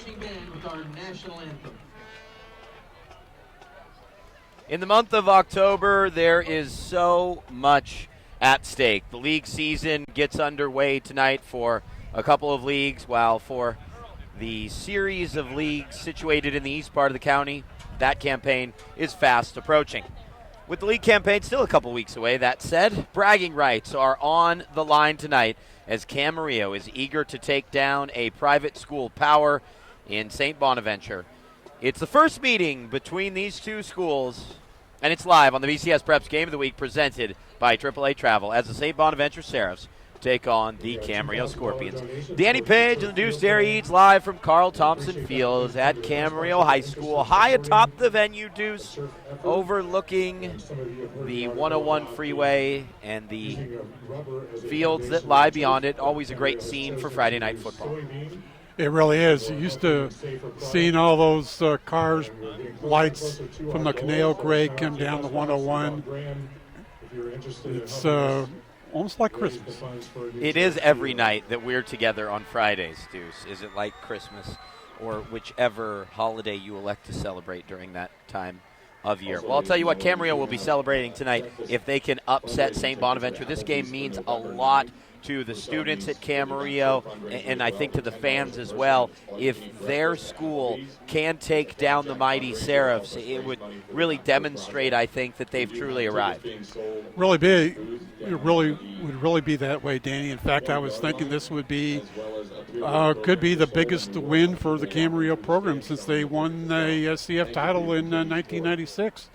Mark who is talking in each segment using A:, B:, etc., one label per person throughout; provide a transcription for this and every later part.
A: marching band with our national anthem.
B: In the month of October, there is so much at stake. The league season gets underway tonight for a couple of leagues, while for the series of leagues situated in the east part of the county, that campaign is fast approaching. With the league campaign still a couple weeks away, that said, bragging rights are on the line tonight as Camarillo is eager to take down a private school power in St. Bonaventure. It's the first meeting between these two schools, and it's live on the BCS Preps Game of the Week presented by AAA Travel as the St. Bonaventure Seraphs take on the Camarillo Scorpions. Danny Page and the Deuce Dairy Eats live from Carl Thompson Fields at Camarillo High School, high atop the venue, Deuce, overlooking the 101 freeway and the fields that lie beyond it. Always a great scene for Friday night football.
C: It really is. You used to seeing all those cars, lights from the Canal Grade come down the 101. It's almost like Christmas.
B: It is every night that we're together on Fridays, Deuce. Is it like Christmas or whichever holiday you elect to celebrate during that time of year? Well, I'll tell you what, Camarillo will be celebrating tonight if they can upset St. Bonaventure. This game means a lot to the students at Camarillo, and I think to the fans as well. If their school can take down the mighty Seraphs, it would really demonstrate, I think, that they've truly arrived.
C: Really big. It would really be that way, Danny. In fact, I was thinking this would be could be the biggest win for the Camarillo program since they won the CF title in 1996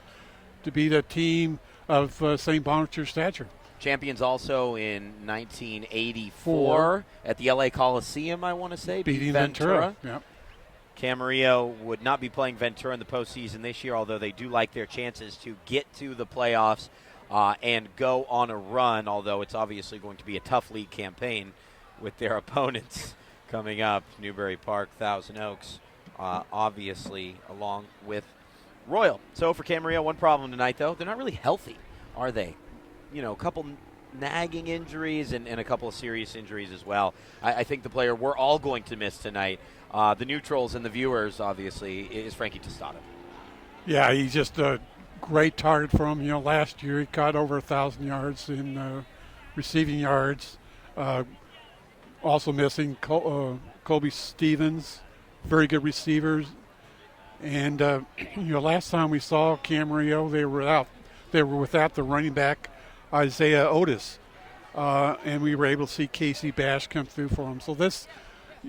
C: to beat a team of St. Bonaventure stature.
B: Champions also in 1984 at the LA Coliseum, I want to say.
C: Beating Ventura.
B: Yep. Camarillo would not be playing Ventura in the postseason this year, although they do like their chances to get to the playoffs and go on a run, although it's obviously going to be a tough league campaign with their opponents coming up. Newbury Park, Thousand Oaks, obviously, along with Royal. So for Camarillo, one problem tonight, though. They're not really healthy, are they? You know, a couple nagging injuries and a couple of serious injuries as well. I think the player we're all going to miss tonight, the neutrals and the viewers, obviously, is Frankie Tostado.
C: Yeah, he's just a great target for him. You know, last year he caught over 1,000 yards in receiving yards. Also missing Kobe Stevens, very good receivers. And, last time we saw Camarillo, they were without the running back, Isaiah Otis, and we were able to see Casey Bash come through for him. So this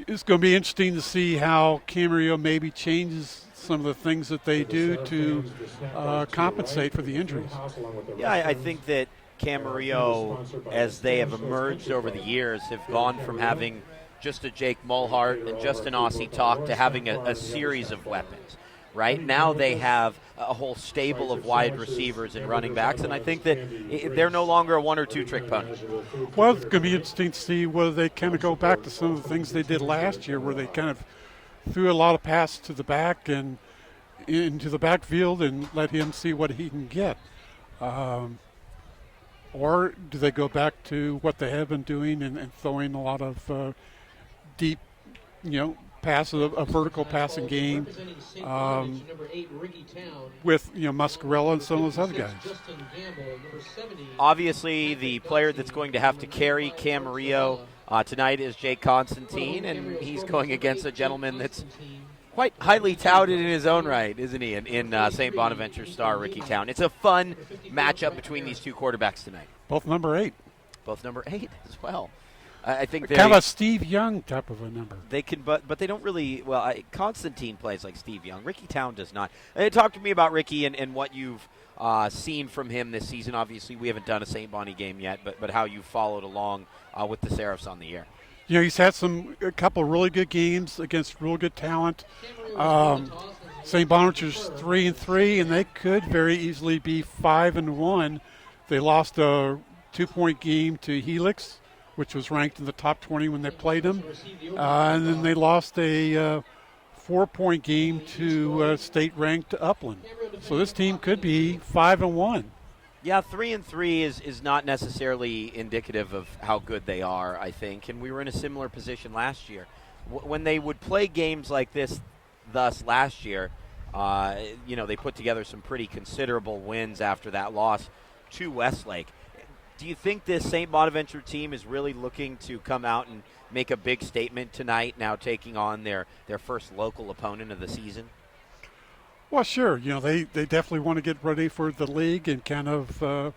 C: is going to be interesting to see how Camarillo maybe changes some of the things that they do to compensate for the injuries.
B: Yeah, I think that Camarillo, as they have emerged over the years, have gone from having just a Jake Mulhart and just an Aussie Talk to having a series of weapons. Right now they have a whole stable of wide receivers and running backs, and I think that they're no longer a one or two trick pony.
C: Well, it's going to be interesting to see whether they kind of go back to some of the things they did last year, where they kind of threw a lot of passes to the back and into the backfield and let him see what he can get. Or do they go back to what they have been doing and throwing a lot of deep, passes, a vertical passing game with Muscarella and some of those other guys.
B: Obviously, the player that's going to have to carry Camarillo tonight is Jake Constantine, and he's going against a gentleman that's quite highly touted in his own right, isn't he, in St. Bonaventure star Ricky Town. It's a fun matchup between these two quarterbacks tonight.
C: Both number 8.
B: Both number 8 as well. I think
C: kind of a Steve Young type of a number.
B: They can, but they don't really. Well, Constantine plays like Steve Young. Ricky Town does not. Talk to me about Ricky and what you've seen from him this season. Obviously, we haven't done a St. Bonnie game yet, but how you followed along with the Seraphs on the year.
C: He's had a couple of really good games against real good talent. St. Bonaventure's 3-3, and they could very easily be 5-1. They lost a 2-point game to Helix, which was ranked in the top 20 when they played them. And then they lost a 4-point game to state-ranked Upland. So this team could be 5-1.
B: Yeah, 3-3 is not necessarily indicative of how good they are, I think. And we were in a similar position last year when they would play games like this, thus last year, they put together some pretty considerable wins after that loss to Westlake. Do you think this St. Bonaventure team is really looking to come out and make a big statement tonight, now taking on their first local opponent of the season?
C: Well, sure. They definitely want to get ready for the league and kind of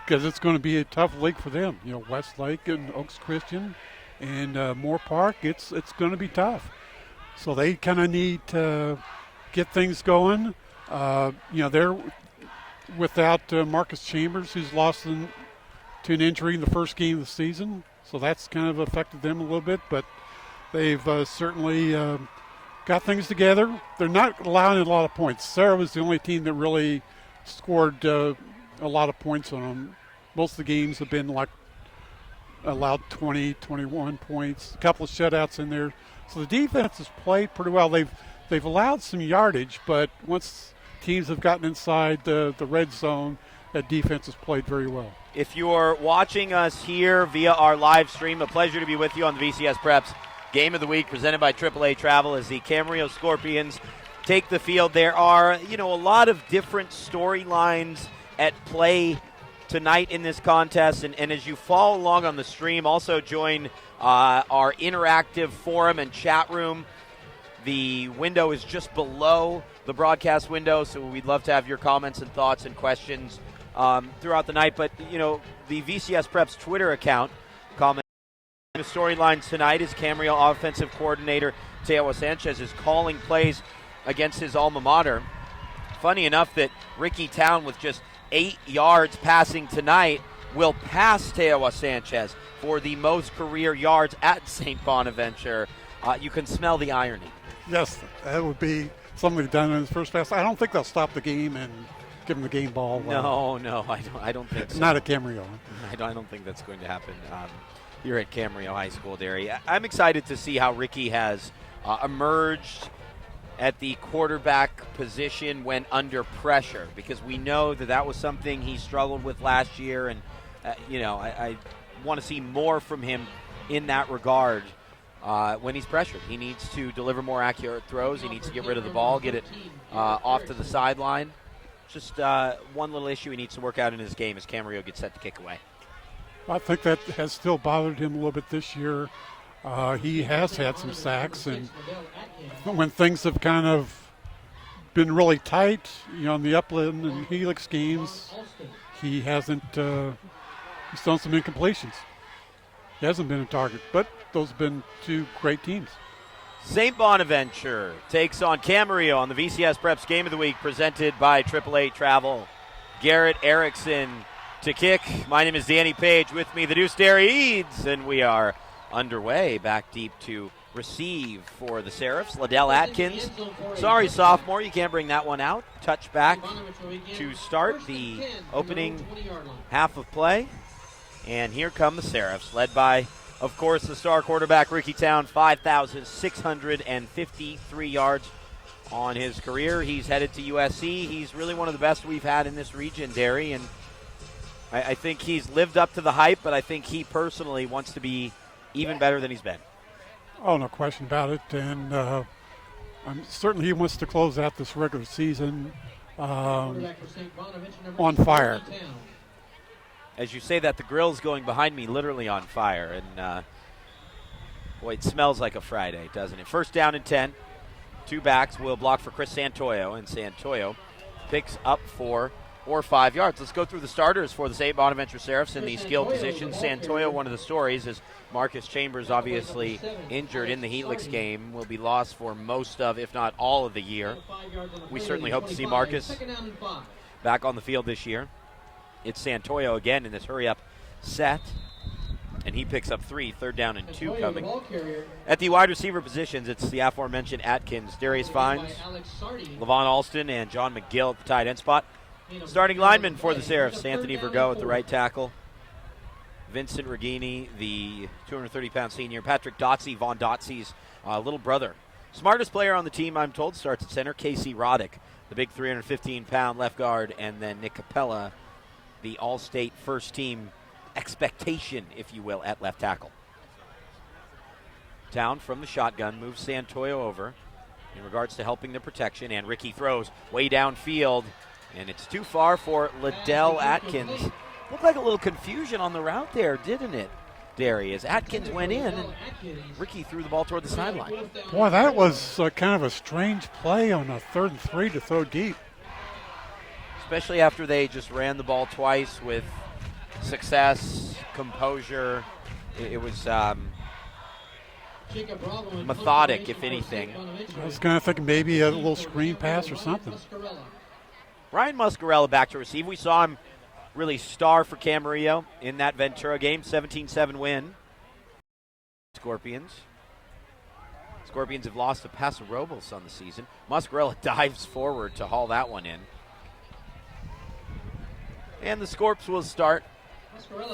C: because it's going to be a tough league for them. Westlake and Oaks Christian and Moore Park, it's going to be tough. So they kind of need to get things going. They're without Marcus Chambers, who's lost to an injury in the first game of the season. So that's kind of affected them a little bit, but they've certainly got things together. They're not allowing a lot of points. Sarah was the only team that really scored a lot of points on them. Most of the games have been allowed 20, 21 points, a couple of shutouts in there. So the defense has played pretty well. They've allowed some yardage, but once teams have gotten inside the red zone, that defense has played very well.
B: If you're watching us here via our live stream, a pleasure to be with you on the VCS Preps Game of the Week presented by AAA Travel as the Camarillo Scorpions take the field. There are, a lot of different storylines at play tonight in this contest, and as you follow along on the stream, also join our interactive forum and chat room. The window is just below the broadcast window, so we'd love to have your comments and thoughts and questions throughout the night. But, the VCS Preps Twitter account comment the storylines tonight is Camarillo offensive coordinator Teo Sanchez is calling plays against his alma mater. Funny enough that Ricky Town, with just 8 yards passing tonight, will pass Teo Sanchez for the most career yards at St. Bonaventure. You can smell the irony.
C: Yes, that would be something they've done in his first pass. I don't think they'll stop the game and give him the game ball.
B: No, I don't think so.
C: Not at Camarillo.
B: I don't think that's going to happen here at Camarillo High School, Derry. I'm excited to see how Ricky has emerged at the quarterback position when under pressure, because we know that was something he struggled with last year, and I want to see more from him in that regard. When he's pressured, he needs to deliver more accurate throws. He needs to get rid of the ball, get it off to the sideline. Just one little issue he needs to work out in his game as Camarillo gets set to kick away.
C: I think that has still bothered him a little bit this year. He has had some sacks, and when things have kind of been really tight, on the Upland and Helix games, he hasn't. He's done some incompletions. He hasn't been a target, but those have been two great teams.
B: St. Bonaventure takes on Camarillo on the VCS Preps Game of the Week presented by AAA Travel. Garrett Erickson to kick. My name is Danny Page. With me, the Deuce Derry Eads, and we are underway. Back deep to receive for the Seraphs. Liddell Atkins. Sorry, sophomore, you can't bring that one out. Touchback to start the opening half of play. And here come the Seraphs, led by, of course, the star quarterback, Ricky Town, 5,653 yards on his career. He's headed to USC. He's really one of the best we've had in this region, Derry, and I think he's lived up to the hype, but I think he personally wants to be even better than he's been.
C: Oh, no question about it, and certainly he wants to close out this regular season on fire.
B: As you say that, the grill's going behind me literally on fire. And, boy, it smells like a Friday, doesn't it? First down and 10. Two backs will block for Chris Santoyo, and Santoyo picks up 4 or 5 yards. Let's go through the starters for the St. Bonaventure Seraphs in the skill position. Santoyo, one of the stories, is Marcus Chambers, obviously injured in the Helix game, will be lost for most of, if not all of the year. We certainly hope to see Marcus back on the field this year. It's Santoyo again in this hurry-up set, and he picks up 3, third down and 2 coming. At the wide receiver positions, it's the aforementioned Atkins, Darius Fines, Levon Alston, and John McGill at the tight end spot. Starting linemen for the Seraphs, Anthony Vergo at the right tackle, Vincent Regini, the 230-pound senior, Patrick Dotsey, Von Dotsey's little brother. Smartest player on the team, I'm told, starts at center, Casey Roddick, the big 315-pound left guard, and then Nick Capella, the All-State first-team expectation, if you will, at left tackle. Town from the shotgun, moves Santoyo over in regards to helping the protection, and Ricky throws way downfield, and it's too far for Liddell Atkins. Looked like a little confusion on the route there, didn't it, Darius? Atkins went in, and Ricky threw the ball toward the sideline.
C: Boy, that was kind of a strange play on a 3rd and 3 to throw deep.
B: Especially after they just ran the ball twice with success, composure. It was methodic, if anything.
C: I was kind of thinking maybe a little screen pass or something.
B: Ryan Muscarella back to receive. We saw him really star for Camarillo in that Ventura game, 17-7 win. Scorpions have lost to Paso Robles on the season. Muscarella dives forward to haul that one in. And the Scorps will start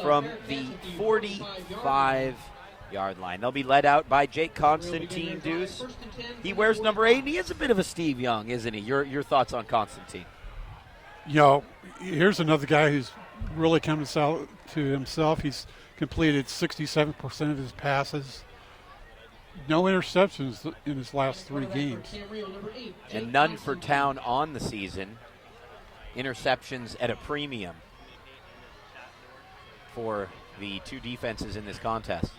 B: from the 45-yard line. They'll be led out by Jake Constantine Deuce. He wears number 8, and he is a bit of a Steve Young, isn't he? Your thoughts on Constantine?
C: You know, here's another guy who's really come to himself. He's completed 67% of his passes. No interceptions in his last 3 games.
B: And none for Town on the season. Interceptions at a premium for the 2 defenses in this contest.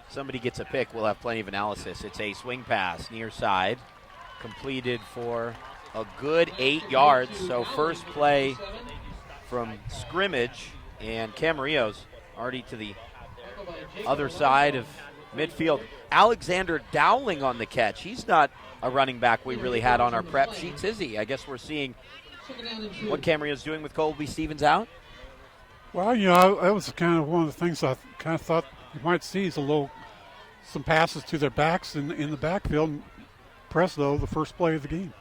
B: Somebody gets a pick, we'll have plenty of analysis. It's a swing pass near side, completed for a good 8 yards. So first play from scrimmage, and Camarillo's already to the other side of midfield. Alexander Dowling on the catch. He's not a running back we really had on our prep sheets, is he? I guess we're seeing what Camarillo's doing with Colby Stevens out.
C: Well, you know, that was kind of one of the things I kind of thought you might see is some passes to their backs in the backfield. Press, though, the first play of the game.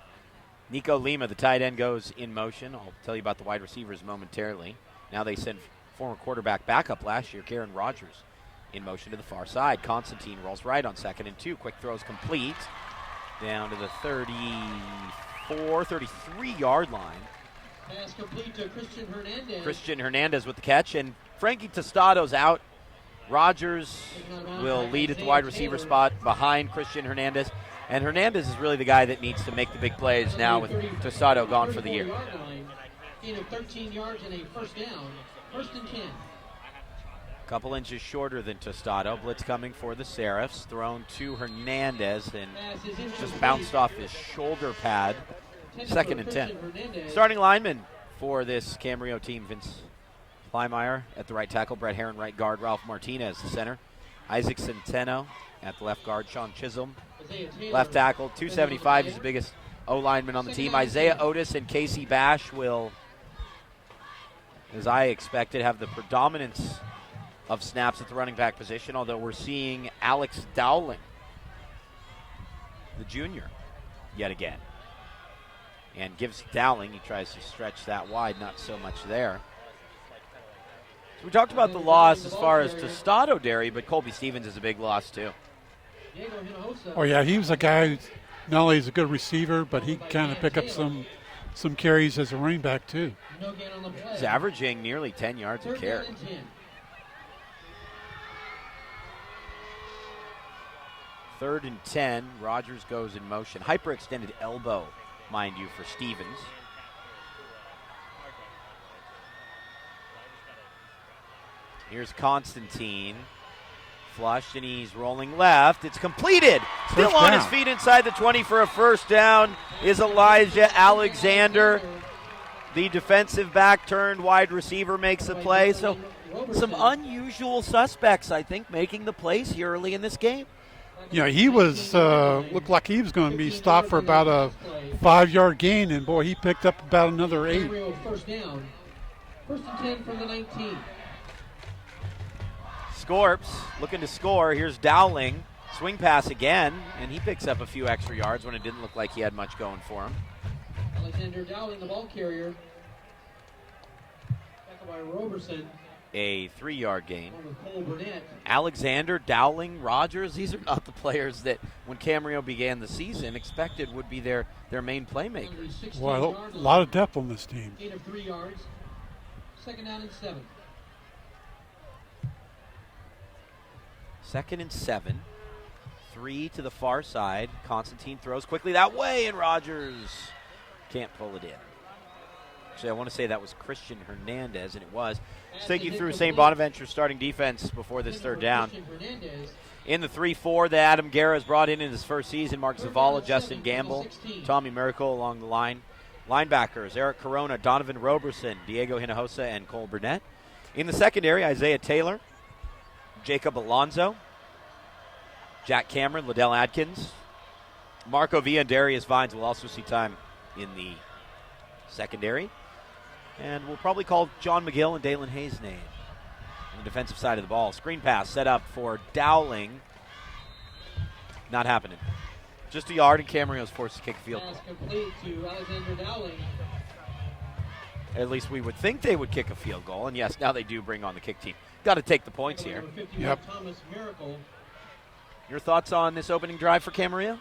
B: Nico Lima, the tight end, goes in motion. I'll tell you about the wide receivers momentarily. Now they send former quarterback backup last year, Karen Rogers, in motion to the far side. Constantine rolls right on 2nd and 2. Quick throws complete down to the 33-yard line.
A: Pass complete to Christian Hernandez.
B: Christian Hernandez with the catch, and Frankie Tostado's out. Rogers will lead at the wide receiver spot behind Christian Hernandez. And Hernandez is really the guy that needs to make the big plays now with Tostado gone for the year.
A: Gain of 13 yards and a first down. 1st and 10.
B: Couple inches shorter than Tostado. Blitz coming for the Seraphs. Thrown to Hernandez and just bounced off his shoulder pad. 2nd and 10. Starting lineman for this Camarillo team: Vince Plymeyer at the right tackle, Brett Herron right guard, Ralph Martinez the center, Isaac Centeno at the left guard, Sean Chisholm left tackle. 275 is the biggest O-lineman on the team. Isaiah Otis and Casey Bash will, as I expected, have the predominance of snaps at the running back position, although we're seeing Alex Dowling, the junior, yet again. And gives Dowling, he tries to stretch that wide, not so much there. So we talked about the loss as far as Tostado, Derry, but Colby Stevens is a big loss too.
C: Oh yeah, he was a guy who not only is a good receiver, but he kind of picked up some carries as a running back too.
B: He's averaging nearly 10 yards a carry. 3rd and 10, Rogers goes in motion. Hyperextended elbow, mind you, for Stevens. Here's Constantine. Flushed, and he's rolling left. It's completed. Still on his feet inside the 20 for a first down is Elijah Alexander. The defensive back turned wide receiver makes the play. So some unusual suspects, I think, making the plays here early in this game.
C: Yeah, he was looked like he was going to be stopped for about a 5-yard gain, and boy, he picked up about another 8.
A: First down. 1st and 10 from the 19.
B: Scorps looking to score. Here's Dowling. Swing pass again, and he picks up a few extra yards when it didn't look like he had much going for him.
A: Alexander Dowling, the ball carrier. Back by Roberson.
B: A 3-yard gain. Alexander, Dowling, Rogers, these are not the players that, when Camarillo began the season, expected would be their main playmaker.
C: Well, a lot of depth on this team.
A: Gain of 3 yards. 2nd down and 7.
B: 2nd and 7. 3 to the far side. Constantine throws quickly that way, and Rogers can't pull it in. Actually, I want to say that was Christian Hernandez, and it was. Let's take you through St. Bonaventure's starting defense before this third down. In the 3-4 that Adam Guerra has brought in his first season, Mark Zavala, Justin Gamble, Tommy Miracle along the line. Linebackers, Eric Corona, Donovan Roberson, Diego Hinojosa, and Cole Burnett. In the secondary, Isaiah Taylor, Jacob Alonzo, Jack Cameron, Liddell Adkins, Marco Villa, and Darius Vines will also see time in the secondary. And we'll probably call John McGill and Dalen Hayes' name on the defensive side of the ball. Screen pass set up for Dowling. Not happening. Just a yard, and Camarillo's forced to kick a field goal.
A: Pass complete to Alexander Dowling.
B: At least we would think they would kick a field goal. And yes, now they do bring on the kick team. Got to take the points here.
C: Yep.
A: Thomas Miracle.
B: Your thoughts on this opening drive for Camarillo?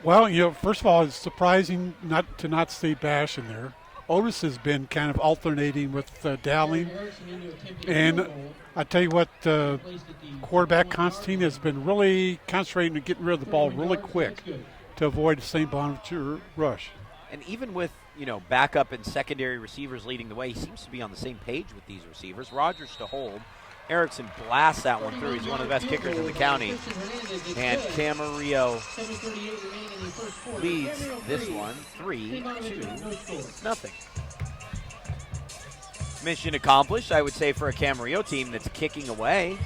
C: Well, first of all, it's surprising to not see Bash in there. Otis has been kind of alternating with Dowling. And I tell you what, quarterback Constantine has been really concentrating on getting rid of the ball really quick to avoid the St. Bonaventure rush.
B: And even with, backup and secondary receivers leading the way, he seems to be on the same page with these receivers. Rogers to hold. Erickson blasts that one through. He's one of the best kickers in the county. And Camarillo leads this one 3-2-0. Mission accomplished, I would say, for a Camarillo team that's kicking away.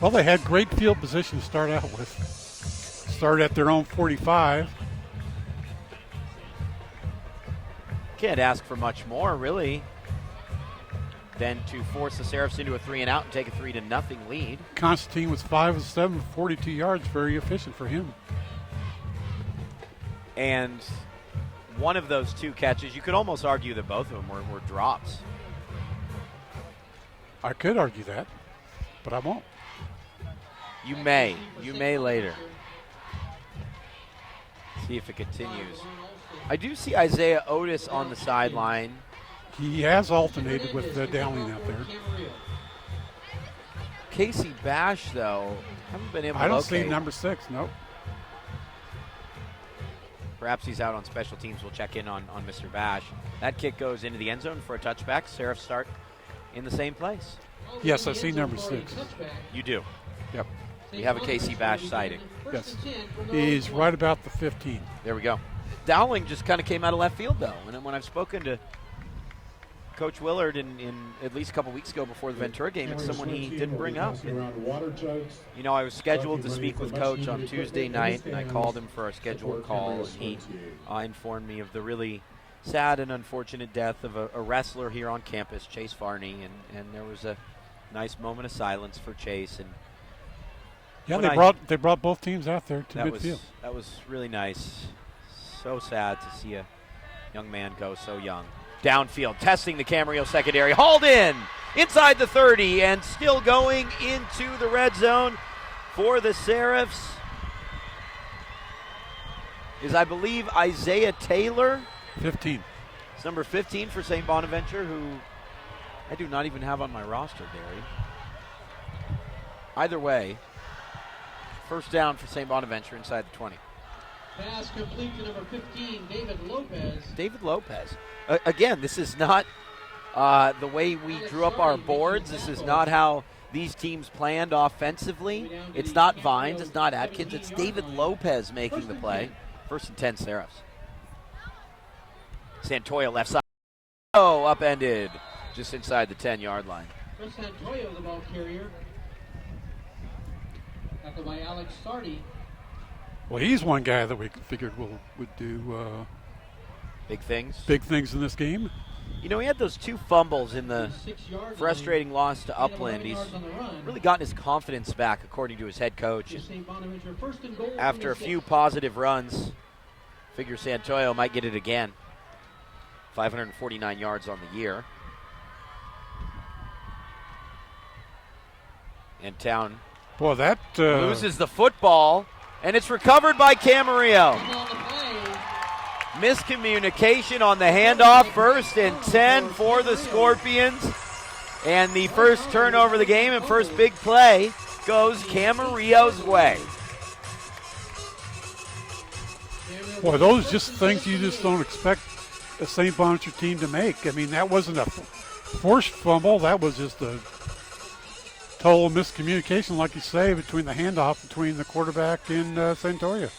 C: Well, they had great field position to start out with. Started at their own 45.
B: Can't ask for much more, really, than to force the Seraphs into a 3-and-out and take a 3-0 lead.
C: Constantine was 5 of 7, 42 yards, very efficient for him.
B: And one of those two catches, you could almost argue that both of them were drops.
C: I could argue that, but I won't.
B: You may later. See if it continues. I do see Isaiah Otis on the sideline.
C: He has alternated with Dowling out there.
B: Casey Bash, though, haven't been able to
C: I don't
B: locate.
C: see number 6, nope.
B: Perhaps he's out on special teams. We'll check in on Mr. Bash. That kick goes into the end zone for a touchback. Seraphs start in the same place.
C: Yes, I see number 6.
B: You do?
C: Yep.
B: You have a Casey Bash sighting.
C: Yes. He's right about the 15.
B: There we go. Dowling just kind of came out of left field, though. And when I've spoken to Coach Willard in at least a couple weeks ago before the Ventura game, it's someone he didn't bring up. I was scheduled to speak with Coach on Tuesday night, and I called him for a scheduled call, and he informed me of the really sad and unfortunate death of a wrestler here on campus, Chase Varney, and there was a nice moment of silence for Chase. And
C: yeah, they brought both teams out there to midfield.
B: That was really nice. So sad to see a young man go so young. Downfield, testing the Camarillo secondary. Hauled in inside the 30 and still going into the red zone for the Seraphs is, I believe, Isaiah Taylor.
C: 15.
B: It's number 15 for St. Bonaventure, who I do not even have on my roster, Barry. Either way, first down for St. Bonaventure inside the 20.
A: Pass complete to number 15, David Lopez.
B: David Lopez. Again, this is not the way we drew up our boards. This is not how these teams planned offensively. It's not Vines. It's not Atkins. It's David Lopez making the play. 1st and 10, Seraphs. Santoya left side. Oh, upended just inside the 10-yard line.
A: Chris Santoya, the ball carrier. Tackled by Alex Sardi.
C: Well, he's one guy that we figured would do
B: big things.
C: Big things in this game.
B: He had those 2 fumbles in the frustrating loss to Upland. He's really gotten his confidence back, according to his head coach. After a few positive runs, figure Santoyo might get it again. 549 yards on the year. And Town
C: Boy, that
B: loses the football, and it's recovered by Camarillo. Miscommunication on the handoff. 1st and 10 for the Scorpions. And the first turnover of the game and first big play goes Camarillo's way.
C: Boy, those just things you just don't expect a St. Bonaventure team to make. I mean, that wasn't a forced fumble. That was just a total miscommunication, like you say, between the handoff between the quarterback and Santoya.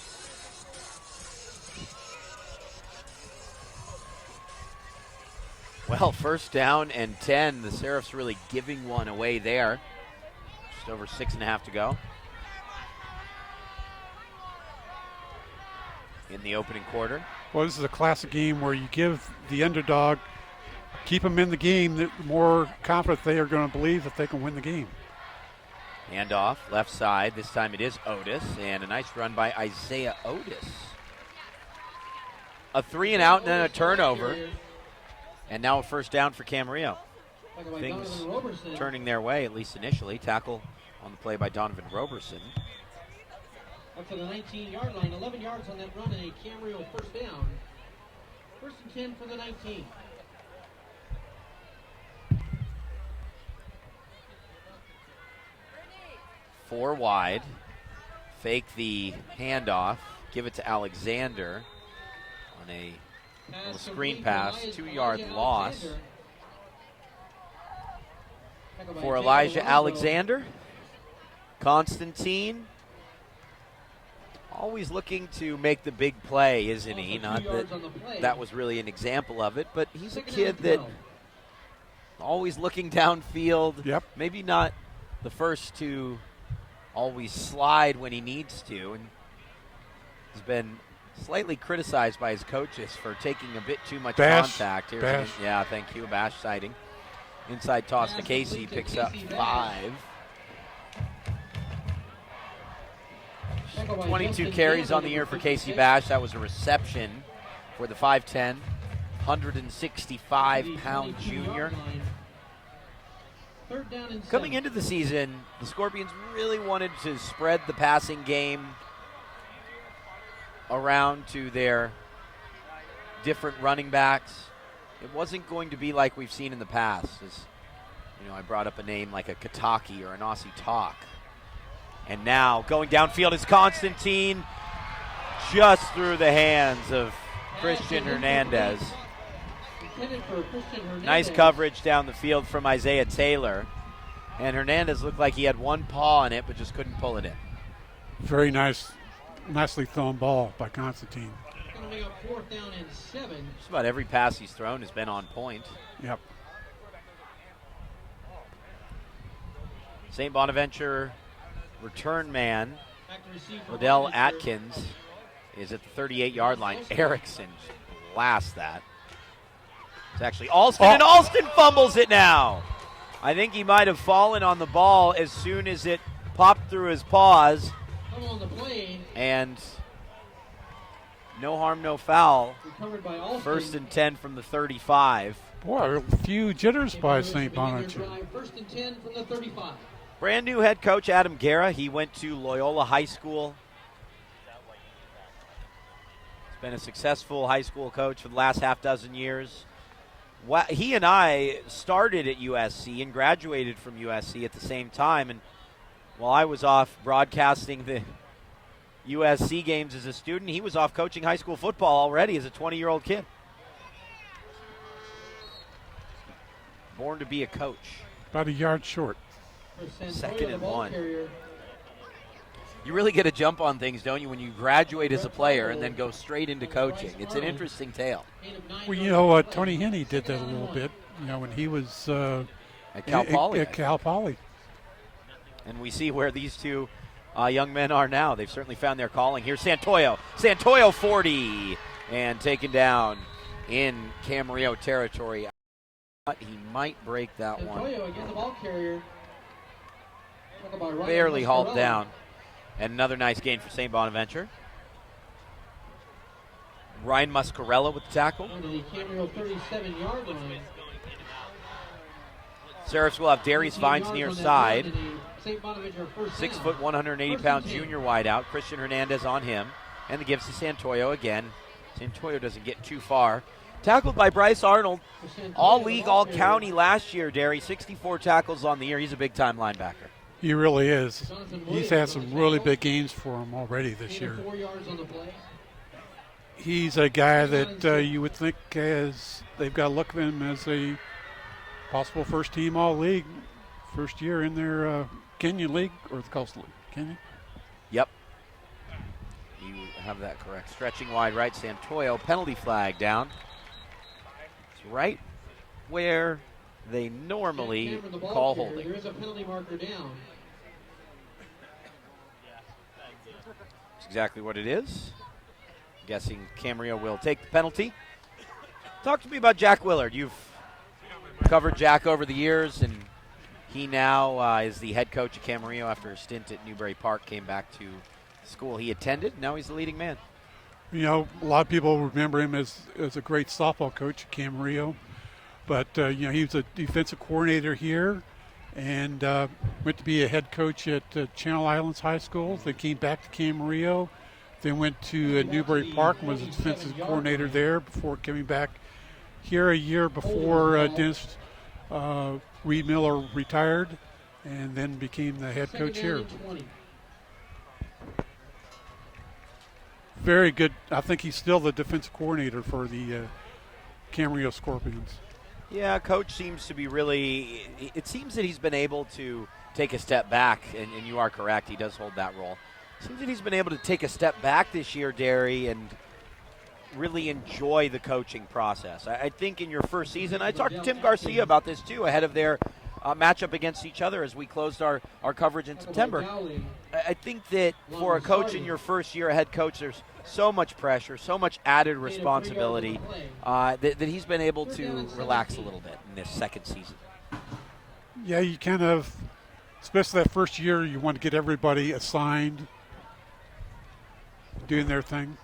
B: Well, first down and 10. The Seraphs really giving one away there. Just over 6.5 to go in the opening quarter.
C: Well, this is a classic game where you give the underdog, keep them in the game, the more confident they are going to believe that they can win the game.
B: Handoff, left side. This time it is Otis, and a nice run by Isaiah Otis. A 3-and-out and then a turnover. And now a first down for Camarillo. Things turning their way, at least initially. Tackle on the play by Donovan Roberson.
A: Up to the 19-yard line, 11 yards on that run, and a Camarillo first down. First and 10 for the 19.
B: Four wide. Fake the handoff. Give it to Alexander on a screen pass. 2-yard loss for Elijah Alexander. Constantine always looking to make the big play, isn't he? Not that that was really an example of it, but he's a kid that always looking downfield.
C: Yep.
B: Maybe not the first to always slide when he needs to, and he's been slightly criticized by his coaches for taking a bit too much contact.
C: Bash.
B: Yeah, thank you. Bash sighting. Inside toss to Casey, picks up 5. 22 carries on the year for Casey Bash. That was a reception for the 5'10", 165-pound junior. Coming into the season, the Scorpions really wanted to spread the passing game around to their different running backs. It wasn't going to be like we've seen in the past. As you know, I brought up a name like a Kataki or an Aussie Talk. And now going downfield is Constantine, just through the hands of Christian Hernandez. Nice coverage down the field from Isaiah Taylor. And Hernandez looked like he had one paw on it, but just couldn't pull it in.
C: Very nicely thrown ball by Constantine.
A: Fourth down and 7.
B: Just about every pass he's thrown has been on point.
C: Yep.
B: St. Bonaventure return man, Liddell Atkins, is at the 38-yard line. Erickson blasts that. It's actually Alston, and Alston fumbles it now. I think he might have fallen on the ball as soon as it popped through his paws. And no harm, no foul. First and 10 from the 35.
C: Boy, a few jitters by St. Bonaventure.
A: First and 10 from the 35.
B: Brand new head coach Adam Guerra. He went to Loyola High School. He's been a successful high school coach for the last half dozen years. He and I started at USC and graduated from USC at the same time. And while I was off broadcasting the USC games as a student, he was off coaching high school football already as a 20-year-old kid. Born to be a coach.
C: About a yard short.
B: Second and 1. You really get a jump on things, don't you, when you graduate as a player and then go straight into coaching. It's an interesting tale.
C: Well, you know, Tony Henney did that a little bit, you know, when he was
B: at Cal Poly.
C: At Cal Poly.
B: And we see where these two young men are now. They've certainly found their calling. Here's Santoyo. Santoyo 40 and taken down in Camarillo territory. He might break that one.
A: Again, the ball carrier.
B: Barely hauled down. And another nice gain for St. Bonaventure. Ryan Muscarella with the tackle.
A: On the Camarillo 37-yard line.
B: Seraphs will have Darius Vines near side.
A: 6
B: foot, 180-pound junior wideout. Christian Hernandez on him. And the gives to Santoyo again. Santoyo doesn't get too far. Tackled by Bryce Arnold. All league, all county last year, Derry. 64 tackles on the year. He's a big-time linebacker.
C: He really is. He's had some really big gains for him already this year. He's a guy that you would think they've got to look at him as a possible first team All-League, first year in their Kenyon League or the Coastal League. Kenyon?
B: Yep. You have that correct. Stretching wide right, Santoyo. Penalty flag down. It's right where they normally call holding.
A: There is a penalty marker down.
B: That's exactly what it is. Guessing Camarillo will take the penalty. Talk to me about Jack Willard. You've covered Jack over the years, and he now is the head coach at Camarillo after a stint at Newbury Park, came back to the school he attended. Now he's the leading man.
C: You know, a lot of people remember him as a great softball coach at Camarillo, but he was a defensive coordinator here and went to be a head coach at Channel Islands High School. Then came back to Camarillo. Then went to Newbury Park and was a defensive coordinator there before coming back here a year before Dennis Reed Miller retired, and then became the head coach here. Very good. I think he's still the defensive coordinator for the Camarillo Scorpions.
B: Yeah, coach seems to be really – it seems that he's been able to take a step back, and you are correct, he does hold that role. Seems that he's been able to take a step back this year, Derry, and really enjoy the coaching process. I think in your first season, I talked to Tim Garcia about this too, ahead of their matchup against each other as we closed our coverage in September. I think that for a coach in your first year, a head coach, there's so much pressure, so much added responsibility that he's been able to relax a little bit in this second season.
C: Yeah, you kind of, especially that first year, you want to get everybody assigned, doing their thing.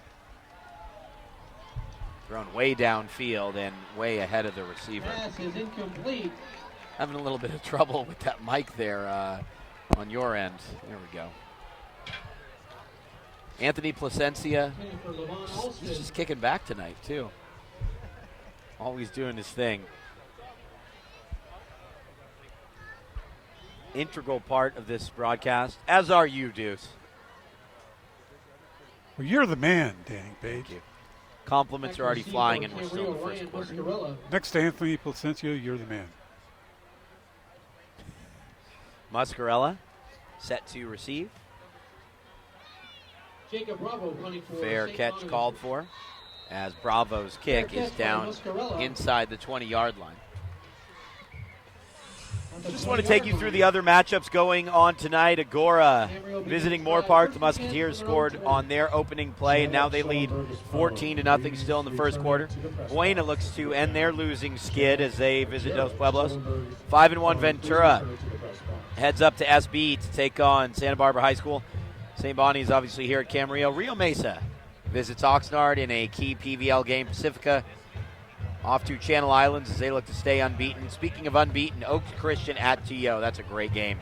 B: Thrown way downfield and way ahead of the receiver.
A: Pass is incomplete.
B: Having a little bit of trouble with that mic there on your end. There we go. Anthony Placencia, he's just kicking back tonight, too. Always doing his thing. Integral part of this broadcast, as are you, Deuce.
C: Well, you're the man, Danny Page.
B: Thank you. Compliments are already flying, and we're still in the first quarter.
C: Next to Anthony Placencia, you're the man.
B: Muscarella set to receive.
A: Jacob Bravo punting for
B: Fair
A: St.
B: catch
A: Bonaventure.
B: called for, as Bravo's kick is down inside the 20-yard line. Just want to take you through the other matchups going on tonight. Agora visiting Moore Park. The Musketeers scored on their opening play, and now they lead 14-0 still in the first quarter. Buena looks to end their losing skid as they visit Dos Pueblos. 5-1 Ventura heads up to SB to take on Santa Barbara High School. St. Bonnie is obviously here at Camarillo. Rio Mesa visits Oxnard in a key PVL game. Pacifica off to Channel Islands as they look to stay unbeaten. Speaking of unbeaten, Oaks Christian at TO. That's a great game.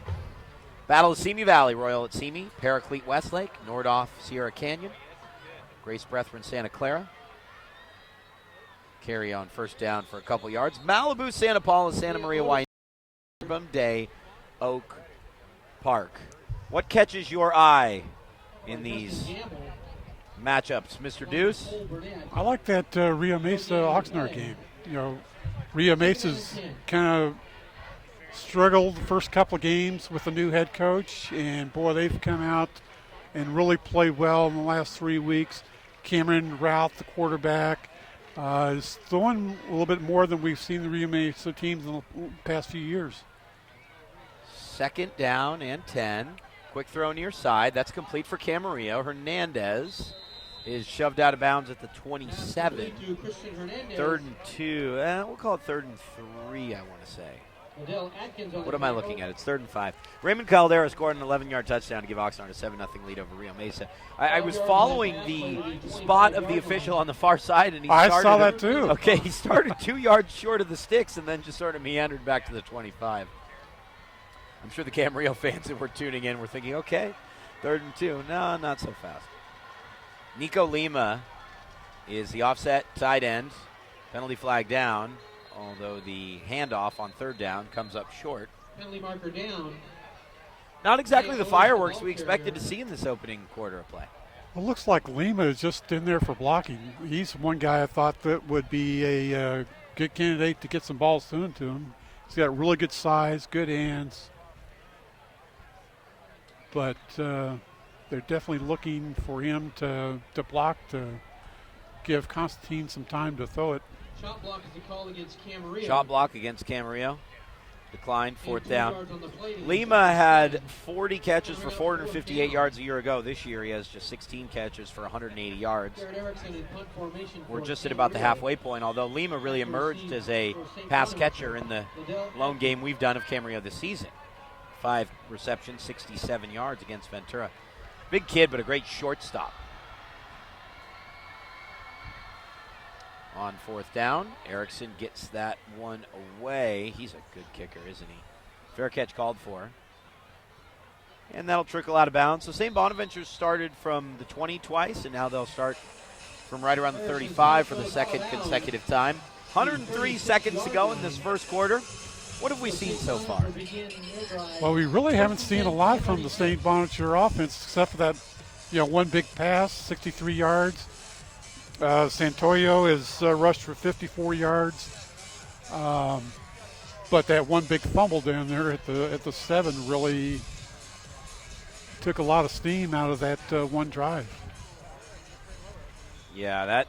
B: Battle of Simi Valley, Royal at Simi, Paraclete Westlake, Nordoff Sierra Canyon, Grace Brethren Santa Clara. Carry on first down for a couple yards. Malibu Santa Paula, Santa Maria Wyoming Day, Oak Park. What catches your eye in these matchups, Mr. Deuce?
C: I like that Rio Mesa Oxnard game. You know, Rio Mesa's kind of struggled the first couple of games with a new head coach, and boy, they've come out and really played well in the last 3 weeks. Cameron Routh, the quarterback, is throwing a little bit more than we've seen the Rio Mesa teams in the past few years.
B: Second down and 10. Quick throw near side. That's complete for Camarillo. Hernandez is shoved out of bounds at the 27. 3rd and 2. We'll call it 3rd and 3, I want to say. What am I looking at? It's 3rd and 5. Raymond Caldera scored an 11-yard touchdown to give Oxnard a 7-0 lead over Rio Mesa. I was following the spot of the official on the far side, and
C: I saw that too.
B: Okay, he started 2 yards short of the sticks and then just sort of meandered back to the 25. I'm sure the Camarillo fans that were tuning in were thinking, okay, 3rd and 2. No, not so fast. Nico Lima is the offset tight end. Penalty flag down, although the handoff on 3rd down comes up short.
A: Penalty marker down.
B: Not exactly the fireworks we expected to see in this opening quarter of play.
C: Well, looks like Lima is just in there for blocking. He's one guy I thought that would be a good candidate to get some balls thrown to him. He's got really good size, good hands. But they're definitely looking for him to block, to give Constantine some time to throw it.
A: Shot block is the call against Camarillo.
B: Shot block against Camarillo. Declined, fourth
A: And 2
B: down.
A: yards on the play to
B: Lima had 40 catches for 458 yards a year ago. This year he has just 16 catches for 180 yards.
A: Garrett Erickson in punt formation
B: We're
A: for
B: just at about the
A: Camarillo.
B: halfway point, although Lima really emerged as a pass catcher in the lone game we've done of Camarillo this season. 5 receptions, 67 yards against Ventura. Big kid, but a great shortstop. On fourth down, Erickson gets that one away. He's a good kicker, isn't he? Fair catch called for. And that'll trickle out of bounds. So St. Bonaventure started from the 20 twice, and now they'll start from right around the 35 for the second consecutive time. 103 seconds to go in this first quarter. What have we seen so far?
C: Well, we really haven't seen a lot from the St. Bonaventure offense except for that, one big pass, 63 yards. Santoyo is rushed for 54 yards. But that one big fumble down there at the 7 really took a lot of steam out of that one drive.
B: Yeah, that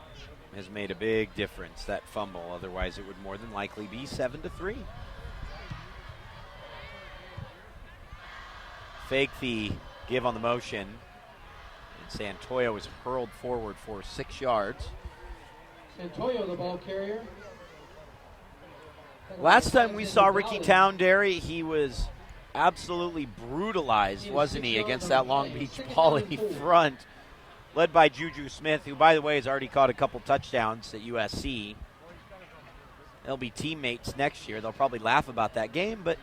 B: has made a big difference, that fumble. Otherwise, it would more than likely be 7-3. Fake the give on the motion. And Santoyo is hurled forward for 6 yards.
A: Santoyo, the ball carrier.
B: Last time we saw Ricky Townderry, he was absolutely brutalized, wasn't he, against that Long Beach Poly front, led by Juju Smith, who, by the way, has already caught a couple touchdowns at USC. They'll be teammates next year. They'll probably laugh about that game, but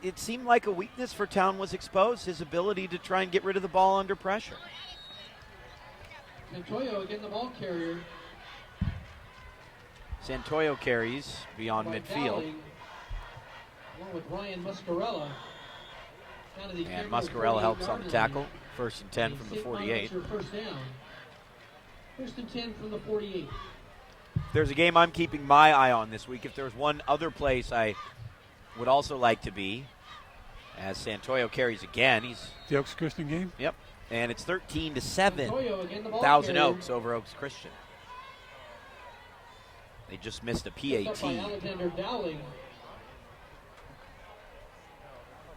B: it seemed like a weakness for Town was exposed, his ability to try and get rid of the ball under pressure.
A: Santoyo again, the ball carrier.
B: Santoyo carries beyond
A: By
B: midfield.
A: Dowling, along with Ryan Muscarella. Down to the
B: And
A: Camarillo
B: Muscarella helps on
A: 48-yard
B: the tackle.
A: line.
B: First and 10 from the
A: St.
B: 48.
A: Bonaventure first down. First and 10 from the 48.
B: There's a game I'm keeping my eye on this week. If there's one other place I would also like to be, as Santoyo carries again. He's
C: The Oaks Christian game?
B: Yep. And it's 13-7.
A: Santoyo again, the ball
B: Thousand
A: carrier.
B: Oaks over Oaks Christian. They just missed a
A: Picked up by
B: PAT.
A: Alexander Dowling.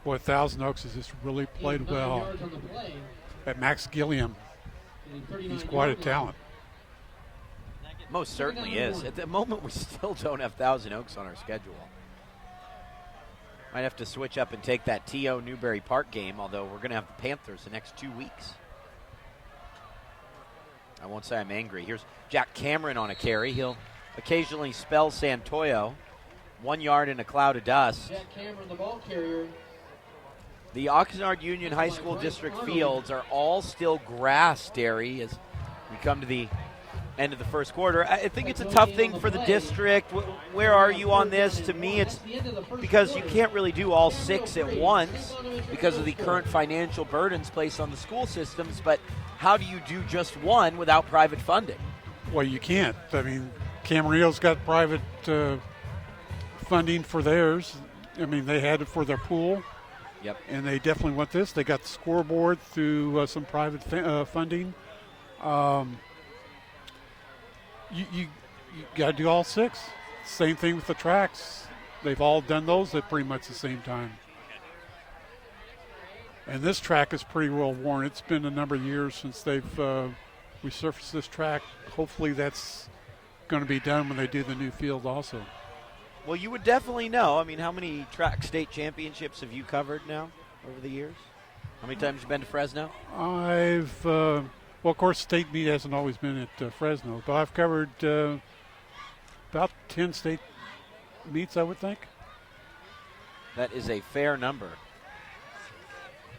C: Boy, Thousand Oaks has just really played
A: 9
C: well.
A: yards on the play.
C: At Max Gilliam,
A: And 39
C: he's quite a
A: yard line.
C: talent.
B: Most certainly is. At the moment, we still don't have Thousand Oaks on our schedule. Might have to switch up and take that T.O. Newberry Park game, although we're going to have the Panthers the next 2 weeks. I won't say I'm angry. Here's Jack Cameron on a carry. He'll occasionally spell Santoyo. 1 yard in a cloud of dust.
A: Jack Cameron, the ball carrier.
B: The Oxnard Union High School district fields are all still grass, Derry, as we come to the end of the first quarter. I think it's a tough thing for the district. Where are you on this? To me, it's because you can't really do all 6 at once because of the current financial burdens placed on the school systems, but how do you do just one without private funding?
C: Well, you can't. I mean, Camarillo's got private funding for theirs. I mean, they had it for their pool.
B: Yep.
C: And they definitely want this. They got the scoreboard through some private funding. You got to do all 6. Same thing with the tracks. They've all done those at pretty much the same time. And this track is pretty well worn. It's been a number of years since they've resurfaced this track. Hopefully that's going to be done when they do the new field also.
B: Well, you would definitely know. I mean, how many track state championships have you covered now over the years? How many times have you been to Fresno?
C: I've, well, of course, state meet hasn't always been at Fresno, but I've covered about 10 state meets, I would think.
B: That is a fair number.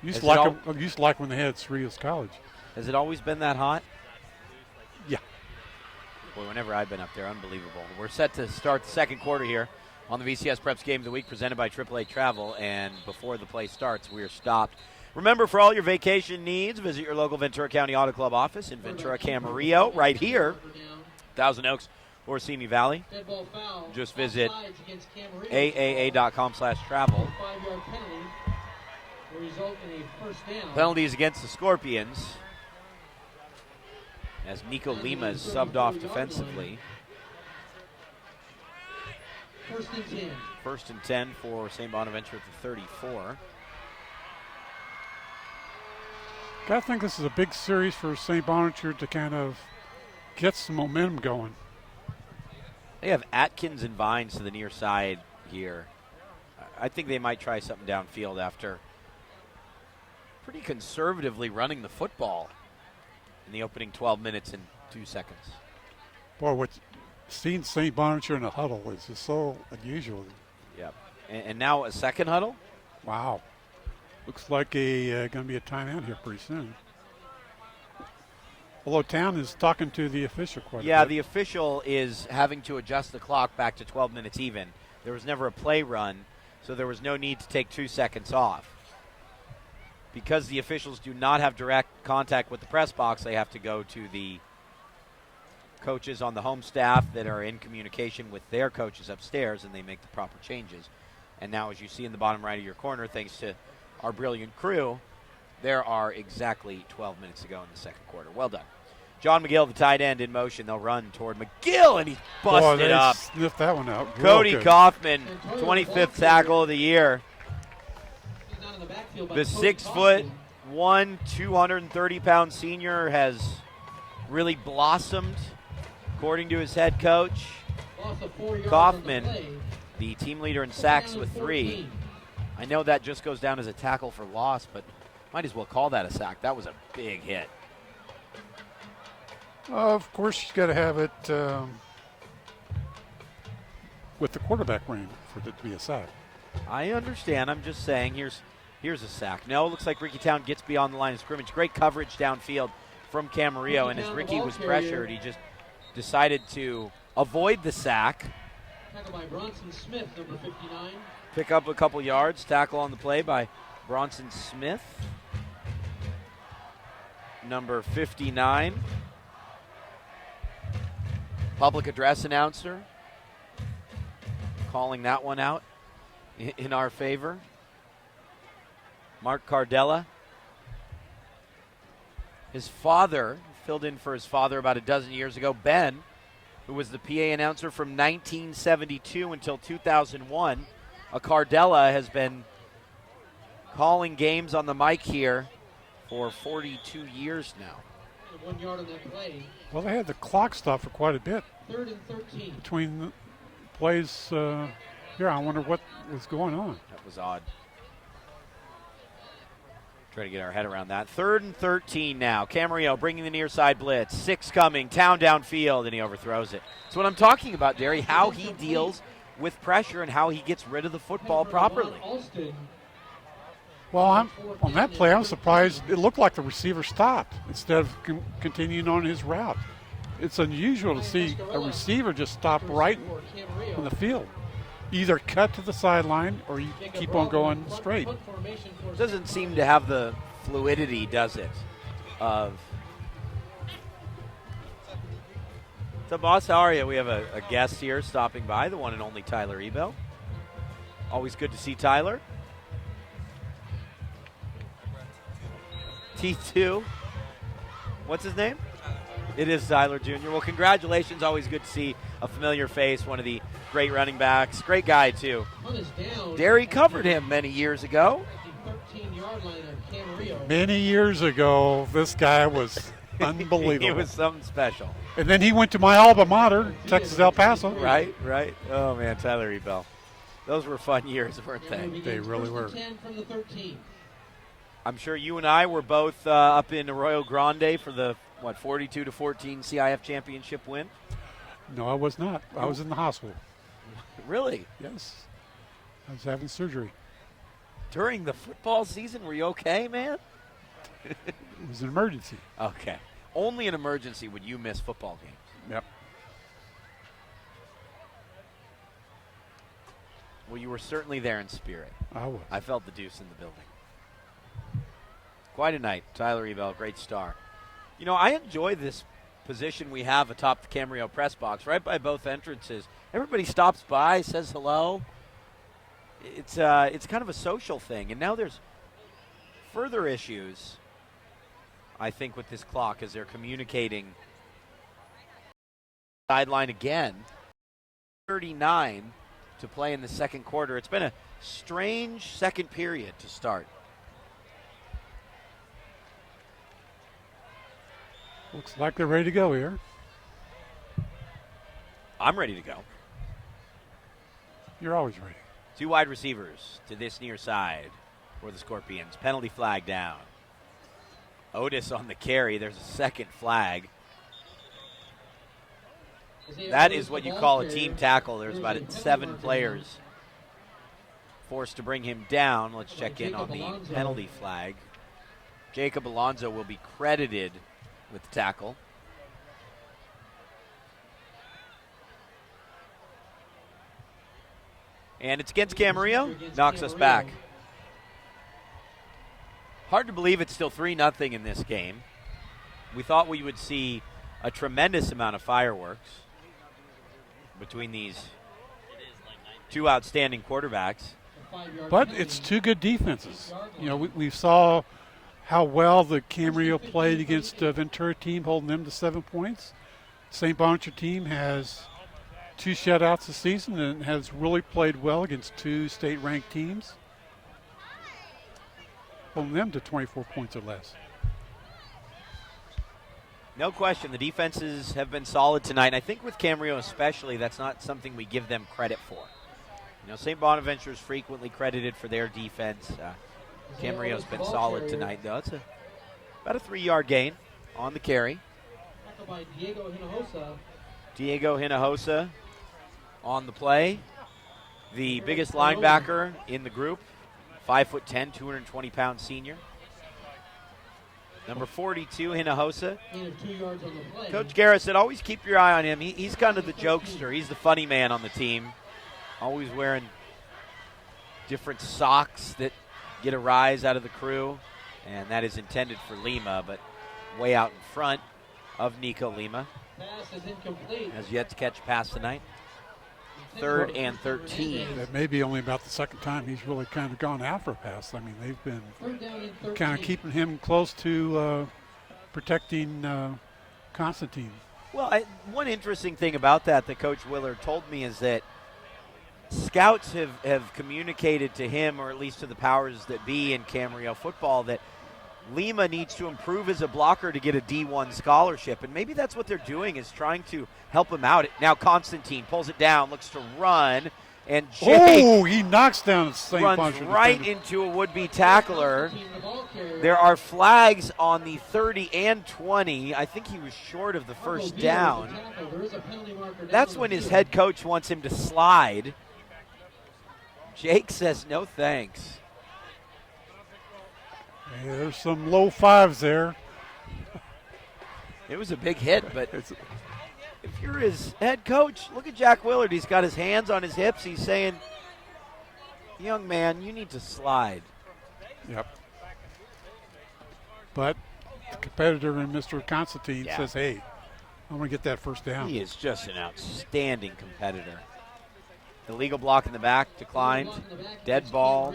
C: Used to like when they had Cerritos College.
B: Has it always been that hot?
C: Yeah.
B: Boy, whenever I've been up there, unbelievable. We're set to start the second quarter here on the VCS Preps Game of the Week presented by AAA Travel, and before the play starts, we are stopped Remember, for all your vacation needs, visit your local Ventura County Auto Club office in Ventura, Camarillo, right here, Thousand Oaks, or Simi Valley. Just visit aaa.com/travel.
A: 5-yard penalty will result in a first down.
B: Penalties against the Scorpions, as Nico Lima is subbed off defensively.
A: First and 10.
B: First and 10 for St. Bonaventure at the 34.
C: I think this is a big series for St. Bonaventure to kind of get some momentum going.
B: They have Atkins and Vines to the near side here. I think they might try something downfield after pretty conservatively running the football in the opening 12 minutes and 2 seconds.
C: Boy, seeing St. Bonaventure in a huddle is just so unusual.
B: Yep. And now a second huddle?
C: Wow. Looks like going to be a timeout here pretty soon. Although Town is talking to the official quite a bit.
B: Yeah, the official is having to adjust the clock back to 12 minutes even. There was never a play run, so there was no need to take 2 seconds off. Because the officials do not have direct contact with the press box, they have to go to the coaches on the home staff that are in communication with their coaches upstairs, and they make the proper changes. And now, as you see in the bottom right of your corner, thanks to our brilliant crew, there are exactly 12 minutes to go in the second quarter. Well done. John McGill, the tight end, in motion. They'll run toward McGill, and he's busted up.
C: Sniffed that one out.
B: Cody Kaufman, 25th tackle of the year. The 6'1", 230-pound senior has really blossomed, according to his head coach. Kaufman, the team leader in sacks with 3. I know that just goes down as a tackle for loss, but might as well call that a sack. That was a big hit.
C: Of course, you've got to have it with the quarterback range for it to be a sack.
B: I understand. I'm just saying, here's a sack. No, it looks like Ricky Town gets beyond the line of scrimmage. Great coverage downfield from Camarillo, and as Ricky was pressured, he just decided to avoid the sack.
A: Tackled by Bronson Smith, number 59.
B: Pick up a couple yards. Tackle on the play by Bronson Smith, number 59. Public address announcer calling that one out in our favor. Mark Cardella. His father filled in for his father about a dozen years ago. Ben, who was the PA announcer from 1972 until 2001. Cardella has been calling games on the mic here for 42 years now.
A: 1 yard on that play.
C: Well, they had the clock stopped for quite a bit.
A: 3rd and 13.
C: Between the plays here, I wonder what was going on.
B: That was odd. Try to get our head around that. 3rd and 13 now. Camarillo bringing the near side blitz. 6 coming. Town downfield, and he overthrows it. That's what I'm talking about, Derry, how he deals with pressure and how he gets rid of the football properly.
C: Well, on that play, I'm surprised. It looked like the receiver stopped instead of continuing on his route. It's unusual to see a receiver just stop right on the field. Either cut to the sideline or you keep on going straight.
B: Doesn't seem to have the fluidity, does it? So, boss, how are you? We have a guest here stopping by, the one and only Tyler Ebel. Always good to see Tyler. T2. What's his name? It is Tyler Jr. Well, congratulations. Always good to see a familiar face, one of the great running backs. Great guy, too. Derry covered him many years ago.
C: Many years ago, this guy was unbelievable.
B: He was something special.
C: And then he went to my alma mater, Texas El Paso.
B: Right. Oh, man, Tyler Ebel. Those were fun years, weren't they?
C: They really were.
B: I'm sure you and I were both up in Arroyo Grande for the, 42-14 CIF championship win?
C: No, I was not. I was in the hospital.
B: Really?
C: Yes. I was having surgery.
B: During the football season? Were you okay, man?
C: It was an emergency.
B: Okay. Only an emergency would you miss football games.
C: Yep.
B: Well, you were certainly there in spirit.
C: I was.
B: I felt the deuce in the building. Quite a night. Tyler Ebel, great star. You know, I enjoy this position we have atop the Camarillo press box, right by both entrances. Everybody stops by, says hello. It's kind of a social thing. And now there's further issues, I think, with this clock as they're communicating sideline again. 39 to play in the second quarter. It's been a strange second period to start.
C: Looks like they're ready to go here.
B: I'm ready to go.
C: You're always ready.
B: Two wide receivers to this near side for the Scorpions. Penalty flag down. Otis on the carry. There's a second flag. That is what you call a team tackle. There's about 7 players forced to bring him down. Let's check in on the penalty flag. Jacob Alonso will be credited with the tackle. And it's against Camarillo. Knocks us back. Hard to believe it's still 3-0 in this game. We thought we would see a tremendous amount of fireworks between these two outstanding quarterbacks.
C: But it's two good defenses. You know, we saw how well the Camarillo played against the Ventura team, holding them to 7 points. St. Bonaventure team has 2 shutouts this season and has really played well against 2 state-ranked teams, holding them to 24 points or less.
B: No question, the defenses have been solid tonight. And I think with Camarillo especially, that's not something we give them credit for. You know, St. Bonaventure is frequently credited for their defense. Camarillo's been solid tonight, though. It's about a 3-yard gain on the carry.
A: By
B: Diego Hinojosa on the play. The biggest linebacker in the group, 5'10", 220-pound senior. Number 42, Hinojosa. Coach Garrett said, always keep your eye on him. He's kind of the jokester. He's the funny man on the team. Always wearing different socks that get a rise out of the crew. And that is intended for Lima, but way out in front of Nico Lima.
A: Pass is incomplete.
B: Has yet to catch a pass tonight. 3rd and 13.
C: That may be only about the second time he's really kind of gone after a pass. I mean, they've been kind of keeping him close to protecting Constantine.
B: Well, one interesting thing about that Coach Willard told me is that scouts have communicated to him, or at least to the powers that be in Camarillo football, that Lima needs to improve as a blocker to get a D1 scholarship, and maybe that's what they're doing, is trying to help him out. Now Constantine pulls it down, looks to run, and Jake
C: he knocks down St.
B: runs right into a would-be tackler. There are flags on the 30 and 20. I think he was short of the first down. That's when his head coach wants him to slide. Jake says no thanks.
C: Yeah, there's some low fives there.
B: It was a big hit, but if you're his head coach, look at Jack Willard. He's got his hands on his hips. He's saying, young man, you need to slide.
C: Yep. But the competitor in Mr. Constantine says, hey, I want to get that first down.
B: He is just an outstanding competitor. The legal block in the back declined. Dead ball.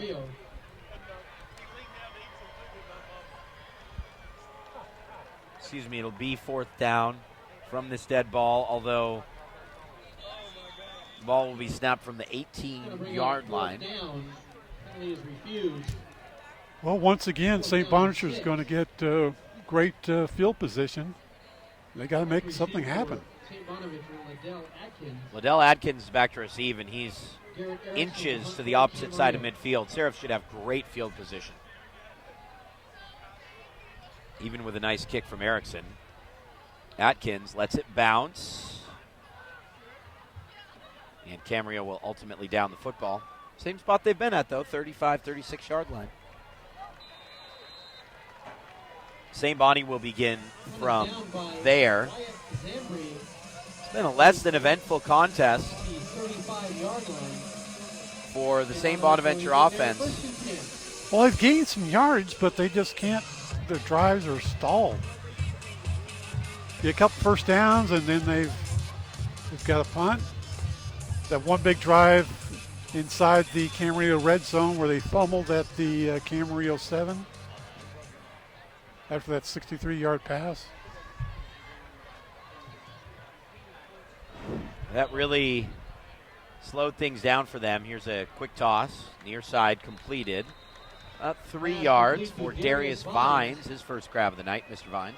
B: Excuse me, it'll be 4th down from this dead ball, although the ball will be snapped from the 18-yard line.
C: Well, once again, St. Bonaventure is going to get great field position. They got to make something happen.
B: Liddell Atkins is back to receive, and he's inches to the opposite side of midfield. Seraph should have great field position, even with a nice kick from Erickson. Atkins lets it bounce. And Camarillo will ultimately down the football. Same spot they've been at, though, 35, 36-yard line. St. Bonnie will begin from there. It's been a less than eventful contest for the St. Bonaventure offense.
C: Well, they've gained some yards, but they just can't their drives are stalled. Get a couple first downs, and then they've got a punt. That one big drive inside the Camarillo red zone where they fumbled at the Camarillo 7 after that 63-yard pass.
B: That really slowed things down for them. Here's a quick toss, near side completed. Up 3 yards for Darius Vines, his first grab of the night, Mr. Vines.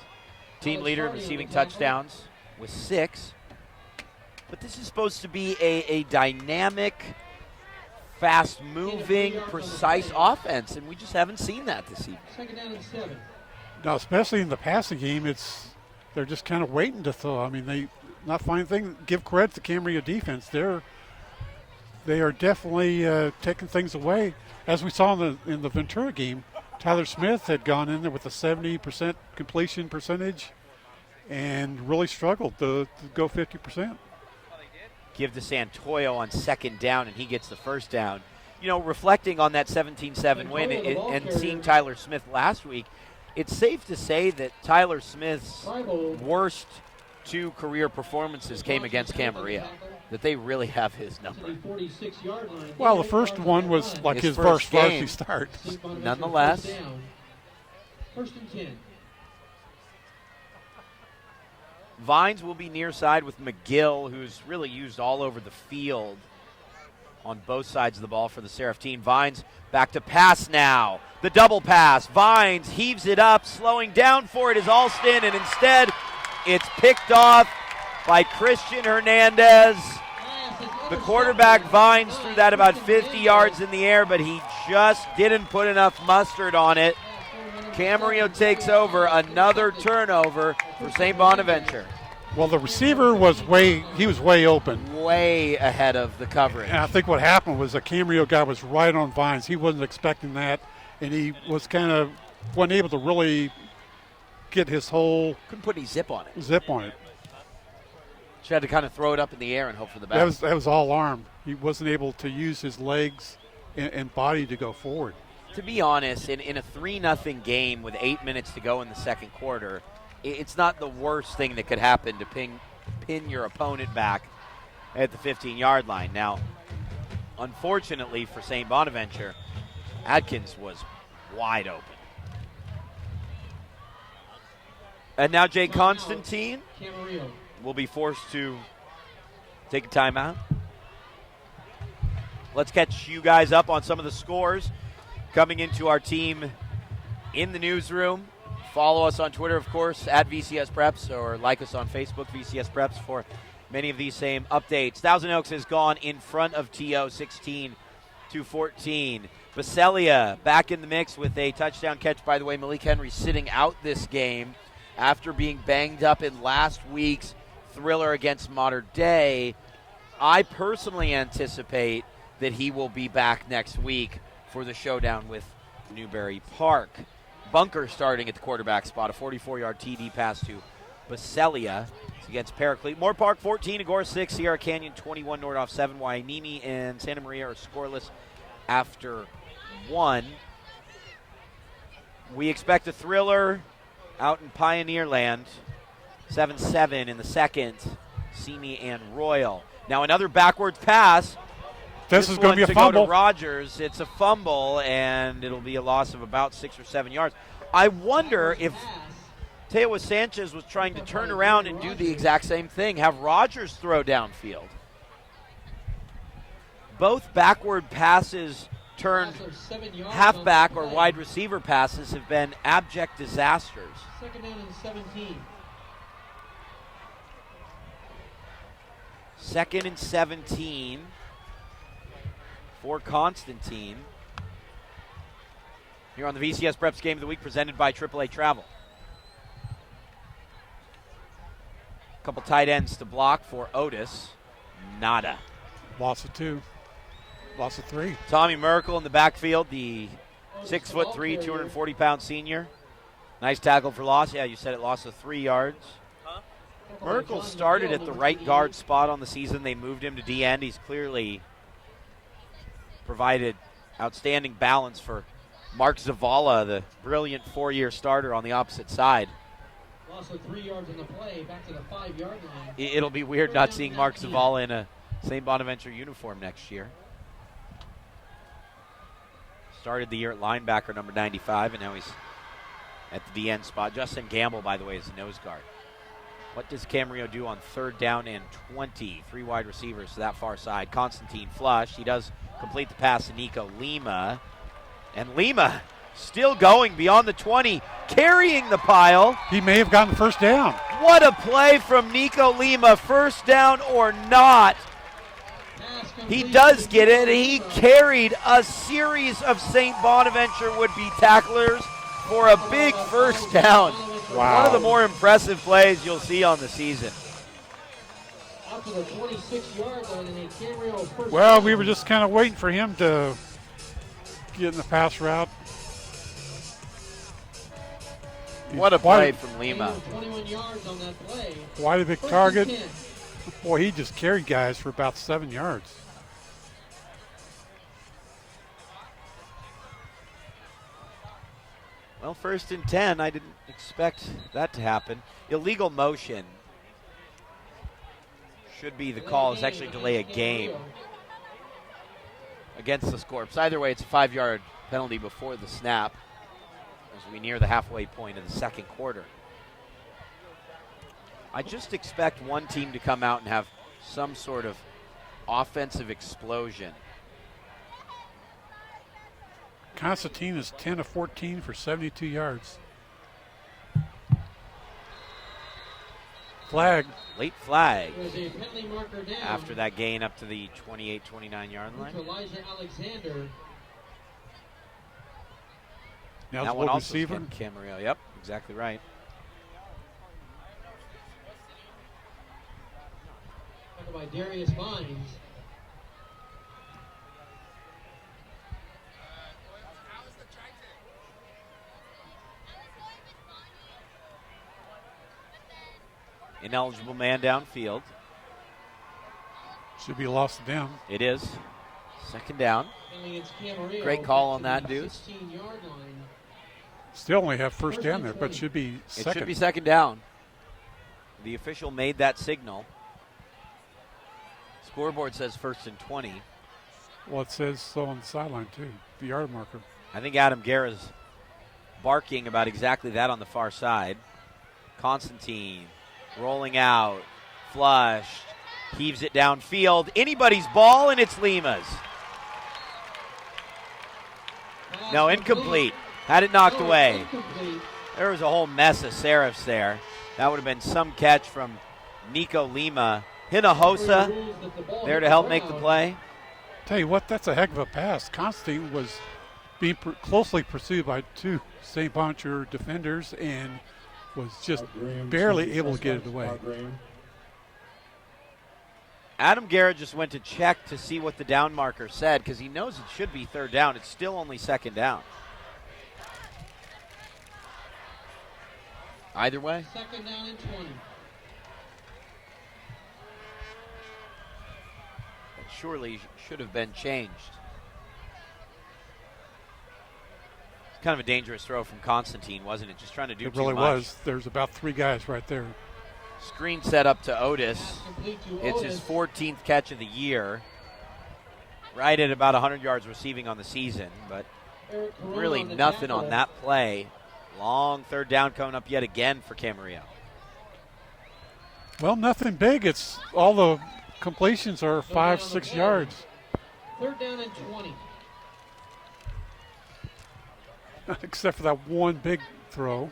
B: Team leader in receiving touchdowns with 6. But this is supposed to be a dynamic, fast-moving, precise offense, and we just haven't seen that this evening.
A: Second down and 7.
C: Now, especially in the passing game, they're just kind of waiting to throw. I mean, they not finding things. Give credit to Camarillo defense. They are definitely taking things away. As we saw in the Ventura game, Tyler Smith had gone in there with a 70% completion percentage and really struggled to go 50%.
B: Give to Santoyo on second down, and he gets the first down. You know, reflecting on that 17-7 win and seeing Tyler Smith last week, it's safe to say that Tyler Smith's worst 2 career performances came against Camarillo, that they really have his number.
C: Well, the first one was like his first varsity start.
B: Nonetheless.
A: First and 10.
B: Vines will be near side with McGill, who's really used all over the field on both sides of the ball for the Seraphtine. Vines back to pass now. The double pass. Vines heaves it up. Slowing down for it is Alston, and instead it's picked off by Christian Hernandez. The quarterback, Vines, threw that about 50 yards in the air, but he just didn't put enough mustard on it. Camarillo takes over, another turnover for St. Bonaventure.
C: Well, the receiver was way open.
B: Way ahead of the coverage.
C: And I think what happened was the Camarillo guy was right on Vines. He wasn't expecting that, and he was wasn't able to really get his whole
B: couldn't put any zip on it. Just had to kind of throw it up in the air and hope for the best.
C: That was all arm. He wasn't able to use his legs and body to go forward.
B: To be honest, in a 3-0 game with 8 minutes to go in the second quarter, it's not the worst thing that could happen to pin your opponent back at the 15-yard line. Now, unfortunately for St. Bonaventure, Adkins was wide open. And now Jay Constantine will be forced to take a timeout. Let's catch you guys up on some of the scores coming into our team in the newsroom. Follow us on Twitter, of course, at VCS Preps, or like us on Facebook, VCS Preps, for many of these same updates. Thousand Oaks has gone in front of TO 16-14. Baselia back in the mix with a touchdown catch. By the way, Malik Henry sitting out this game after being banged up in last week's thriller against Mater Dei. I personally anticipate that he will be back next week for the showdown with Newberry Park. Bunker starting at the quarterback spot, a 44-yard TD pass to Baselia. It's against Paraclete. Moore Park 14, Agora 6, Sierra Canyon 21, Nordhoff 7. Wainimi and Santa Maria are scoreless after 1. We expect a thriller out in Pioneer Land. 7-7 in the second. Simi and Royal. Now another backwards pass.
C: This is going to be a fumble.
B: Go to Rogers. It's a fumble, and it'll be a loss of about 6 or 7 yards. I wonder if Teo Sanchez was trying to turn around and do the exact same thing, have Rogers throw downfield. Both backward passes turned halfback or wide receiver passes have been abject disasters.
A: Second down and 17.
B: Second and 17 for Constantine. Here on the VCS Preps Game of the Week, presented by AAA Travel. A couple tight ends to block for Otis. Nada.
C: Loss of 2. Loss of 3.
B: Tommy Merkel in the backfield, the 6'3", 240-pound senior. Nice tackle for loss. Yeah, you said it, loss of 3 yards. Merkel started at the right guard spot on the season. They moved him to D-end. He's clearly provided outstanding balance for Mark Zavala, the brilliant 4-year starter on the opposite side.
A: Loss of 3 yards on the play, back to the 5-yard line.
B: It'll be weird not seeing Mark Zavala in a St. Bonaventure uniform next year. Started the year at linebacker, number 95, and now he's at the DN spot. Justin Gamble, by the way, is the nose guard. What does Camarillo do on 3rd down and 20? 3 wide receivers to that far side. Constantine flush. He does complete the pass to Nico Lima. And Lima still going beyond the 20, carrying the pile.
C: He may have gotten the first down.
B: What a play from Nico Lima, first down or not. He does get it. He carried a series of St. Bonaventure would-be tacklers for a big first down.
C: Wow.
B: One of the more impressive plays you'll see on the season.
A: After the 26-yard line and a Camarillo first
C: Well,
A: down.
C: we were just kind of waiting for him to get in the pass route.
B: What a play from Lima.
A: 21 yards on that play.
C: Quite a big
A: First
C: target.
A: and 10.
C: Boy, he just carried guys for about 7 yards.
B: Well, 1st and 10, I didn't expect that to happen. Illegal motion should be the call, is actually delay a game against the Scorps. Either way, it's a 5-yard penalty before the snap as we near the halfway point of the second quarter. I just expect one team to come out and have some sort of offensive explosion.
C: Constantine is 10 of 14 for 72 yards. Flag.
B: Late flag
A: There's a penalty marker down.
B: after that gain up to the 29-yard line.
A: To Elijah Alexander.
C: Now
B: That
C: the
B: one
C: wide
B: also
C: receiver.
B: skipped Camarillo. Yep, exactly right.
A: Tackled by Darius Vines.
B: Ineligible man downfield.
C: Should be lost down.
B: It is. 2nd down.
A: Penalty against Camarillo.
B: Great call
A: back
B: on
A: to
B: that,
A: the
B: Deuce.
A: 16-yard line.
C: Still only have first
A: First
C: down
A: and
C: there, but
A: 20.
C: should be
B: It
C: second.
B: should be 2nd down. The official made that signal. Scoreboard says 1st and 20.
C: Well, it says so on the sideline, too, the yard marker.
B: I think Adam Guerra's barking about exactly that on the far side. Constantine rolling out, flushed, heaves it downfield. Anybody's ball, and it's Lima's.
A: Pass
B: No, incomplete. Had it knocked
A: No,
B: away.
A: incomplete.
B: There was a whole mess of serifs there. That would have been some catch from Nico Lima. Hinojosa
A: Rules that the ball
B: there
A: hit
B: to
A: the
B: help make the
A: ground.
B: play.
C: Tell you what, that's a heck of a pass. Constantine was being closely pursued by 2 St. Bonaventure defenders and was just barely able to get it away.
B: Adam Garrett just went to check to see what the down marker said because he knows it should be 3rd down. It's still only 2nd down. Either way,
A: 2nd down and 20.
B: it surely should have been changed. It's kind of a dangerous throw from Constantine, wasn't it? Just trying to do
C: It
B: too
C: really
B: much.
C: was. There's about 3 guys right there.
B: Screen set up to Otis.
A: Pass complete to
B: It's
A: Otis.
B: his 14th catch of the year. Right at about 100 yards receiving on the season, but
A: Eric Corona
B: really
A: on the
B: nothing
A: tackle.
B: on that play. Long 3rd down coming up yet again for Camarillo.
C: Well, nothing big. It's all the completions are
A: So
C: 5,
A: down the
C: 6
A: play.
C: yards.
A: 3rd down and 20.
C: Except for that one big throw.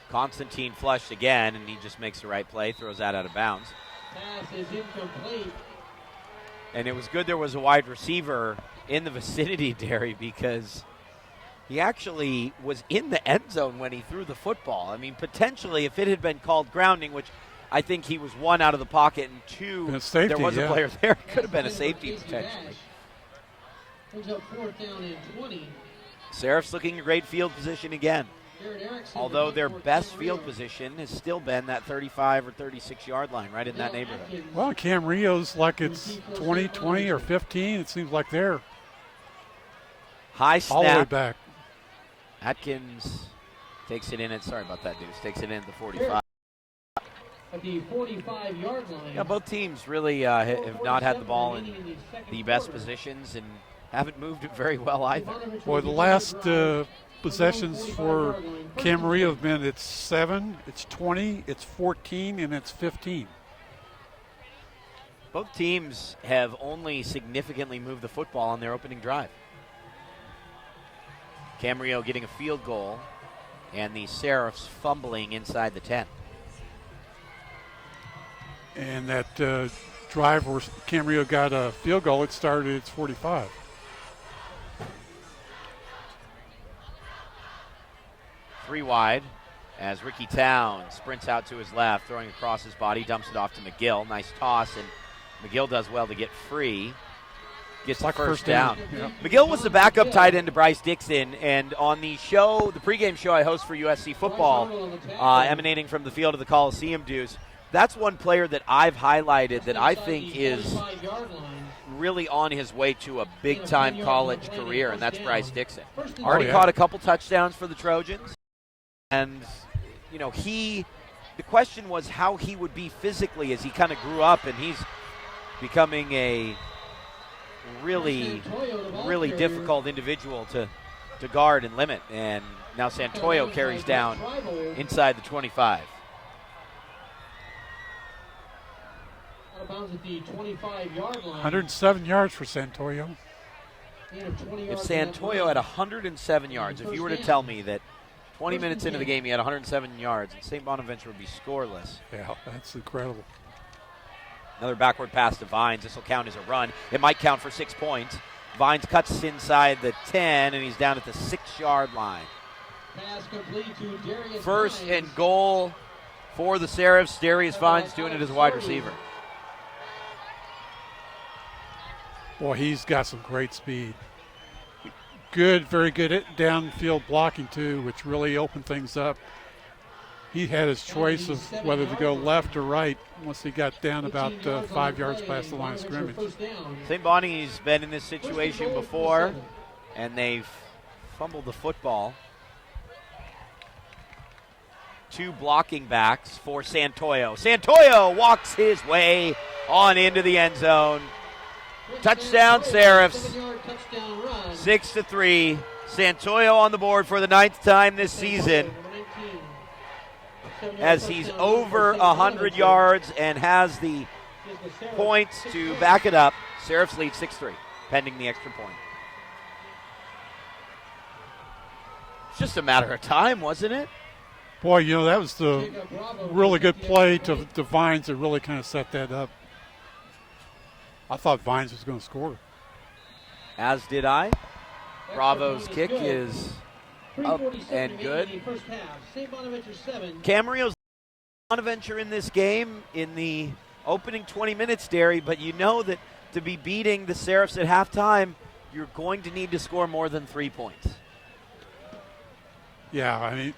B: Constantine flushed again, and he just makes the right play, throws that out of bounds.
A: Pass is incomplete.
B: And it was good there was a wide receiver in the vicinity, Derry, because he actually was in the end zone when he threw the football. I mean, potentially, if it had been called grounding, which I think he was 1 out of the pocket, and 2,
C: And a safety,
B: there was a
C: yeah.
B: player there. It could have been a
A: Pass
B: safety
A: Casey
B: potentially.
A: Dash. Brings up 4th down and 20.
B: Seraph's looking in great field position again.
A: Jared Erickson,
B: Although
A: the
B: their
A: back for
B: best
A: Camarillo.
B: field position has still been that 35 or 36-yard line, right in that
A: Dale
B: neighborhood.
A: Atkins.
C: Well, Camarillo's like it's 20, 20, or 15. It seems like they're
B: High
C: all the way
B: snap,
C: back.
B: Atkins takes it in at, sorry about that, Deuce, takes it in at the 45.
A: At the 45-yard line.
B: Yeah, both teams really have not had the ball in the best positions and haven't moved it very well either.
C: Boy, the last possessions for Camarillo have been it's 7, it's 20, it's 14, and it's 15.
B: Both teams have only significantly moved the football on their opening drive. Camarillo getting a field goal, and the Seraphs fumbling inside the 10.
C: And that drive where Camarillo got a field goal, it started at its 45.
B: Three wide as Ricky Town sprints out to his left, throwing across his body, dumps it off to McGill. Nice toss, and McGill does well to get free. Gets the first down.
C: Yeah.
B: McGill was the backup tight end to Bryce Dixon, and on the show, the pregame show I host for USC football, emanating from the field of the Coliseum, Deuce, that's one player that I've highlighted that I think is really on his way to a big-time college career, and that's Bryce Dixon. Already caught a couple touchdowns for the Trojans, and, you know, the question was how he would be physically as he kind of grew up, and he's becoming a really, really difficult individual to guard and limit, and now Santoyo carries down inside the 25.
A: Out of bounds at the 25-yard line.
C: 107 yards for Santoyo.
B: If Santoyo had 107 yards, if you were to tell me that 20 minutes into the game he had 107 yards, and St. Bonaventure would be scoreless.
C: Yeah, that's incredible.
B: Another backward pass to Vines. This will count as a run. It might count for 6 points. Vines cuts inside the 10, and he's down at the 6-yard line.
A: Pass complete to Darius
B: First
A: Vines.
B: and goal for the Seraphs. Darius Vines doing it as a wide receiver.
C: Boy, he's got some great speed. Good, very good at downfield blocking, too, which really opened things up. He had his choice of whether to go left or right once he got down about 5 yards past the line of scrimmage.
B: St. Bonnie's been in this situation before, and they've fumbled the football. Two blocking backs for Santoyo. Santoyo walks his way on into the end zone. Touchdown, Seraphs. 6-3. Santoyo on the board for the 9th time this season, as he's over 100 yards and has the points to back it up. Seraphs lead 6-3, pending the extra point. It's just a matter of time, wasn't it?
C: Boy, you know, that was the really good play to Vines that really kind of set that up. I thought Vines was going to score.
B: As did I. Bravo's kick is up and good. Camarillo's Bonaventure in this game in the opening 20 minutes, Derry, but you know that to be beating the Seraphs at halftime, you're going to need to score more than 3 points.
C: Yeah, I mean,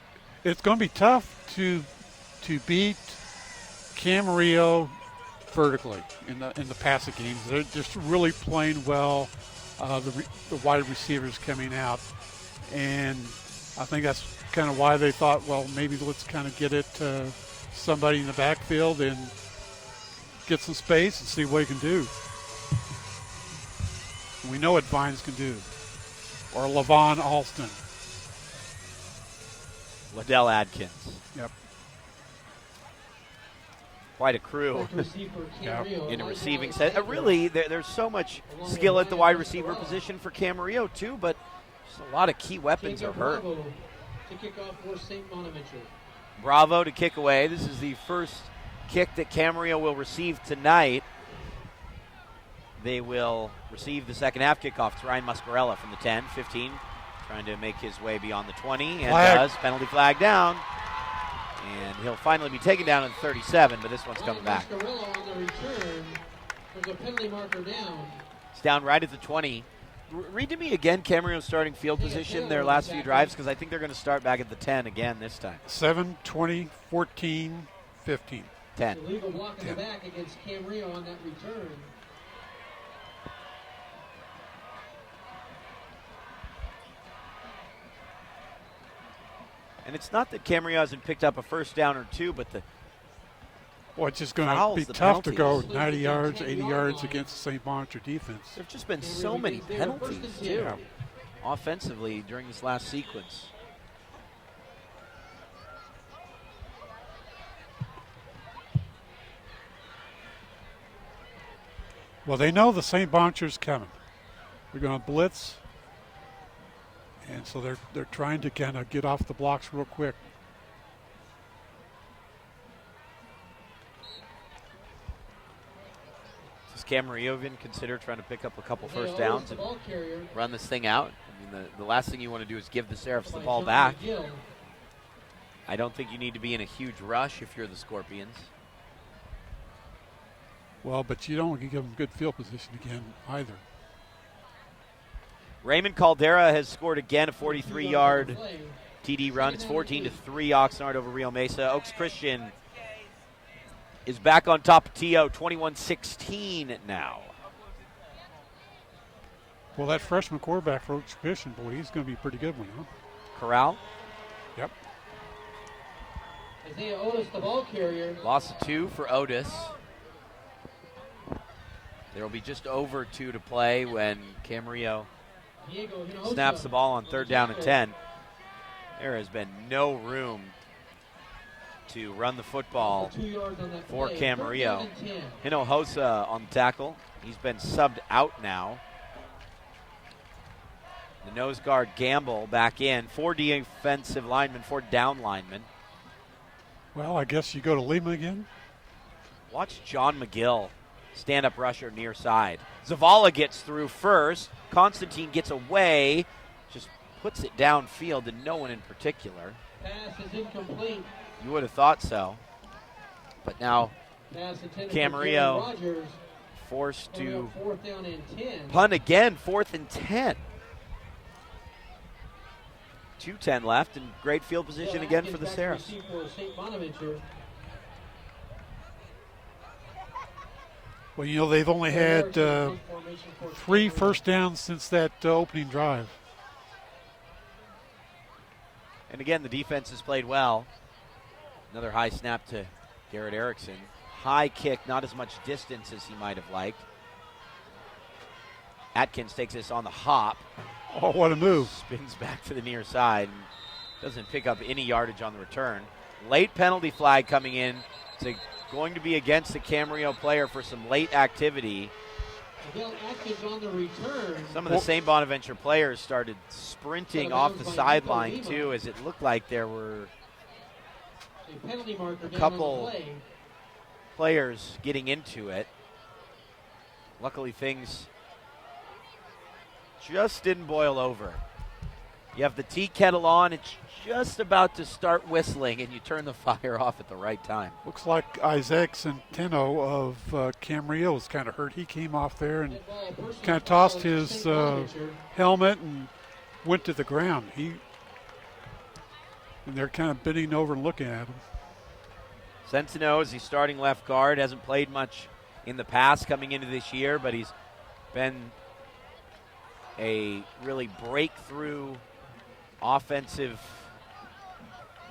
C: it's going to be tough to beat Camarillo vertically in the passing games. They're just really playing well. The wide receivers coming out, and I think that's kind of why they thought, well, maybe let's kind of get it to somebody in the backfield and get some space and see what he can do. We know what Vines can do, or Levon Alston.
B: Liddell Adkins.
C: Yep.
B: Quite a crew
C: Yeah.
B: in a receiving set. Really, there's so much skill at the wide receiver position for Camarillo, too, but just a lot of key weapons are hurt.
A: To kick off for St. Bonaventure.
B: Bravo to kick away. This is the first kick that Camarillo will receive tonight. They will receive the second half kickoff. It's Ryan Muscarella from the 10, 15, trying to make his way beyond the 20, and does. Penalty flag down. And he'll finally be taken down at 37, but this one's coming back.
A: On the return, there's a penalty marker down.
B: It's down right at the 20. Read to me again Camarillo's starting field position their last few drives, because I think they're going to start back at the 10 again this time.
C: 7, 20, 14, 15.
B: 10.
A: Illegal block in the back against Camarillo on that return.
B: And it's not that Camarillo hasn't picked up a first down or two, but the
C: Well, it's just going to
B: fouls,
C: be
B: the
C: tough to go
B: penalties.
C: 90 yards, 80 yards against the St. Bonaventure defense.
B: There have just been so many penalties, too, offensively during this last sequence.
C: Well, they know the St. Bonaventure's coming. They're going to blitz, and so they're trying to kind of get off the blocks real quick.
B: Does Camarillo even consider trying to pick up a couple first downs and run this thing out? I mean, the last thing you want to do is give the Seraphs the ball back. I don't think you need to be in a huge rush if you're the Scorpions.
C: Well, but you don't want to give them good field position again either.
B: Raymond Caldera has scored again, a 43-yard TD run. It's 14-3 Oxnard over Rio Mesa. Oaks Christian is back on top of TO, 21-16 now.
C: Well, that freshman quarterback for Oaks Christian, boy, he's going to be a pretty good one, huh?
B: Corral.
C: Yep.
A: Isaiah Otis, the ball carrier.
B: Loss of 2 for Otis. There will be just over 2 to play when Camarillo snaps the ball on 3rd down and 10. There has been no room to run the football for Camarillo. Hinojosa on the tackle. He's been subbed out now. The nose guard Gamble back in. 4 defensive linemen, 4 down linemen.
C: Well, I guess you go to Lima again.
B: Watch John McGill, stand-up rusher near side. Zavala gets through first. Constantine gets away, just puts it downfield to no one in particular.
A: Pass is incomplete.
B: You would have thought so. But now Camarillo forced to punt again, 4th and 10. 2:10 left and great field position again for the Seraphs.
C: Well, you know, they've only had 3 first downs since that opening drive.
B: And again, the defense has played well. Another high snap to Garrett Erickson. High kick, not as much distance as he might have liked. Atkins takes this on the hop.
C: Oh, what a move.
B: Spins back to the near side and doesn't pick up any yardage on the return. Late penalty flag coming in. It's going to be against the Camarillo player for some late activity.
A: Atkins on the return.
B: Some of the St. Bonaventure players started sprinting off the sideline too, as it looked like there were a couple players getting into it. Luckily things just didn't boil over. You have the tea kettle on, it's just about to start whistling, and you turn the fire off at the right time.
C: Looks like Isaac Centeno of Camarillo was kind of hurt. He came off there and kind of tossed his helmet and went to the ground. And they're kind of bending over and looking at him.
B: Centeno is the starting left guard, hasn't played much in the past coming into this year, but he's been a really breakthrough offensive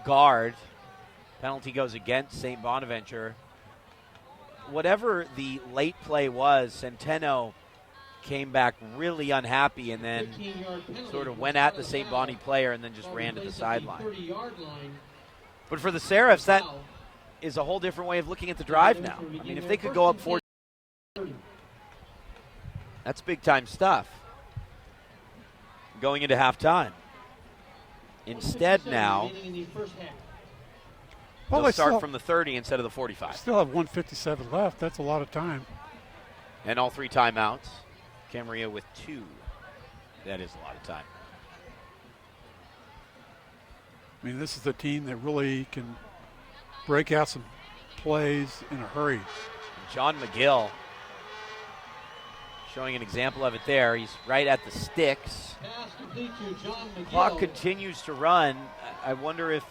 B: guard. Penalty goes against St. Bonaventure. Whatever the late play was, Centeno came back really unhappy and then sort of went at the St. Bonnie player and then just ran to the sideline. But for the Seraphs, that is a whole different way of looking at the drive now. I mean, if they could go up 4, that's big-time stuff going into halftime. Instead now, they'll start from the 30 instead of the 45.
C: Still have 1:57 left. That's a lot of time.
B: And all 3 timeouts. Camarillo with 2. That is a lot of time.
C: I mean, this is a team that really can break out some plays in a hurry.
B: John McGill showing an example of it there. He's right at the sticks. Clock continues to run. I wonder if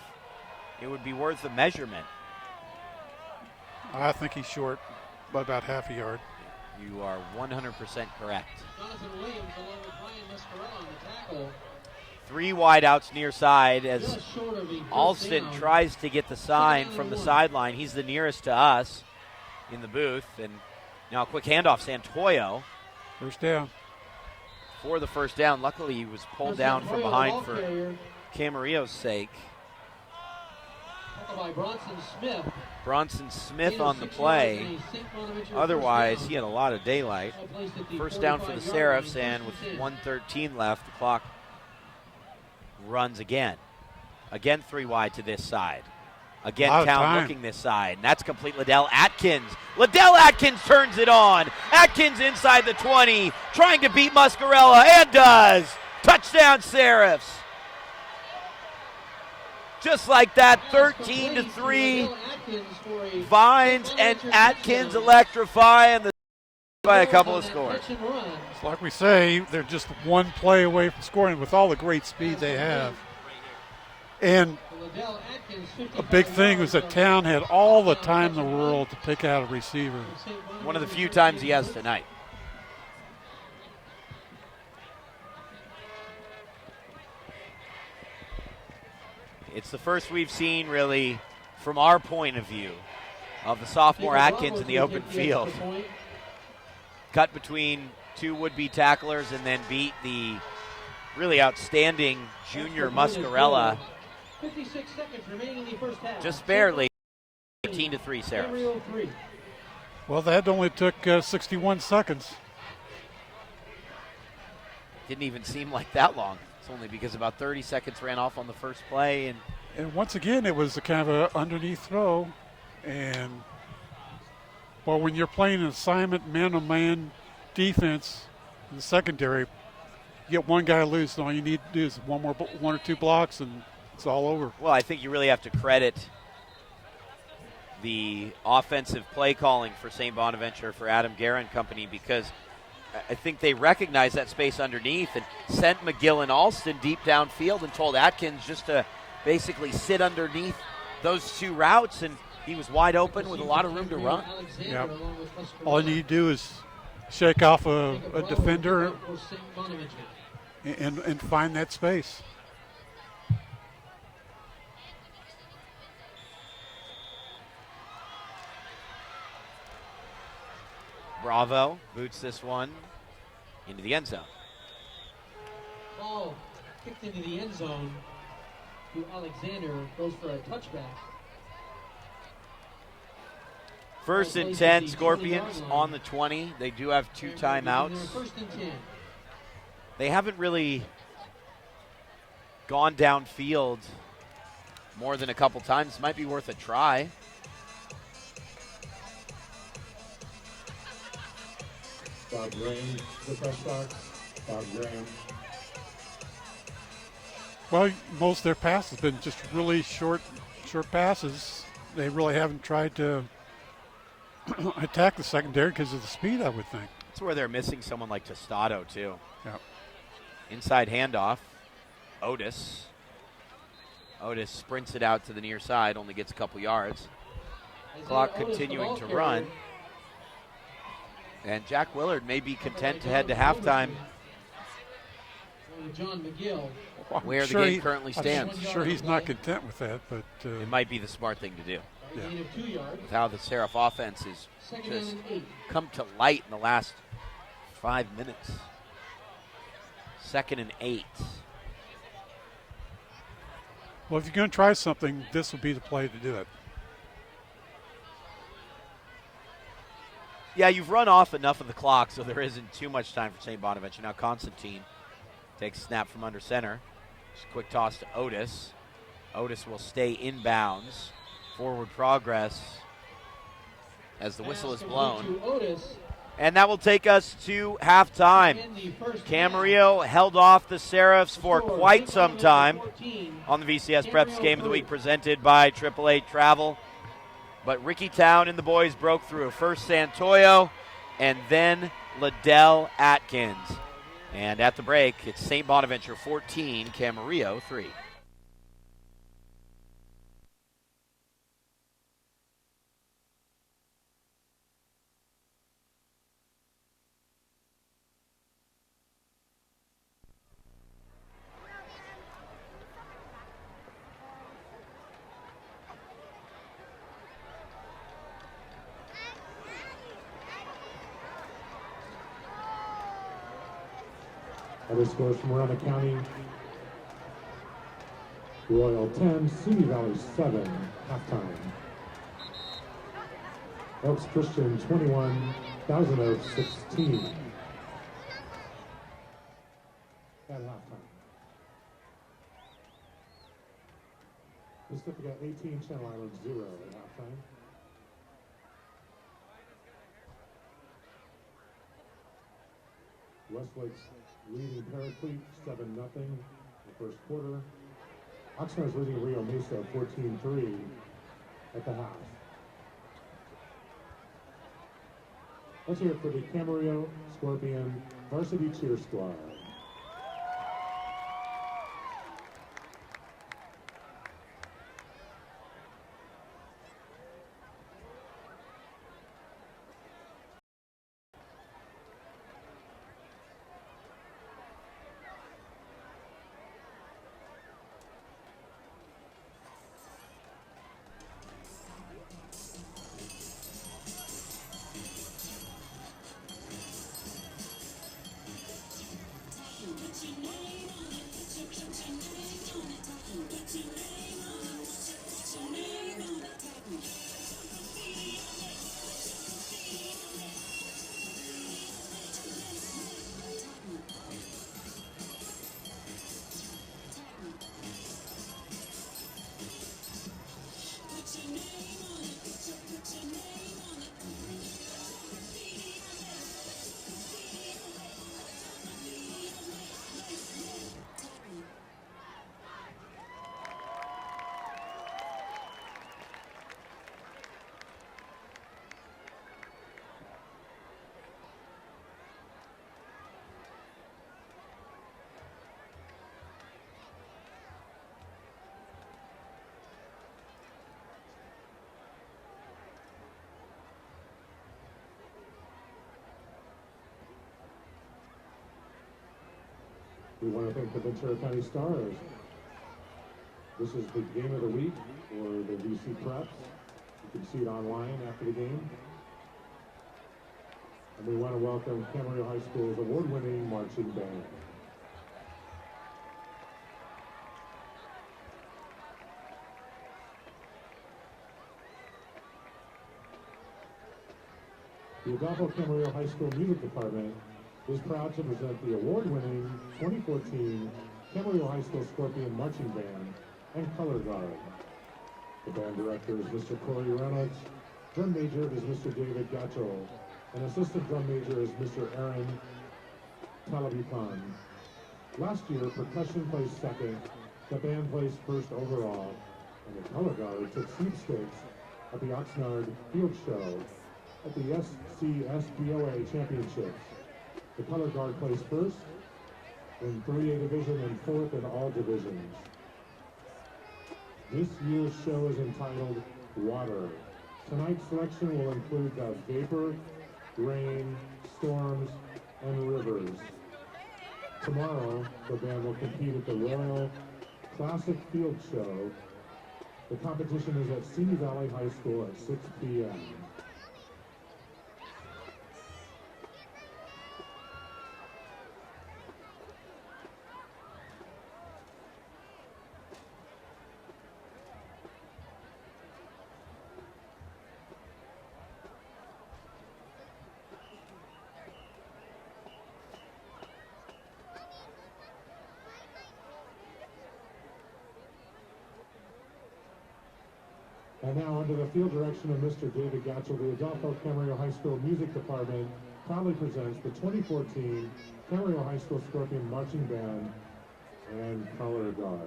B: it would be worth a measurement.
C: I think he's short by about half a yard.
B: You are 100% correct.
A: Jonathan Williams along with Ryan Mascarella on the tackle.
B: 3 wideouts near side as
A: Just short of a first
B: Alston
A: down.
B: tries to get the sign
A: Second down
B: from
A: and
B: the
A: 1.
B: sideline. He's the nearest to us in the booth. And now a quick handoff, Santoyo
C: First down.
B: for the first down. Luckily, he was pulled down from behind for Camarillo's sake.
A: Tackled by Bronson Smith.
B: Bronson Smith
A: Gain of
B: on the
A: 6
B: play.
A: yards and a St. Bonaventure
B: Otherwise,
A: first
B: he
A: down.
B: had a lot of daylight.
A: Ball placed at the
B: First down for the
A: 45-yard
B: Seraphs,
A: line,
B: and
A: first
B: with
A: and 10.
B: 1:13 left, the clock runs again. Again, 3 wide to this side. Again,
C: Lot of
B: Town
C: time.
B: looking this side, and that's complete Liddell Atkins. Liddell Atkins turns it on. Atkins inside the 20, trying to beat Muscarella, and does. Touchdown, Seraphs. Just like that, 13-3. Vines and Atkins electrify, and the by a couple of scores.
C: It's like we say, they're just one play away from scoring with all the great speed they have. And a big thing was that Town had all the time in the world to pick out a receiver.
B: One of the few times he has tonight. It's the first we've seen, really, from our point of view, of the sophomore Atkins in the open field. Cut between 2 would-be tacklers and then beat the really outstanding junior Muscarella
A: 56 seconds remaining in the first half.
B: just barely. 18-3 Seraphs.
A: Camarillo 3.
C: Well, that only took 61 seconds.
B: Didn't even seem like that long. It's only because about 30 seconds ran off on the first play.
C: And once again, it was a kind of an underneath throw. And, well, when you're playing an assignment man-on-man defense in the secondary, you get one guy loose, and all you need to do is one or 2 blocks, and it's all over.
B: Well, I think you really have to credit the offensive play calling for St. Bonaventure, for Adam Guerra and company, because I think they recognized that space underneath and sent McGill and Alston deep downfield and told Atkins just to basically sit underneath those 2 routes, and he was wide open with a lot of room to run.
C: Yep. All you need to do is shake off a defender and find that space.
B: Bravo boots this one into the end zone.
A: Ball kicked into the end zone to Alexander, goes for a touchback.
B: First and 10, Scorpions on the 20. They do have 2 timeouts.
A: First and 10.
B: They haven't really gone downfield more than a couple times. Might be worth a try.
D: Bob Graham, the press box. Bob Graham.
C: Well, most of their passes have been just really short passes. They really haven't tried to attack the secondary because of the speed, I would think.
B: That's where they're missing someone like Tostado, too.
C: Yep.
B: Inside handoff. Otis sprints it out to the near side, only gets a couple yards. Clock continuing to run. And Jack Willard may be content to head to halftime
A: John McGill.
B: where the game currently stands.
C: I'm sure he's not content with that, but
B: It might be the smart thing to do.
C: Yeah.
A: Gain of 2 yards.
B: With how the Seraph offense has
A: Second down
B: just
A: and 8.
B: come to light in the last 5 minutes. 2nd and 8.
C: well, if you're going to try something, this would be the play to do it.
B: Yeah, you've run off enough of the clock, so there isn't too much time for St. Bonaventure. Now Constantine takes a snap from under center. Just a quick toss to Otis. Otis will stay inbounds. Forward progress as the whistle is blown.
A: To Otis.
B: And that will take us to halftime.
A: In the first
B: Camarillo held off the Seraphs for
A: half.
B: quite
A: St.
B: some
A: Bonaventure
B: time
A: 14.
B: on the VCS Preps Game of the Week presented by AAA Travel. But Ricky Town and the boys broke through. First Santoyo and then Liddell Atkins. And at the break, it's St. Bonaventure 14, Camarillo 3.
D: Other scores from around the county: Royal 10, Simi Valley 7, halftime. Elks Christian 21, Thousand Oaks 16 at halftime. Pacifica 18, Channel Islands 0 at halftime. Westlake's leading Paraclete 7-0 in the first quarter. Oxnard's leading Rio Mesa 14-3 at the half. Let's hear it for the Camarillo Scorpion Varsity Cheer Squad. We want to thank the Ventura County Stars. This is the game of the week for the VC Preps. You can see it online after the game. And we want to welcome Camarillo High School's award-winning marching band. The Adolfo Camarillo High School Music Department is proud to present the award-winning 2014 Camarillo High School Scorpion Marching Band and Color Guard. The band director is Mr. Corey Reynolds, drum major is Mr. David Gacho, and assistant drum major is Mr. Aaron Talabipan. Last year, percussion placed second, the band placed first overall, and the Color Guard took sweepstakes at the Oxnard Field Show at the SCSBOA Championships. The Color Guard placed first in 3A division and fourth in all divisions. This year's show is entitled Water. Tonight's selection will include the vapor, rain, storms, and rivers. Tomorrow, the band will compete at the Royal Classic Field Show. The competition is at Simi Valley High School at 6 p.m. And now, under the field direction of Mr. David Gatchell, the Adolfo Camarillo High School Music Department proudly presents the 2014 Camarillo High School Scorpion Marching Band and Color Guard.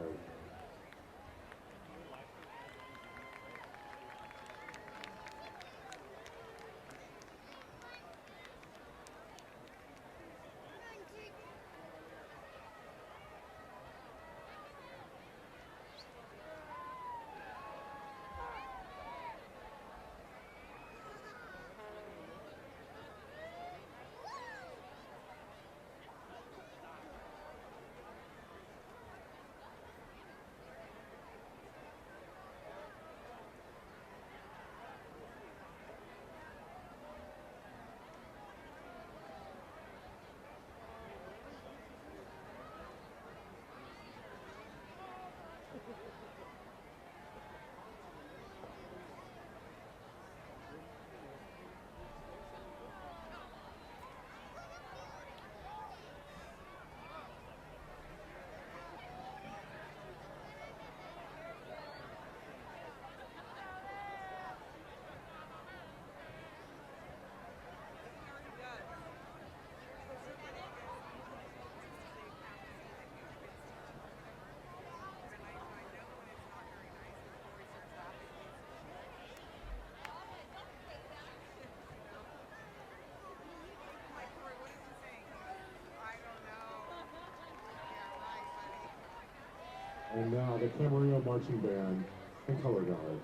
D: And now the Camarillo Marching Band and Color Guard.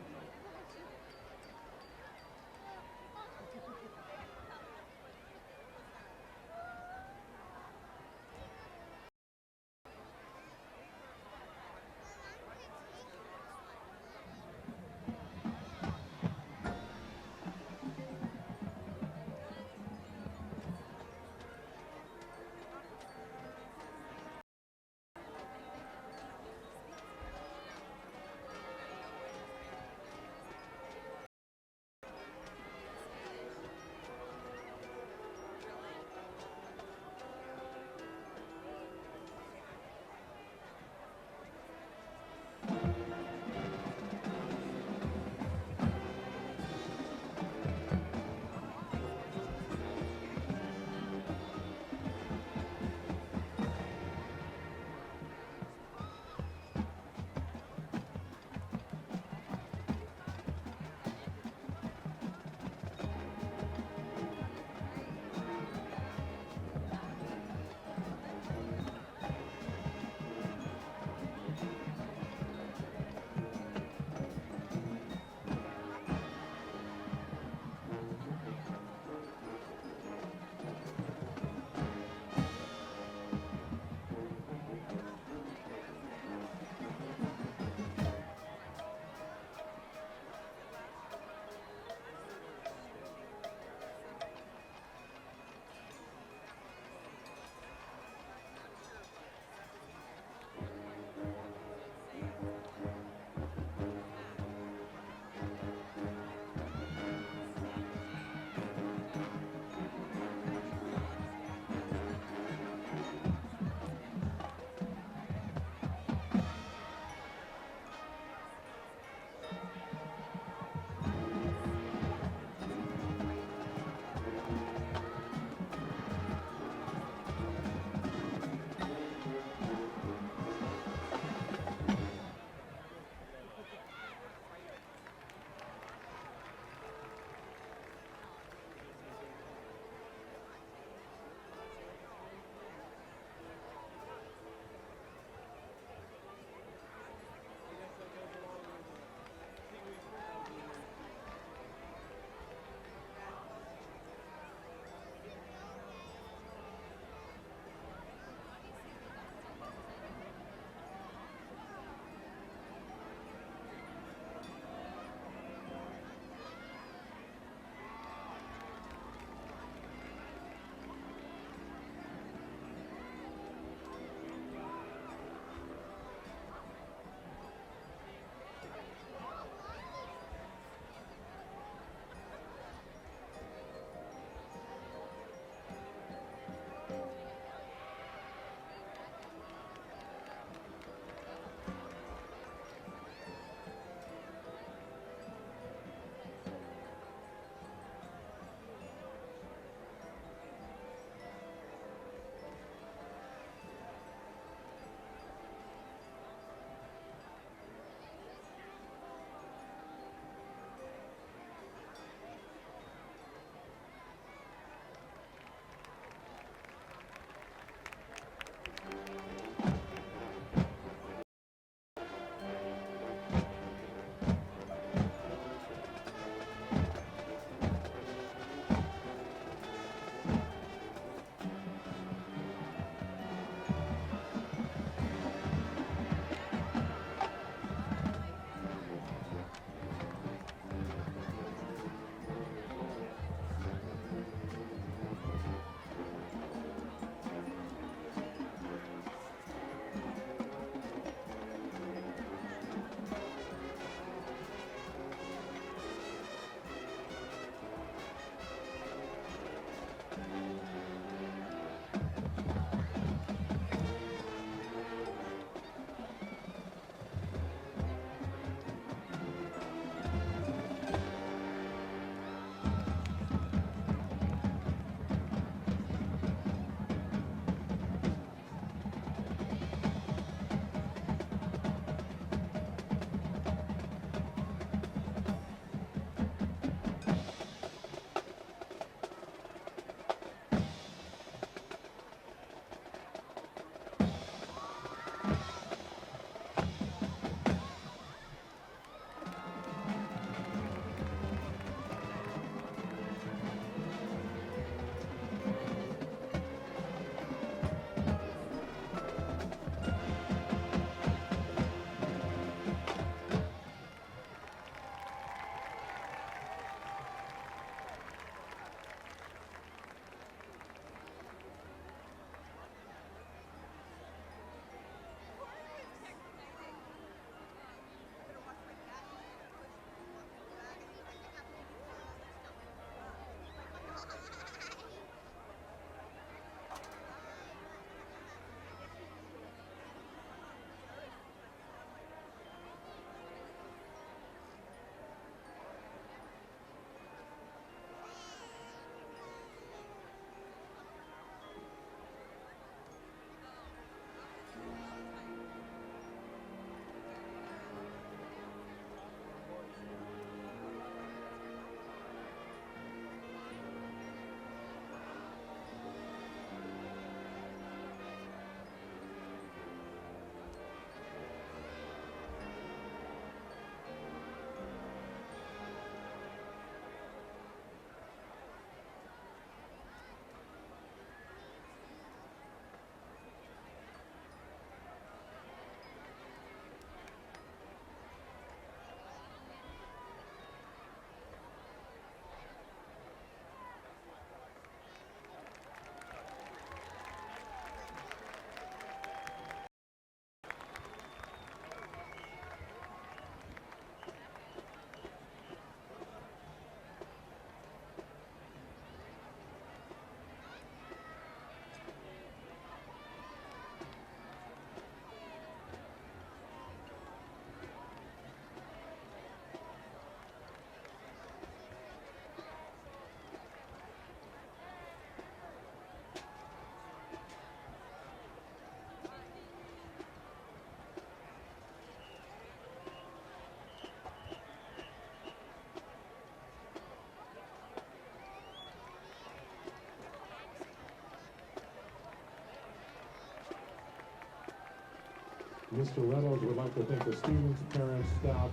D: Mr. Reynolds would like to thank the students, parents, staff,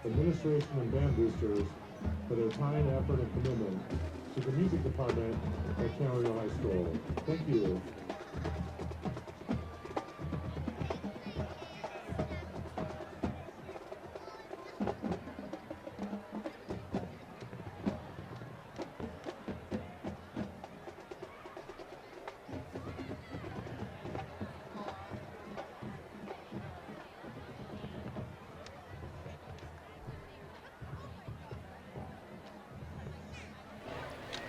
D: administration, and band boosters for their time, effort, and commitment to the music department at Camarillo High School. Thank you.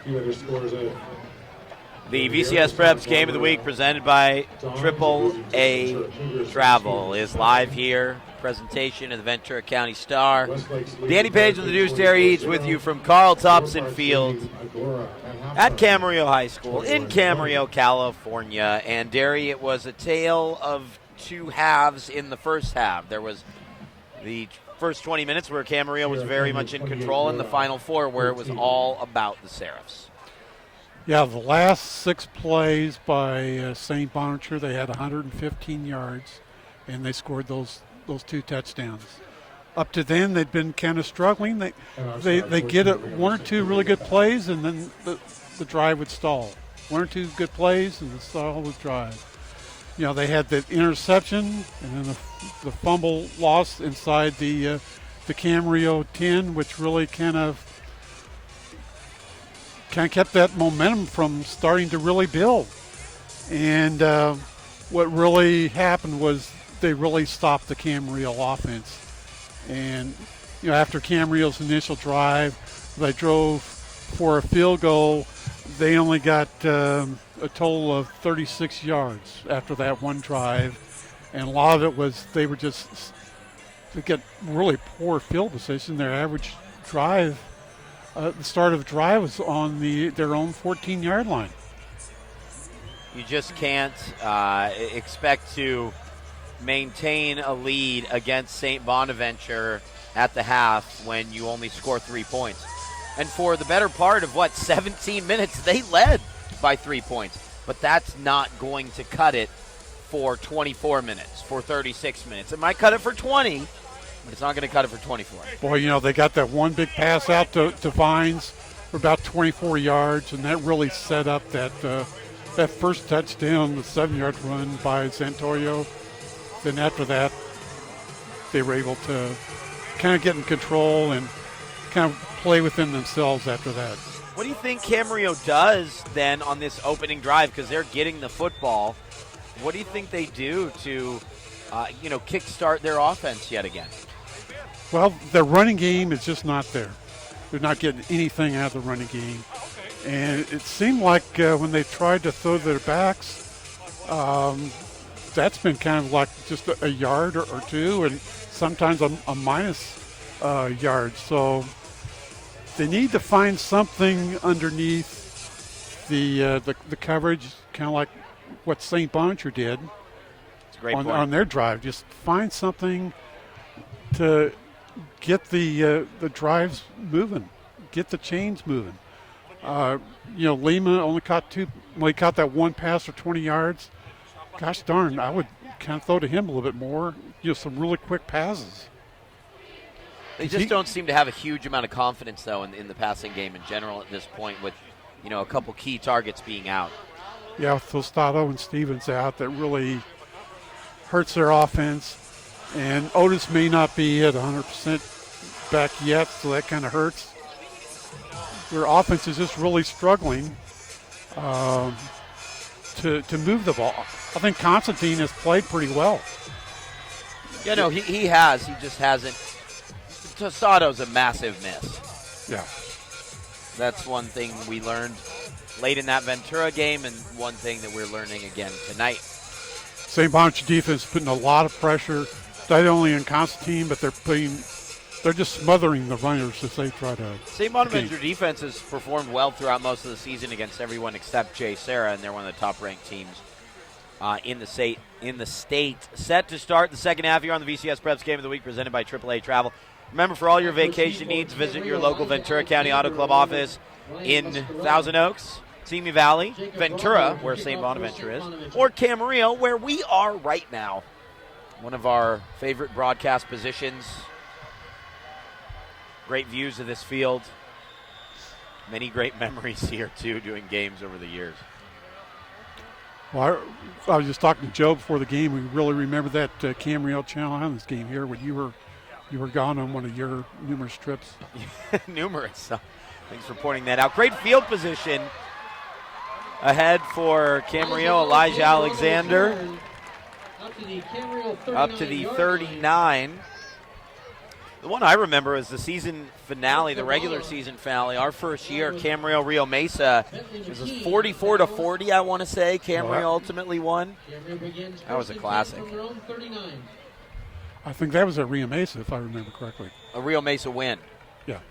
D: Few other scores
B: The VCS Preps Game of the Week presented by AAA Travel is live here. Presentation of the Ventura County Star. Danny Page and the Deuce Terry Eads with you from Carl Thompson Field at Camarillo High School in Camarillo, California. And Derry, it was a tale of two halves in the first half. There was the first 20 minutes where Camarillo was very much in control, and the final four where it was all about the Seraphs.
C: Yeah, the last 6 plays by St. Bonaventure, they had 115 yards, and they scored those 2 touchdowns. Up to then, they'd been kind of struggling. They get 1 or 2 really good plays, and then the drive would stall. 1 or 2 good plays, and the stall would drive. You know, they had the interception and then the fumble loss inside the Camarillo 10, which really kind of kept that momentum from starting to really build. And what really happened was they really stopped the Camarillo offense. And, you know, after Camarillo's initial drive, they drove for a field goal. They only got a total of 36 yards after that one drive. And a lot of it was they get really poor field position. Their average drive, the start of the drive was on their own 14-yard line.
B: You just can't expect to maintain a lead against St. Bonaventure at the half when you only score 3 points. And for the better part of, 17 minutes, they led by 3 points. But that's not going to cut it for 24 minutes, for 36 minutes. It might cut it for 20, but it's not going to cut it for 24.
C: Boy, you know, they got that one big pass out to Vines for about 24 yards, and that really set up that first touchdown, the 7-yard run by Santorio. Then after that, they were able to kind of get in control and kind of play within themselves after that.
B: What do you think Camarillo does then on this opening drive? Because they're getting the football. What do you think they do to, kickstart their offense yet again?
C: Well, their running game is just not there. They're not getting anything out of the running game. And it seemed like when they tried to throw their backs, that's been kind of like just a yard or 2, and sometimes a minus yard. So they need to find something underneath the coverage, kind of like what St. Bonaventure did on their drive. Just find something to get the drives moving, get the chains moving. Lima only caught that one pass for 20 yards. Gosh darn, I would kind of throw to him a little bit more. Some really quick passes.
B: They just don't seem to have a huge amount of confidence, though, in the passing game in general at this point with, a couple key targets being out.
C: Yeah, with Tostado and Stevens out, that really hurts their offense. And Otis may not be at 100% back yet, so that kind of hurts. Their offense is just really struggling to move the ball. I think Constantine has played pretty well.
B: Yeah, no, he has. He just hasn't. Tostado's a massive miss.
C: Yeah.
B: That's one thing we learned late in that Ventura game, and one thing that we're learning again tonight.
C: St. Bonaventure defense putting a lot of pressure, not only on Constantine, but they're just smothering the runners as they try to.
B: St. Bonaventure defense has performed well throughout most of the season against everyone except Jay Serra, and they're one of the top-ranked teams in the state. Set to start the second half here on the VCS Preps Game of the Week presented by AAA Travel. Remember, for all your vacation needs, visit your local Ventura County Auto Club office in Thousand Oaks, Simi Valley, Ventura, where St. Bonaventure is, or Camarillo, where we are right now. One of our favorite broadcast positions. Great views of this field. Many great memories here, too, doing games over the years.
C: Well, I was just talking to Joe before the game. We really remember that Camarillo Channel Islands game here when you were gone on one of your numerous trips.
B: Numerous. Thanks for pointing that out. Great field position ahead for Camarillo. Elijah Alexander up to the 39. The one I remember is the season finale, the regular season finale. Our first year, Camarillo Rio Mesa. It was 44-40, I want to say. Camarillo ultimately won. That was a classic.
C: I think that was at Rio Mesa, if I remember correctly.
B: A Rio Mesa win.
C: Yeah.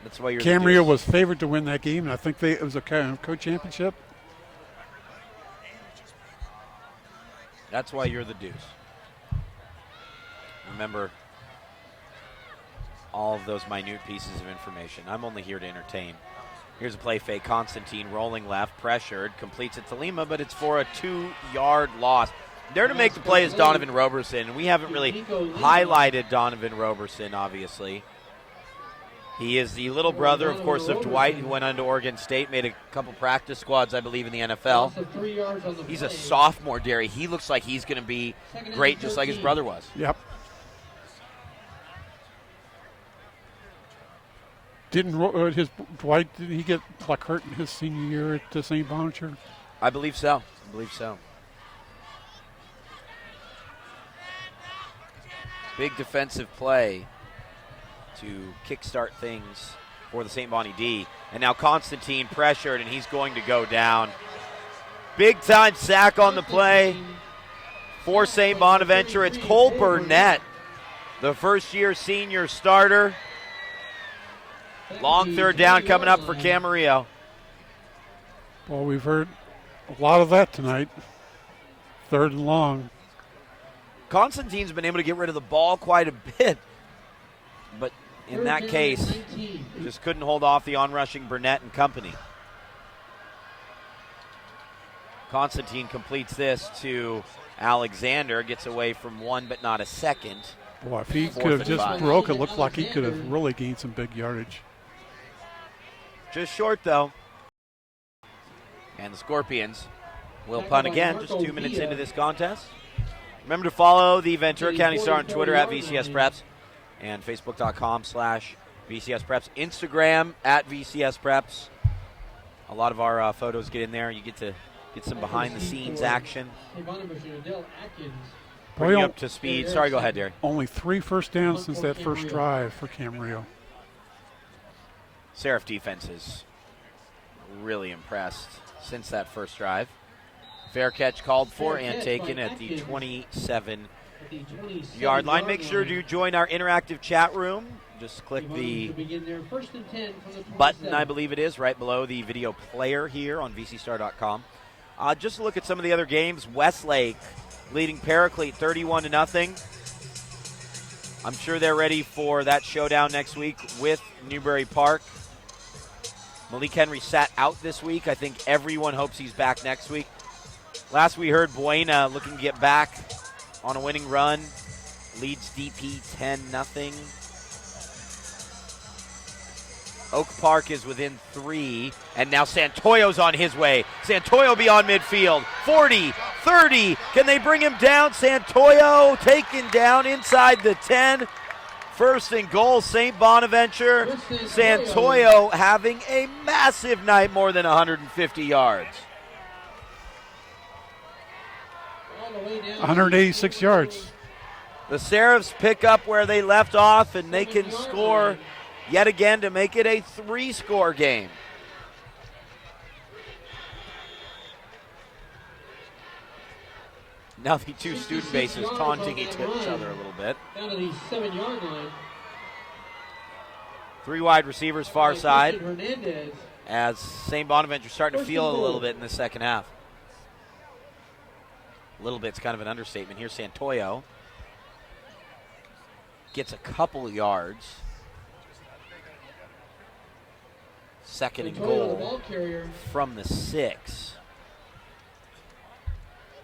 B: That's why you're.
C: Camarillo was favored to win that game, and I think it was a co-championship.
B: That's why you're the deuce. Remember all of those minute pieces of information. I'm only here to entertain. Here's a play fake. Constantine rolling left, pressured, completes it to Lima, but it's for a 2-yard loss. There to make the play is Donovan Roberson. We haven't really highlighted Donovan Roberson, obviously. He is the little brother, of course, of Dwight, who went on to Oregon State, made a couple practice squads, I believe, in the NFL. He's a sophomore, Derry. He looks like he's going to be great, just like his brother was.
C: Yep. Didn't he get hurt in his senior year at St. Bonaventure?
B: I believe so. Big defensive play to kickstart things for the St. Bonnie D. And now Constantine pressured, and he's going to go down. Big time sack on the play for St. Bonaventure. It's Cole Burnett, the first-year senior starter. Long third down coming up for Camarillo.
C: Well, we've heard a lot of that tonight. Third and long.
B: Constantine's been able to get rid of the ball quite a bit, but in that case, just couldn't hold off the on-rushing Burnett and company. Constantine completes this to Alexander, gets away from one but not a second.
C: Boy, if he could have just broke, it looked like he could have really gained some big yardage.
B: Just short, though. And the Scorpions will punt again, just 2 minutes into this contest. Remember to follow the Ventura County Star on Twitter at VCS Preps and Facebook.com/VCS Preps. Instagram at VCS Preps. A lot of our photos get in there. You get to get some behind-the-scenes action. Bring you up to speed. Sorry, go ahead, Derek.
C: Only 3 first downs since that first drive for Camarillo.
B: Seraph defense is really impressed since that first drive. Fair catch called for and taken at the 27-yard line. Make sure to join our interactive chat room. Just click the button, I believe it is, right below the video player here on vcstar.com. Just look at some of the other games. Westlake leading Paraclete 31-0. I'm sure they're ready for that showdown next week with Newbury Park. Malik Henry sat out this week. I think everyone hopes he's back next week. Last we heard, Buena looking to get back on a winning run. Leads DP 10-0. Oak Park is within 3, and now Santoyo's on his way. Santoyo beyond midfield. 40, 30. Can they bring him down? Santoyo taken down inside the 10. First and goal, St. Bonaventure. Santoyo having a massive night, more than 150 yards.
C: 186 yards.
B: The Seraphs pick up where they left off, and they can score yet again to make it a 3-score game. Now the two student bases taunting each other a little bit.
A: Down to the 7-yard line.
B: 3 wide receivers far side as St. Bonaventure starting to feel it a little bit in the second half. A little bit's kind of an understatement here. Santoyo gets a couple of yards. Second and goal from the 6.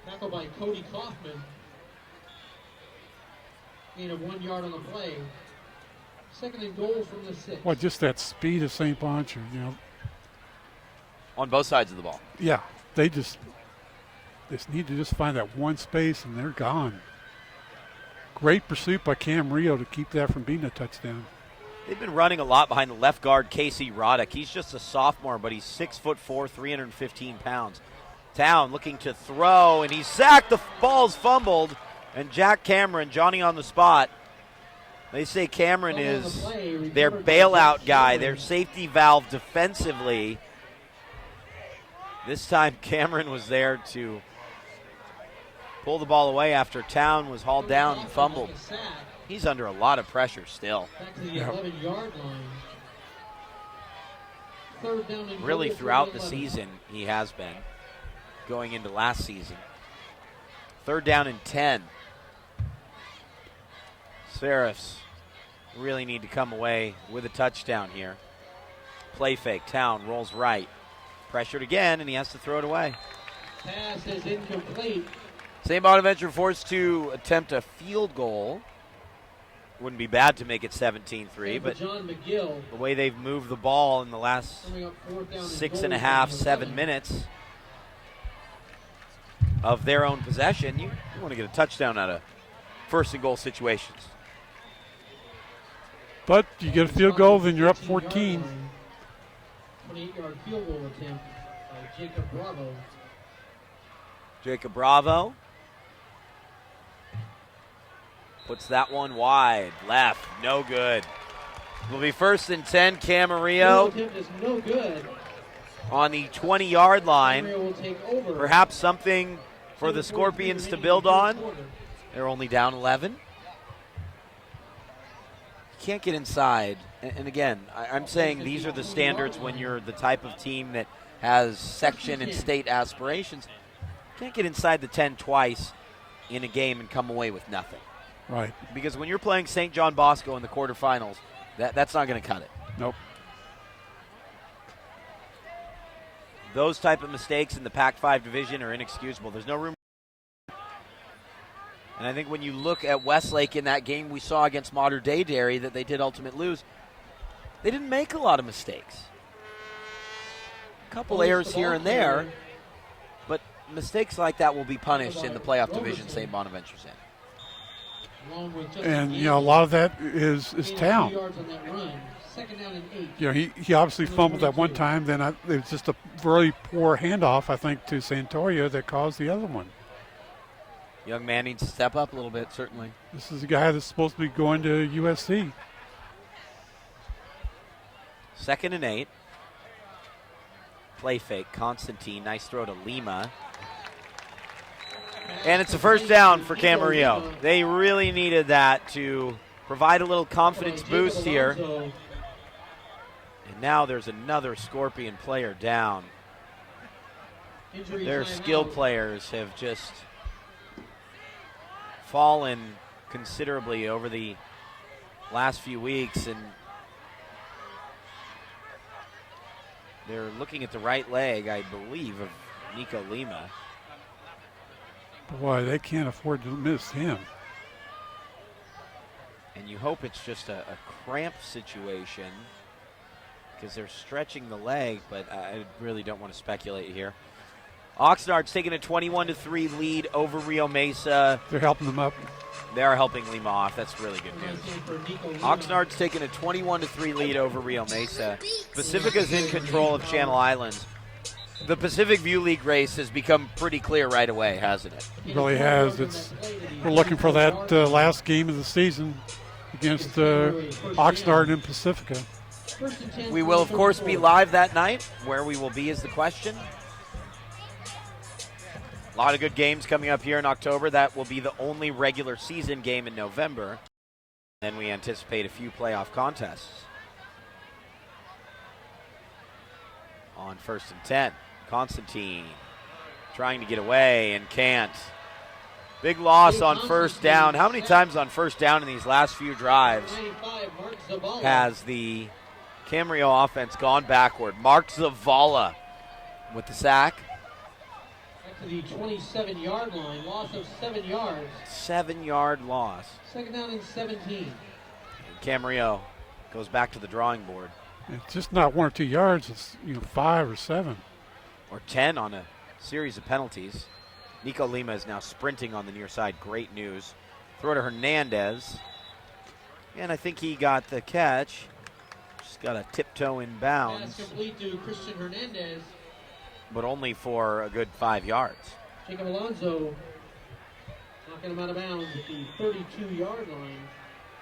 A: Tackled by Cody Kaufman. Gain of 1 yard on the play. Second and goal from the 6.
C: Well, just that speed of St. Bonaventure,
B: On both sides of the ball.
C: Yeah, they just need to just find that one space, and they're gone. Great pursuit by Camarillo to keep that from being a touchdown.
B: They've been running a lot behind the left guard, Casey Roddick. He's just a sophomore, but he's 6'4", 315 pounds. Town looking to throw, and he's sacked. The ball's fumbled, and Jack Cameron, Johnny on the spot. They say Cameron is their bailout guy, their safety valve defensively. This time Cameron was there to pull the ball away after Town was hauled down and fumbled. He's under a lot of pressure still.
A: Back to the 11-yard line. Third down and
B: Really
A: goal
B: throughout
A: from
B: the
A: 11.
B: season he has been, going into last season. Third down and 10. Serifs really need to come away with a touchdown here. Play fake. Town rolls right. Pressured again, and he has to throw it away.
A: Pass is incomplete.
B: St. Bonaventure forced to attempt a field goal. Wouldn't be bad to make it 17-3, but
A: John McGill
B: the way they've moved the ball in the last
A: coming up 4th down and
B: 6.5,
A: goal
B: 7 minutes of their own possession, you want to get a touchdown out of first and goal situations.
C: But you get a field goal, then you're up 14.
A: 28-yard field goal attempt by Jacob Bravo.
B: Jacob Bravo puts that one wide. Left, no good. Will be first and 10, Camarillo
A: Attempt is no good.
B: on the 20-yard line.
A: Camarillo will take over.
B: Perhaps something for the Scorpions to build on. They're only down 11. You can't get inside. And again, I'm saying these are the standards when you're the type of team that has section and state aspirations. You can't get inside the 10 twice in a game and come away with nothing.
C: Right.
B: Because when you're playing St. John Bosco in the quarterfinals, that's not going to cut it.
C: Nope.
B: Those type of mistakes in the Pac-5 division are inexcusable. There's no room. And I think when you look at Westlake in that game we saw against Mater Dei Dairy that they did ultimate lose, they didn't make a lot of mistakes. A couple errors here and there, but mistakes like that will be punished in the playoff division St. Bonaventure's in.
C: And, a lot of that is Town.
A: Second down and 8.
C: He obviously fumbled that one time. Then it was just a very poor handoff, I think, to Santoria that caused the other one.
B: Young man needs to step up a little bit, certainly.
C: This is a guy that's supposed to be going to USC.
B: Second and 8. Play fake. Constantine. Nice throw to Lima. And it's a first down for Camarillo. They really needed that to provide a little confidence boost here. And now there's another Scorpion player down. Their skill players have just fallen considerably over the last few weeks, and they're looking at the right leg, I believe, of Nico Lima.
C: Boy, they can't afford to miss him.
B: And you hope it's just a cramp situation because they're stretching the leg, but I really don't want to speculate here. Oxnard's taking a 21-3 lead over Rio Mesa.
C: They're helping them up.
B: They are helping Lima off. That's really good news. Oxnard's taking a 21-3 lead over Rio Mesa. Pacifica's in control of Channel Islands. The Pacific View League race has become pretty clear right away, hasn't it?
C: It really has. We're looking for that last game of the season against Oxnard and Pacifica.
B: We will, of course, be live that night. Where we will be is the question. A lot of good games coming up here in October. That will be the only regular season game in November. Then we anticipate a few playoff contests. On 1st and 10, Constantine trying to get away and can't. Big loss on first down. How many times on first down in these last few drives has the Camarillo offense gone backward? Mark Zavala with the sack.
A: to the 27-yard line. Loss of 7 yards.
B: 7-yard loss.
A: Second down and 17.
B: And Camarillo goes back to the drawing board.
C: It's just not 1 or 2 yards. It's 5 or 7.
B: Or 10 on a series of penalties. Nico Lima is now sprinting on the near side. Great news. Throw to Hernandez. And I think he got the catch. Just got a tiptoe in bounds.
A: Pass complete to Christian Hernandez.
B: But only for a good 5 yards.
A: Jacob Alonso knocking him out of bounds at the 32-yard line.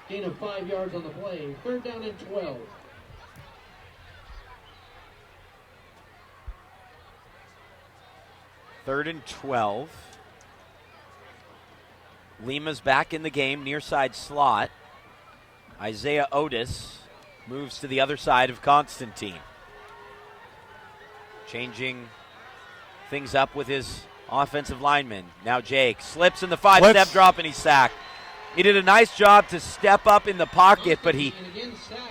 A: Gain of 5 yards on the play. Third down and 12.
B: Third and 12. Lima's back in the game, near side slot. Isaiah Otis moves to the other side of Constantine. Changing things up with his offensive lineman. Now Jake slips in the 5-step drop and he's sacked. He did a nice job to step up in the pocket, but he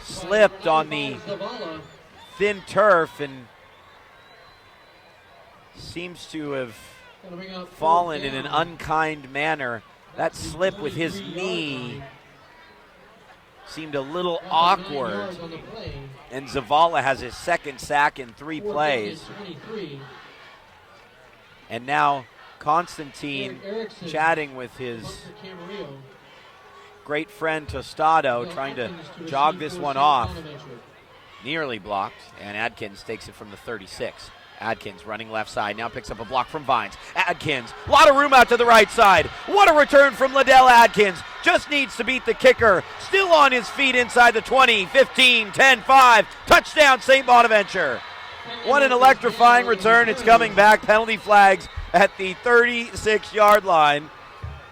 B: slipped on the thin turf and seems to have fallen in an unkind manner. That slip with his knee seemed a little awkward. And Zavala has his second sack in 3 plays. And now Constantine chatting with his great friend Tostado, trying to jog this one off. Nearly blocked, and Adkins takes it from the 36. Adkins running left side, now picks up a block from Vines. Adkins, a lot of room out to the right side. What a return from Liddell Adkins. Just needs to beat the kicker. Still on his feet inside the 20, 15, 10, 5. Touchdown, St. Bonaventure. What an electrifying return. It's coming back. Penalty flags at the 36-yard line.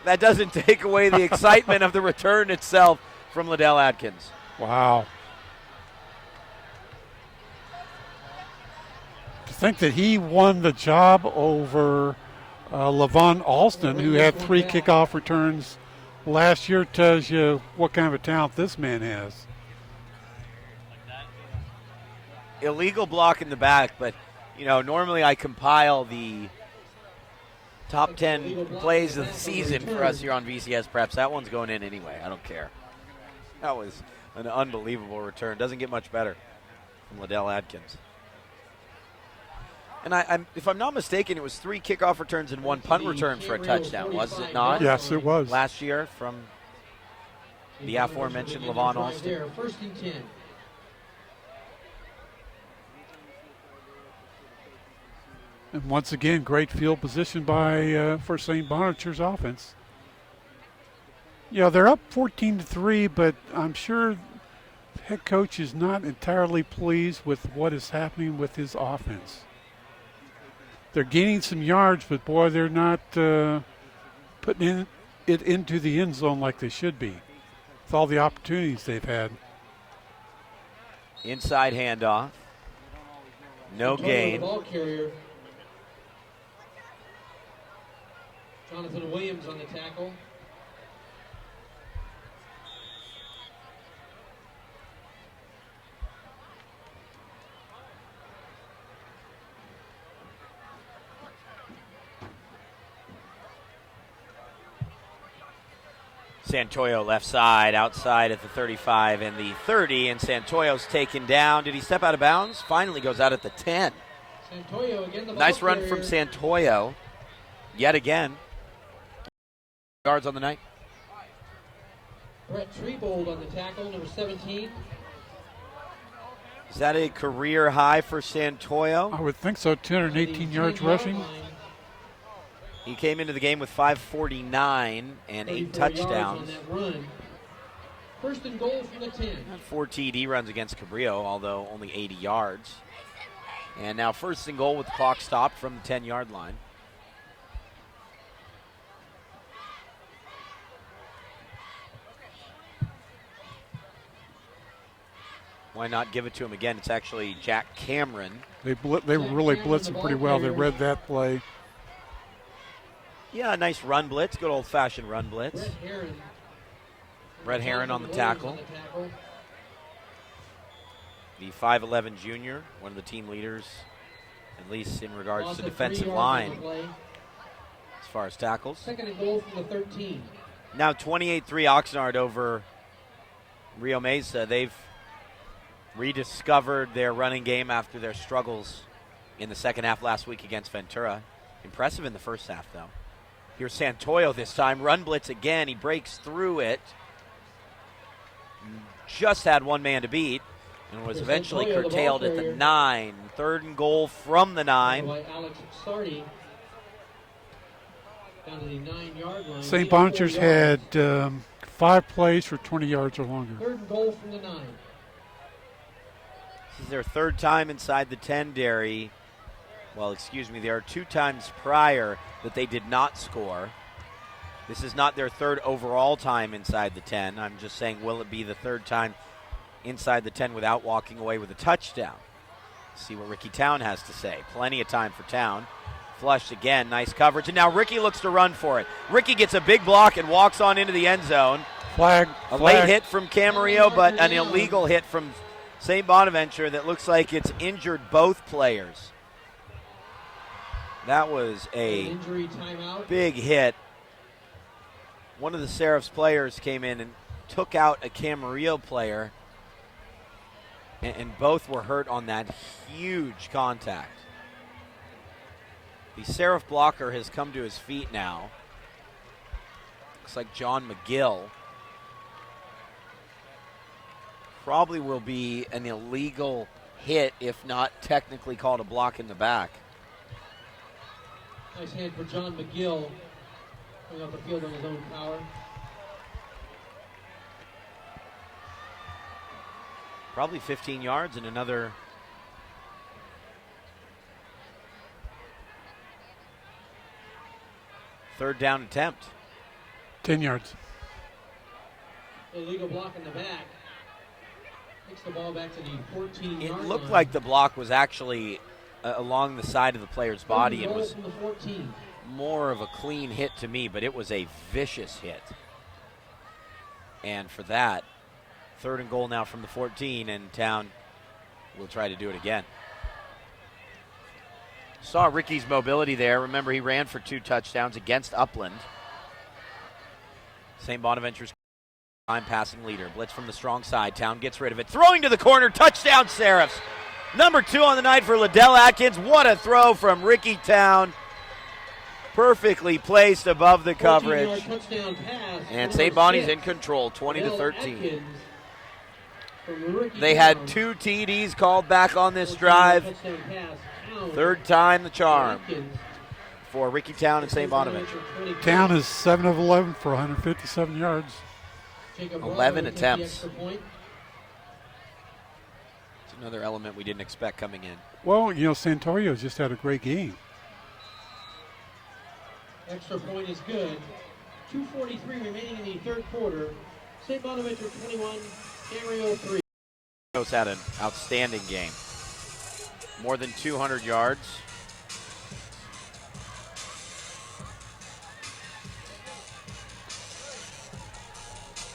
B: That doesn't take away the excitement of the return itself from Liddell Adkins.
C: Wow. To think that he won the job over Levon Alston, who had 3 kickoff returns last year, tells you what kind of a talent this man has.
B: Illegal block in the back, but, normally I compile the top 10 plays of the season for us here on VCS Preps. That one's going in anyway. I don't care. That was an unbelievable return. Doesn't get much better from Liddell Adkins. And if I'm not mistaken, it was 3 kickoff returns and 1 punt return for a touchdown, was it not?
C: Yes, it was.
B: Last year from the aforementioned Levon Alston.
A: First and 10.
C: And once again, great field position for St. Bonaventure's offense. They're up 14-3, but I'm sure the head coach is not entirely pleased with what is happening with his offense. They're gaining some yards, but boy, they're not putting it into the end zone like they should be with all the opportunities they've had.
B: Inside handoff. No gain.
A: Ball carrier. Jonathan Williams on the tackle.
B: Santoyo left side, outside at the 35 and the 30, and Santoyo's taken down. Did he step out of bounds? Finally goes out at the 10.
A: Santoyo again. The
B: nice
A: ball
B: run
A: carrier.
B: from Santoyo. Yet again. Yards on the night.
A: Brett Trebold on the tackle, number 17.
B: Is that a career high for Santoyo?
C: I would think so. 218 yards rushing.
B: He came into the game with 549 and 8 touchdowns.
A: First and goal from the 10.
B: 4 TD runs against Camarillo, although only 80 yards. And now first and goal with the clock stopped from the 10-yard line. Why not give it to him again? It's actually Jack Cameron.
C: They really blitzed him pretty well. They read that play.
B: Yeah, a nice run blitz, good old-fashioned run blitz. Brett Herron on the tackle. The 5'11 junior, one of the team leaders, at least in regards to defensive line. far as tackles.
A: Second and goal from the 13.
B: Now 28-3 Oxnard over Rio Mesa. They've rediscovered their running game after their struggles in the second half last week against Ventura. Impressive in the first half, though. Here's Santoyo this time. Run blitz again. He breaks through it. Just had one man to beat and was eventually curtailed at the 9. Third and goal from the 9.
A: Alex Sardi down to the 9-yard line.
C: St. Bonaventure's had 5 plays for 20 yards or longer.
A: Third and goal from the 9.
B: This is their third time inside the 10, Derry. Well, excuse me, there are 2 times prior that they did not score. This is not their third overall time inside the 10. I'm just saying, will it be the third time inside the 10 without walking away with a touchdown? See what Ricky Town has to say. Plenty of time for Town. Flushed again, nice coverage. And now Ricky looks to run for it. Ricky gets a big block and walks on into the end zone.
C: Flag.
B: Late hit from Camarillo, but an illegal hit from St. Bonaventure that looks like it's injured both players. That was a big hit. One of the Seraphs players came in and took out a Camarillo player, and both were hurt on that huge contact. The Seraph blocker has come to his feet now. Looks like John McGill. Probably will be an illegal hit, if not technically called a block in the back.
A: Nice hand for John McGill, going up the field on his own power.
B: Probably 15 yards and another third down attempt.
C: 10 yards.
A: Illegal block in the back. Takes the ball back to the 14-yard line.
B: It looked like the block was actually along the side of the player's body and was more of a clean hit to me, but it was a vicious hit. And for that, third and goal now from the 14, and Town will try to do it again. Saw Ricky's mobility there. Remember, he ran for 2 touchdowns against Upland. St. Bonaventure's time passing leader. Blitz from the strong side. Town gets rid of it. Throwing to the corner. Touchdown, Seraphs. Number 2 on the night for Liddell Atkins. What a throw from Ricky Town. Perfectly placed above the coverage. And St. Bonnie's in control, 20-13. They had 2 TDs called back on this drive. Third time the charm for Ricky Town and St. Bonaventure.
C: Town is 7 of 11 for 157 yards.
B: 11 attempts. It's another element we didn't expect coming in.
C: Well, you know, Santorio's just had a great game.
A: Extra point is good. 2:43 remaining in the third quarter. St. Bonaventure 21, Camarillo 3.
B: He's had an outstanding game. More than 200 yards.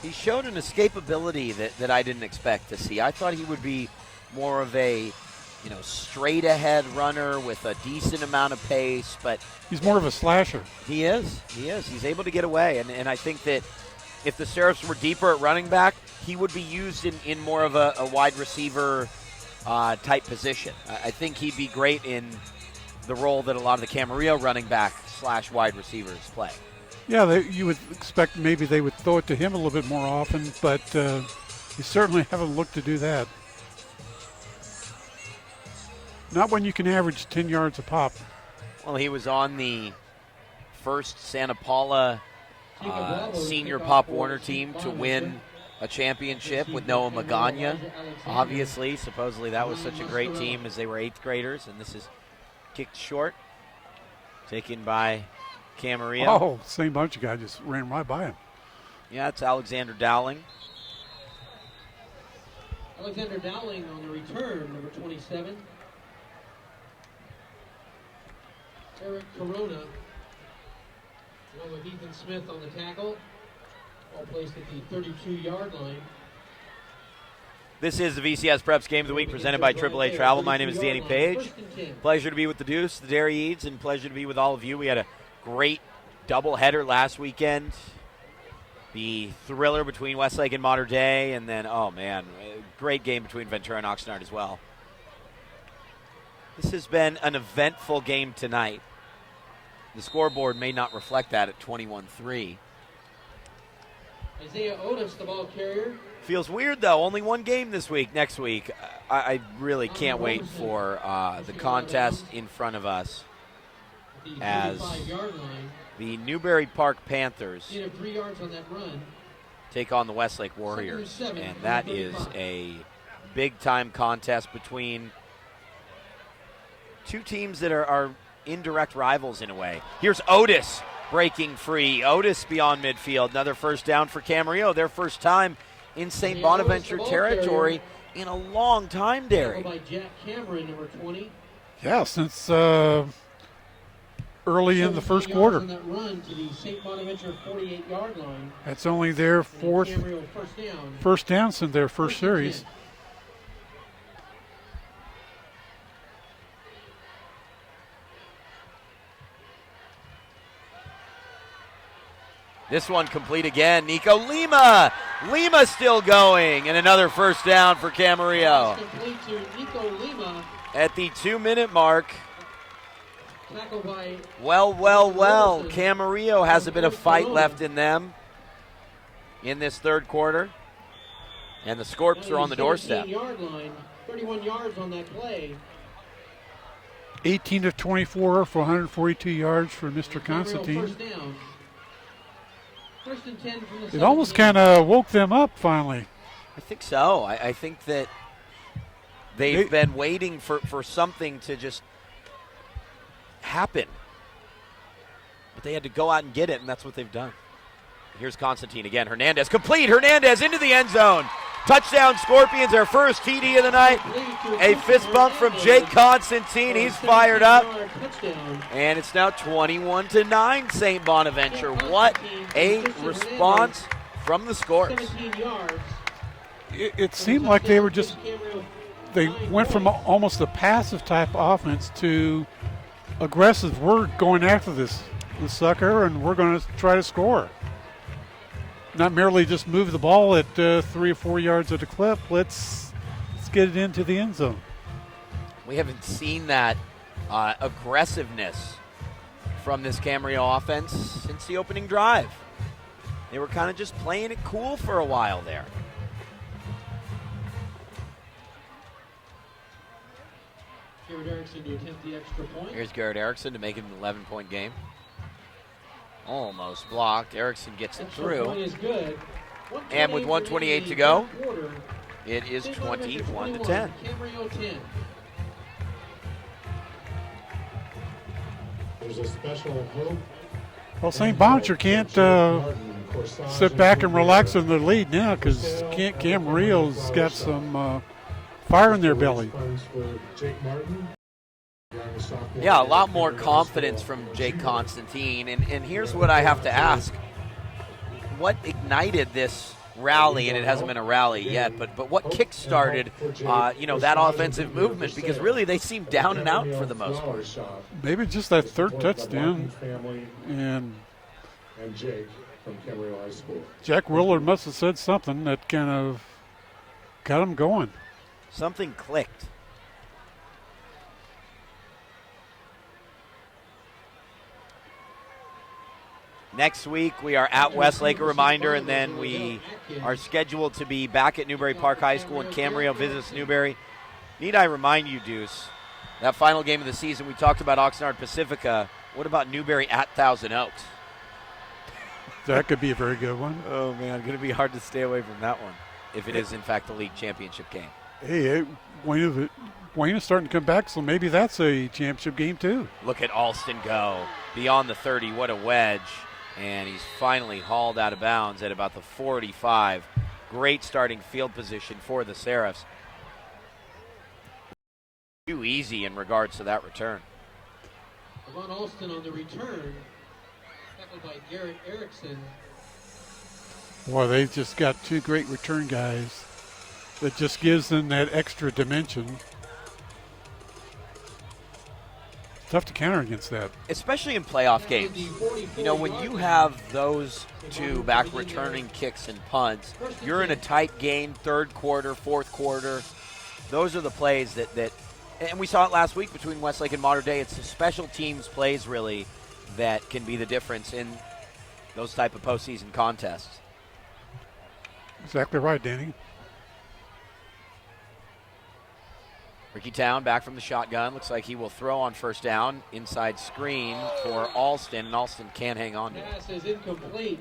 B: He showed an escapability that I didn't expect to see. I thought he would be more of a, straight ahead runner with a decent amount of pace, but
C: he's more of a slasher.
B: He is. He's able to get away, and I think that if the Seraphs were deeper at running back, he would be used in more of a wide receiver type position. I think he'd be great in the role that a lot of the Camarillo running back / wide receivers play.
C: Yeah, you would expect maybe they would throw it to him a little bit more often, but you certainly haven't looked to do that. Not when you can average 10 yards a pop.
B: Well, he was on the first Santa Paula senior Pop Warner team to win a championship with Noah Magana. Obviously, supposedly that was such a great team as they were 8th graders, and this is kicked short, taken by Camarillo.
C: Oh, same bunch of guy just ran right by him.
B: Yeah, it's Alexander Dowling.
A: Alexander Dowling on the return, number 27. Eric Corona, along with Ethan Smith on the tackle, all placed at the 32-yard line.
B: This is the VCS Preps Game of the Week presented by AAA Travel. My name is Danny Page. Pleasure to be with the Deuce, the Derry Eads, and pleasure to be with all of you. We had a great doubleheader last weekend. The thriller between Westlake and Mater Dei, and then, oh man, great game between Ventura and Oxnard as well. This has been an eventful game tonight. The scoreboard may not reflect that at 21-3.
A: Isaiah Otis, the ball carrier.
B: Feels weird, though. Only one game this week. Next week, I really can't wait for the contest in front of us as the Newbury Park Panthers
A: Gain of 3 yards on that run.
B: take on the Westlake Warriors. And that is a big-time contest between two teams that are indirect rivals in a way. Here's Otis breaking free. Otis beyond midfield. Another first down for Camarillo. Their first time in St. Bonaventure territory in a long time, Derry.
A: By Jack Cameron, number 20.
C: Yeah, since early in the first quarter.
A: On that run to the St. Bonaventure 48-yard line.
C: That's only their fourth
A: Camarillo
C: first down since their first series.
B: This one complete again. Nico Lima. Lima still going. And another first down for Camarillo.
A: Complete to Nico Lima.
B: At the 2-minute mark.
A: Tackled by
B: Well. Camarillo has a bit of fight left in them in this third quarter. And the Scorps are on the doorstep.
A: 17-yard line, 31 yards on that play.
C: 18 of 24 for 142 yards for Mr. Constantine.
A: First down. First and 10 from the
C: It almost kind of woke them up finally.
B: I think so. I think that they've been waiting for something to just happen. But they had to go out and get it, and that's what they've done. Here's Constantine again. Hernandez complete. Hernandez into the end zone. Touchdown Scorpions, their first TD of the night. A fist bump from Jake Constantine. He's fired up. And it's now 21-9 St. Bonaventure. What a response from the Scorps.
C: It seemed like they went from almost a passive type offense to aggressive. We're going after this sucker, and we're going to try to score. Not merely just move the ball at 3 or 4 yards at a clip. Let's get it into the end zone.
B: We haven't seen that aggressiveness from this Camarillo offense since the opening drive. They were kind of just playing it cool for a while there.
A: Garrett Erickson to attempt the extra point.
B: Here's Garrett Erickson to make it an 11-point game. Almost blocked. Erickson gets it through.
A: Is good.
B: And with 1:28 to go, it is 21-10.
A: Camarillo 10.
D: There's a special hope.
C: Well, St. Bonaventure can't sit back and relax in the lead now because Camarillo's got some fire in their belly.
B: Yeah, a lot more confidence from Jake Constantine. And here's what I have to ask. What ignited this rally, and it hasn't been a rally yet, but what kick-started, that offensive movement? Because really they seem down and out for the most part.
C: Maybe just that third touchdown. And
D: Jake from Camarillo High School.
C: Jack Willard must have said something that kind of got him going.
B: Something clicked. Next week, we are at Westlake, a reminder, and then we are scheduled to be back at Newbury Park High School, and Camarillo visits Newbury. Need I remind you, Deuce, that final game of the season, we talked about Oxnard Pacifica. What about Newbury at Thousand Oaks?
C: That could be a very good one.
B: Oh, man, going to be hard to stay away from that one if it is, in fact, the league championship game.
C: Hey, Wayne is starting to come back, so maybe that's a championship game, too.
B: Look at Alston go. Beyond the 30, what a wedge. And he's finally hauled out of bounds at about the 45. Great starting field position for the Seraphs. Too easy in regards to that return.
A: Ron Alston on the return. Tackled by Garrett Erickson.
C: Boy, they've just got two great return guys. That just gives them that extra dimension. tough to counter against that.
B: Especially in playoff games. You know, when you have those two back returning kicks and punts, you're in a tight game, third quarter, fourth quarter. Those are the plays that and we saw it last week between Westlake and Mater Dei. It's the special teams plays, really, that can be the difference in those type of postseason contests.
C: Exactly right, Danny.
B: Ricky Town back from the shotgun. Looks like he will throw on first down. Inside screen for Alston, and Alston can't hang on to it.
A: Pass is incomplete.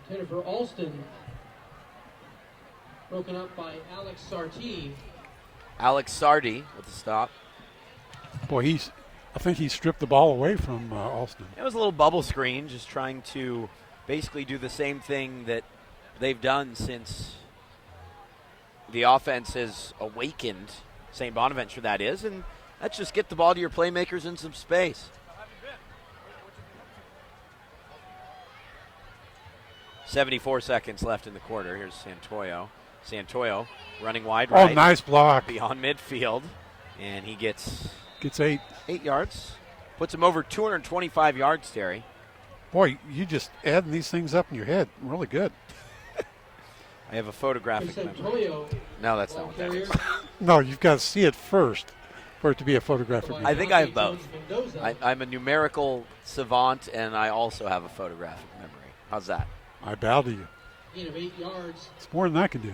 A: Intended for Alston. Broken up by Alex Sartee.
B: Alex Sardi with the stop.
C: Boy, I think he stripped the ball away from Alston.
B: It was a little bubble screen, just trying to basically do the same thing that they've done since the offense has awakened, St. Bonaventure that is, and let's just get the ball to your playmakers in some space. .74 seconds left in the quarter. Here's Santoyo. Santoyo running wide right.
C: Oh, nice block.
B: Beyond midfield, and he gets
C: 8.
B: 8 yards. Puts him over 225 yards, Terry.
C: Boy, you just adding these things up in your head. Really good.
B: I have a photographic memory. No, that's not what that is.
C: No, you've got to see it first for it to be a photographic memory.
B: I think I have both. I'm a numerical savant, and I also have a photographic memory. How's that?
C: I bow to you.
A: Gain of 8 yards.
C: It's more than I can do.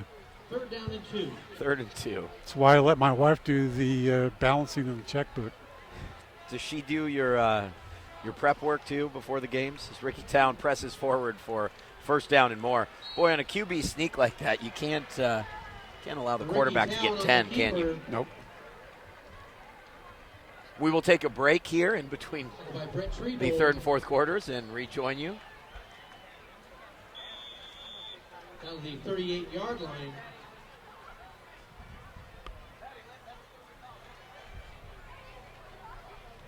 A: Third down and 2.
B: 3rd and 2.
C: That's why I let my wife do the balancing of the checkbook.
B: Does she do your prep work too before the games? As Ricky Town presses forward for first down and more. Boy, on a QB sneak like that, you can't allow the quarterback to get 10, can you?
C: Nope.
B: We will take a break here in between the third and fourth quarters and rejoin you.
A: Down the 38-yard line.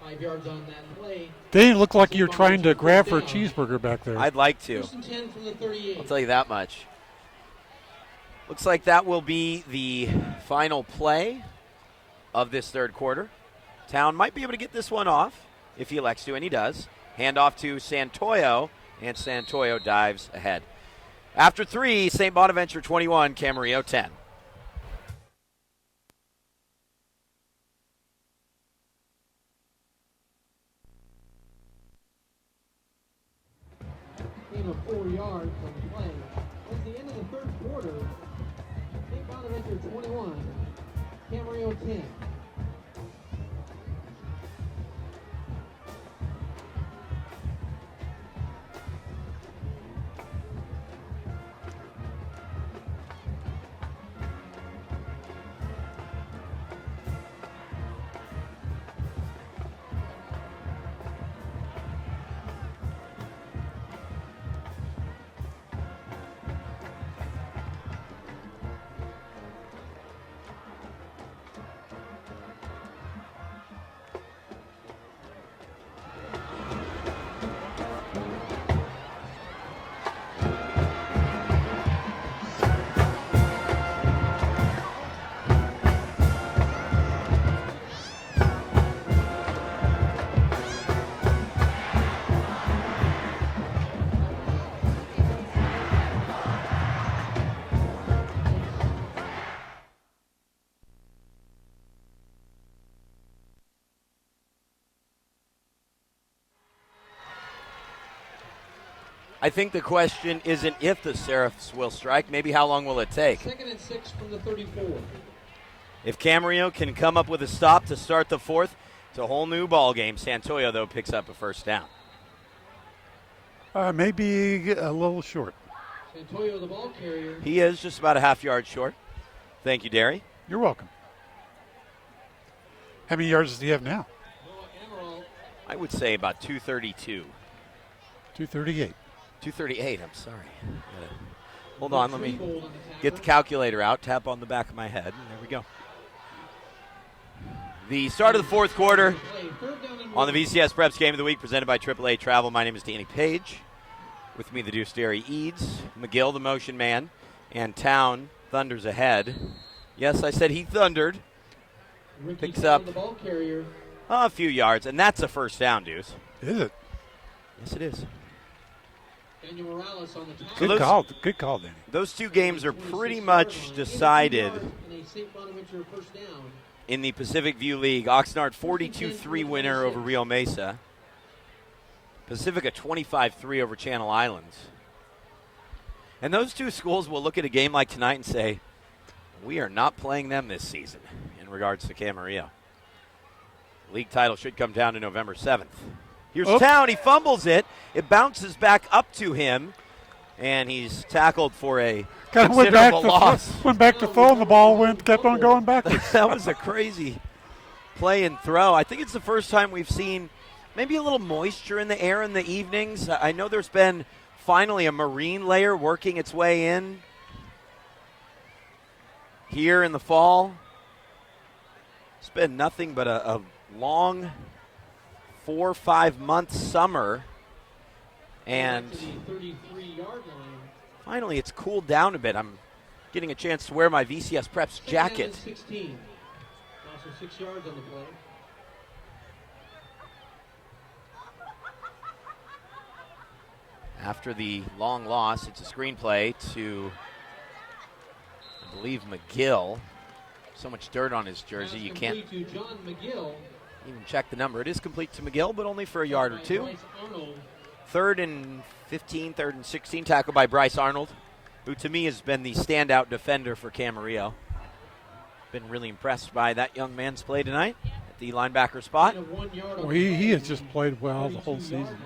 A: Five yards on that play.
C: They look like you're trying to grab for a cheeseburger back there.
B: I'd like to.
A: First and 10 from the 38.
B: I'll tell you that much. Looks like that will be the final play of this third quarter. Town might be able to get this one off if he elects to, and he does. Hand off to Santoyo, and Santoyo dives ahead. After 3, St. Bonaventure 21, Camarillo 10.
A: Gain of 4 yards from play. That's the end of the third quarter. St. Bonaventure 21, Camarillo 10.
B: I think the question isn't if the Seraphs will strike, maybe how long will it take.
A: 2nd and 6 from the 34.
B: If Camarillo can come up with a stop to start the fourth, it's a whole new ball game. Santoyo, though, picks up a first down.
C: Maybe a little short.
A: Santoyo, the ball carrier.
B: He is just about a half yard short. Thank you, Derry.
C: You're welcome. How many yards does he have now?
B: I would say about 232.
C: 238.
B: 238, I'm sorry. Hold on, let me get the calculator out, tap on the back of my head, and there we go. The start of the fourth quarter on the VCS Preps Game of the Week presented by AAA Travel. My name is Danny Page. With me, the Deuce Derry Eads, McGill, the motion man, and Town thunders ahead. Yes, I said he thundered.
A: Ricky
B: Picks
A: Town,
B: up
A: the ball carrier.
B: a few yards, and that's a first down, Deuce.
C: Is it?
B: Yes, it is.
A: Daniel Morales on the tackle.
C: Good
B: those-
C: call. Good call, Danny.
B: Those two games are
A: 26
B: pretty
A: yard
B: much
A: line.
B: decided
A: 82 yards and a St. Bonaventure first down.
B: in the Pacific View League. Oxnard 42-3 winner over Rio Mesa. Pacifica 25-3 over Channel Islands. And those two schools will look at a game like tonight and say, we are not playing them this season in regards to Camarillo. League title should come down to November 7th. Here's Town. He fumbles it. It bounces back up to him, and he's tackled for a considerable loss.
C: Went back to throw, and the ball kept on going backwards.
B: That was a crazy play and throw. I think it's the first time we've seen maybe a little moisture in the air in the evenings. I know there's been finally a marine layer working its way in here in the fall. It's been nothing but a long 4 or 5 month summer, and
A: To the 33-yard line.
B: finally it's cooled down a bit. I'm getting a chance to wear my VCS Preps
A: Second down
B: jacket.
A: and 16. Also 6 yards on the play.
B: After the long loss, it's a screenplay to, I believe, McGill. So much dirt on his jersey,
A: Pass
B: you can't
A: complete to John McGill.
B: even check the number. It is complete to McGill, but only for a yard or
A: By
B: two.
A: Bryce Arnold.
B: 3rd and 15, 3rd and 16, tackled by Bryce Arnold, who to me has been the standout defender for Camarillo. Been really impressed by that young man's play tonight at the linebacker spot.
A: Gain of 1 yard on
C: Well,
A: the
C: he
A: play.
C: has just played well the whole
A: 32-yard
C: season.
A: line.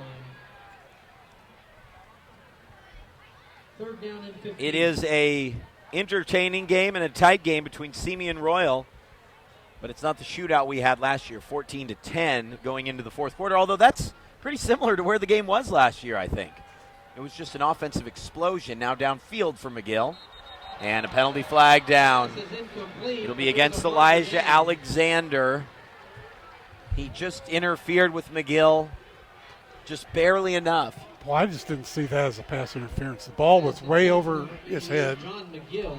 A: 3rd down and 15.
B: It is a entertaining game and a tight game between Simi and Royal, but it's not the shootout we had last year, 14-10 going into the fourth quarter, although that's pretty similar to where the game was last year, I think. It was just an offensive explosion now downfield for McGill, and a penalty flag down.
A: This is incomplete.
B: It'll be against Elijah Alexander. He just interfered with McGill, just barely enough.
C: Well, I just didn't see that as a pass interference. The ball was way over his head.
A: John McGill.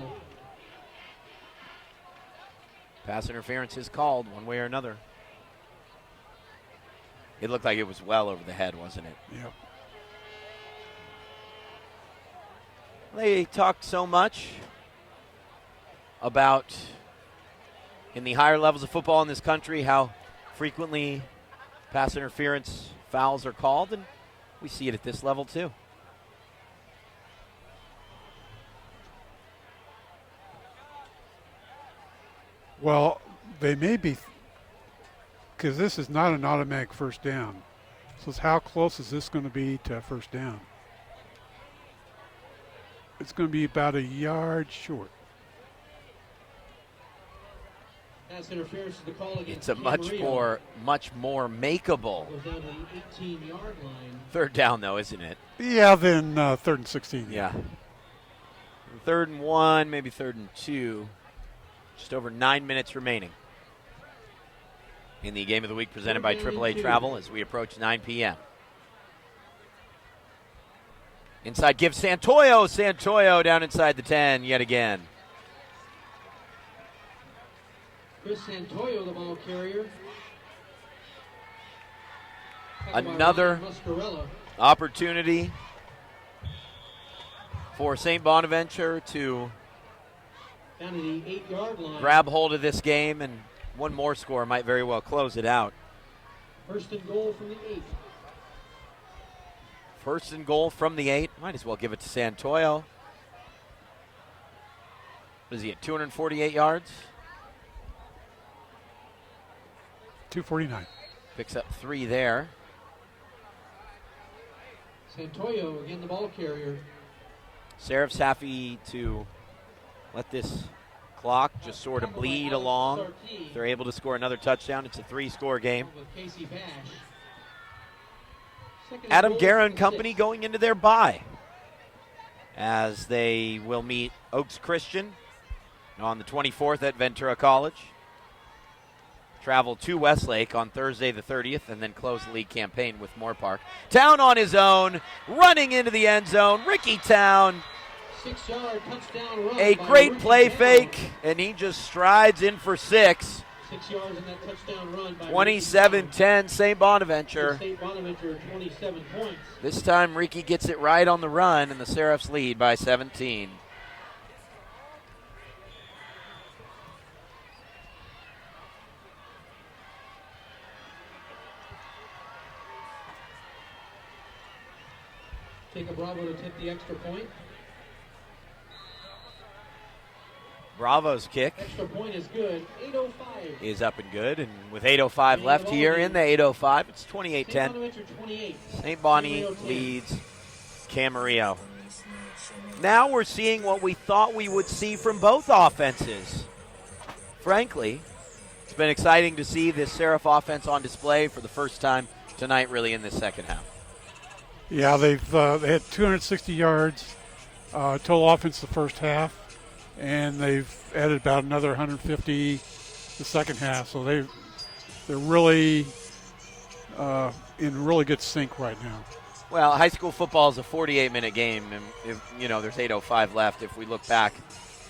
B: Pass interference is called one way or another. It looked like it was well over the head, wasn't it?
C: Yep.
B: They talked so much about, in the higher levels of football in this country, how frequently pass interference fouls are called, and we see it at this level too.
C: Well, they may be, because this is not an automatic first down. So it's how close is this going to be to a first down? It's going to be about a yard short.
A: Pass interference is the call against
B: It's a much
A: Camarillo.
B: more makeable
A: Goes down to the 18-yard line.
B: third down, though, isn't it?
C: Yeah, then 3rd and 16.
B: Yeah. 3rd and 1, maybe 3rd and 2. Just over 9 minutes remaining in the game of the week presented by AAA Travel as we approach 9 p.m. Inside gives Santoyo. Santoyo down inside the 10 yet again.
A: Chris Santoyo, the ball carrier.
B: Another
A: Ryan Muscarella.
B: opportunity for St. Bonaventure to
A: Down to the 8-yard line.
B: grab hold of this game, and one more score might very well close it out.
A: 1st and goal from the 8.
B: 1st and goal from the 8. Might as well give it to Santoyo. What is he at, 248 yards?
C: 249.
B: Picks up 3 there.
A: Santoyo, again, the ball carrier.
B: Serif's happy to let this clock just sort of bleed along. If they're able to score another touchdown, it's a 3-score game.
A: With Casey Bash. Second
B: Adam
A: and goal
B: Guerra
A: from
B: and
A: the
B: company
A: 6.
B: going into their bye as they will meet Oaks Christian on the 24th at Ventura College. Travel to Westlake on Thursday the 30th and then close the league campaign with Moore Park. Town on his own, running into the end zone. Ricky Town,
A: 6-yard touchdown run.
B: a
A: by
B: great
A: Ricky
B: play
A: Town.
B: fake, and he just strides in for 6.
A: 6 yards in that touchdown run by
B: 27-10, St. Bonaventure.
A: St. Bonaventure, 27 points.
B: This time Ricky gets it right on the run, and the Seraphs lead by 17.
A: Take a Bravo to take the extra point.
B: Bravo's kick
A: Extra point is good. 8:05.
B: is up and good, and with 8:05 left here in the 8:05, it's
A: St.
B: 28-10.
A: Bonaventure 28.
B: St. Bonnie
A: Camarillo 10.
B: leads Camarillo. Now we're seeing what we thought we would see from both offenses. Frankly, it's been exciting to see this Seraph offense on display for the first time tonight, really, in the second half.
C: Yeah, they had 260 yards total offense the first half, and they've added about another 150 the second half. So they're really in really good sync right now.
B: Well, high school football is a 48-minute game, and there's 8:05 left. If we look back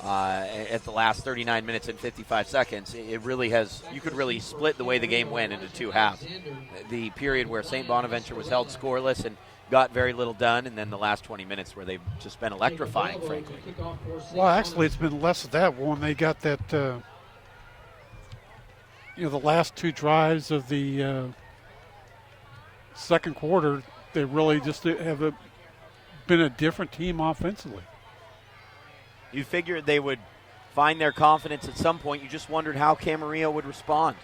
B: at the last 39 minutes and 55 seconds, it really has. You could really split the way the game went into two halves. The period where St. Bonaventure was held scoreless and got very little done, and then the last 20 minutes where they've just been electrifying, frankly.
C: Well, actually, it's been less of that when they got that. The last two drives of the second quarter, they really just have been a different team offensively.
B: You figured they would find their confidence at some point. You just wondered how Camarillo would respond.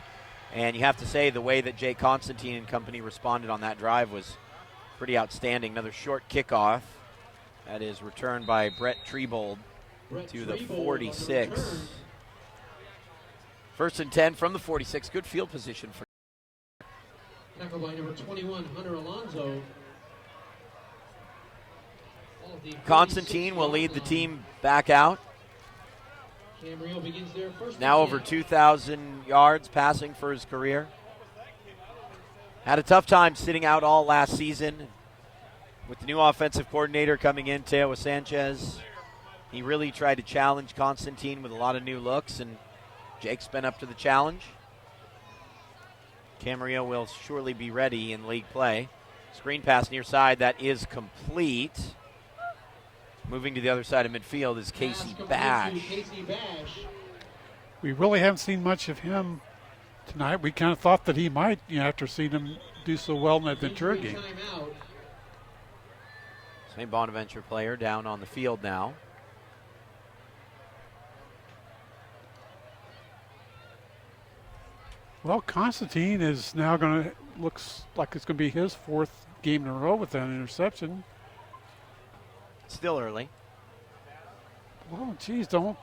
B: And you have to say the way that Jay Constantine and company responded on that drive was pretty outstanding. Another short kickoff. That is returned by Brett Trebold to the 46. First and 10 from the 46. Good field position for.
A: Tackle by number 21, Hunter Alonso.
B: Constantine will lead the team back out.
A: Camarillo begins their first.
B: Now over 2,000 yards passing for his career. Had a tough time sitting out all last season. With the new offensive coordinator coming in, Teo Sanchez, he really tried to challenge Constantine with a lot of new looks, and Jake's been up to the challenge. Camarillo will surely be ready in league play. Screen pass near side, that is complete. Moving to the other side of midfield is Casey Bash.
C: We really haven't seen much of him tonight. We kind of thought that he might, after seeing him do so well in that Ventura game.
B: St. Bonaventure player down on the field now.
C: Well, Constantine is now looks like it's going to be his fourth game in a row with that interception.
B: Still early.
C: Well, geez, don't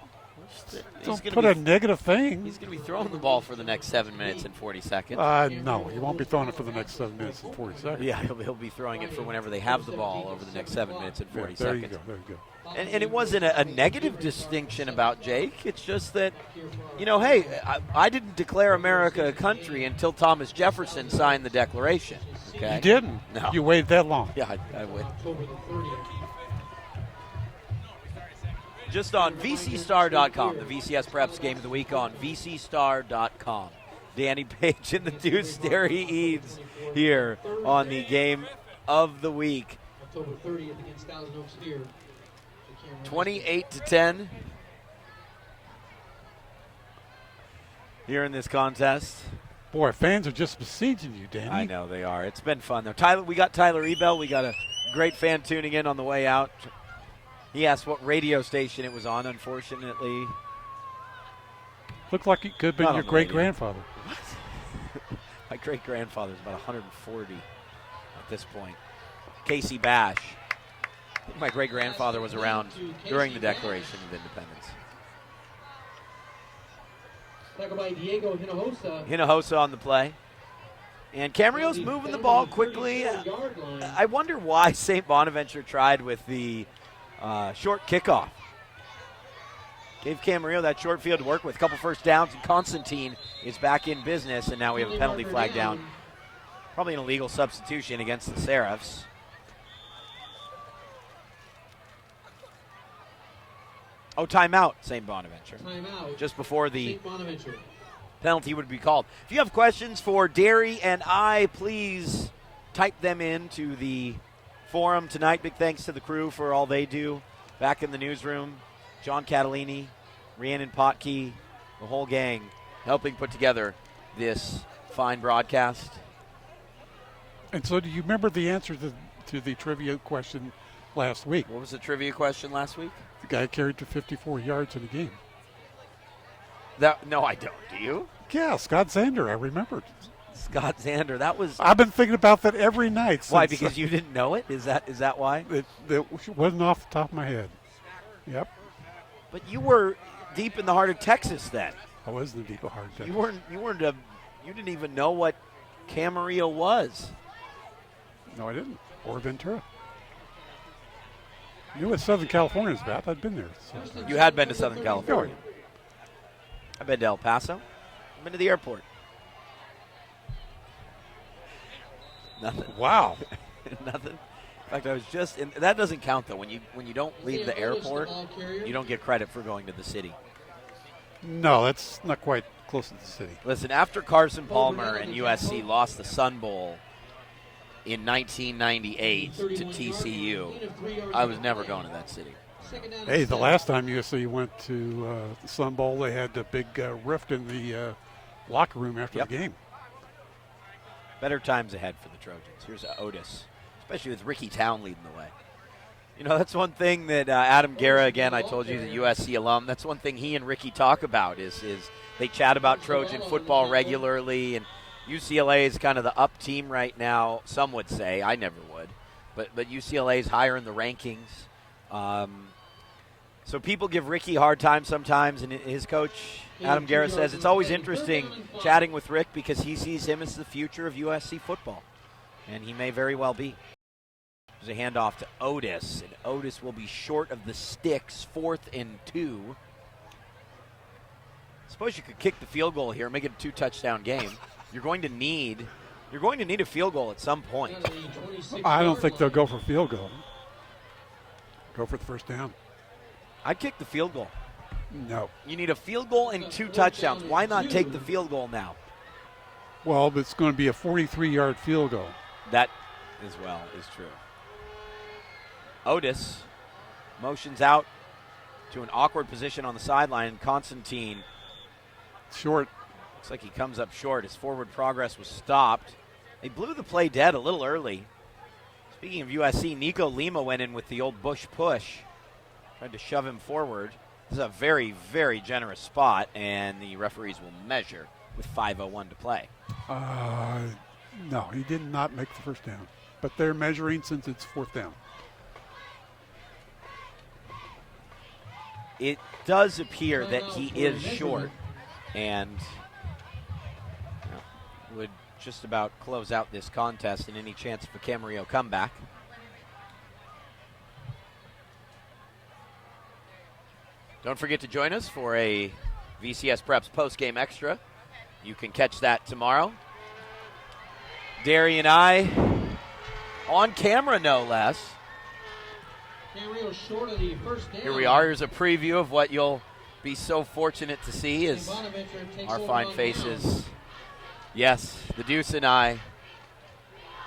B: Don't
C: put a negative thing.
B: He's going to be throwing the ball for the next 7 minutes and 40 seconds.
C: No, he won't be throwing it for the next 7 minutes and 40 seconds.
B: Yeah, he'll be throwing it for whenever they have the ball over the next 7 minutes and 40
C: there
B: seconds.
C: There you go.
B: And it wasn't a negative distinction about Jake. It's just that, hey, I didn't declare America a country until Thomas Jefferson signed the Declaration. Okay?
C: You didn't?
B: No.
C: You waited that long?
B: Yeah, I would. Just on VCStar.com, the VCS Preps Game of the Week on VCStar.com. Danny Page and the Deuce Derry Eads here on the Game of the Week.
A: October 30th against Thousand Oaks here.
B: 28-10 here in this contest.
C: Boy, fans are just besieging you, Danny.
B: I know they are. It's been fun though. We got Tyler Ebel. We got a great fan tuning in on the way out. He asked what radio station it was on. Unfortunately,
C: looked like it could have been your great-grandfather.
B: What? My great-grandfather's about 140 at this point. Casey Bash. I think my great-grandfather was around during the Declaration of Independence.
A: Tackle by Diego Hinojosa.
B: Hinojosa on the play. And Camarillo's moving the ball quickly. I wonder why St. Bonaventure tried with the short kickoff. Gave Camarillo that short field to work with. A couple first downs, and Constantine is back in business, and now we have a penalty flag down. Probably an illegal substitution against the Seraphs. Oh, timeout, St. Bonaventure.
A: Timeout.
B: Just before the
A: St. Bonaventure.
B: penalty would be called. If you have questions for Derry and I, please type them into the forum tonight. Big thanks to the crew for all they do back in the newsroom. John Catalini, Rhiannon Potke, the whole gang helping put together this fine broadcast.
C: And so, do you remember the answer to the trivia question last week?
B: What was the trivia question last week?
C: The guy carried to 54 yards in a game.
B: No, I don't. Do you?
C: Yeah, Scott Zander, I remembered.
B: Scott Zander, that was.
C: I've been thinking about that every night.
B: Why? Because you didn't know it? Is that why?
C: It wasn't off the top of my head. Yep.
B: But you were deep in the heart of Texas then.
C: I was in the deep of heart of Texas.
B: You didn't even know what Camarillo was.
C: No, I didn't. Or Ventura. I knew what Southern California is about. I'd been there. So.
B: You had been to Southern California. I've been to El Paso. I've been to the airport. Nothing.
C: Wow.
B: Nothing. In fact, I was just in, that doesn't count though. When you don't leave the airport, you don't get credit for going to the city.
C: No, that's not quite close to the city.
B: Listen, after Carson Palmer and USC lost the Sun Bowl in 1998 to TCU, I was never going to that city.
C: Hey, the last time USC went to the Sun Bowl, they had a big rift in the locker room after the game.
B: Better times ahead for the Trojans. Here's Otis, especially with Ricky Town leading the way. You know, that's one thing that Adam Guerra, again, I told you, he's a USC alum. That's one thing he and Ricky talk about is they chat about Trojan football regularly, and UCLA is kind of the up team right now. Some would say, I never would, but UCLA is higher in the rankings. So people give Ricky a hard time sometimes, and his coach, Adam Guerra, says it's always interesting chatting with Rick because he sees him as the future of USC football, and he may very well be. There's a handoff to Otis, and Otis will be short of the sticks, 4th and 2. Suppose you could kick the field goal here, make it a 2-touchdown game. You're going to need a field goal at some point.
C: I don't think they'll go for field goal. Go for the first down.
B: I'd kick the field goal.
C: No.
B: You need a field goal and 2 touchdowns. Why not take the field goal now?
C: Well, it's going to be a 43-yard field goal.
B: That as well is true. Otis motions out to an awkward position on the sideline. Constantine.
C: Short.
B: Looks like he comes up short. His forward progress was stopped. They blew the play dead a little early. Speaking of USC, Nico Lima went in with the old Bush push. Tried to shove him forward. This is a very, very generous spot, and the referees will measure with 5:01 to play.
C: No, he did not make the first down. But they're measuring since it's 4th down.
B: It does appear that he is short and would just about close out this contest in any chance of a Camarillo comeback. Don't forget to join us for a VCS Preps post-game extra. You can catch that tomorrow. Derry and I, on camera no less.
A: Short of the first down.
B: Here we are. Here's a preview of what you'll be so fortunate to see is our fine faces. Yes, the Deuce and I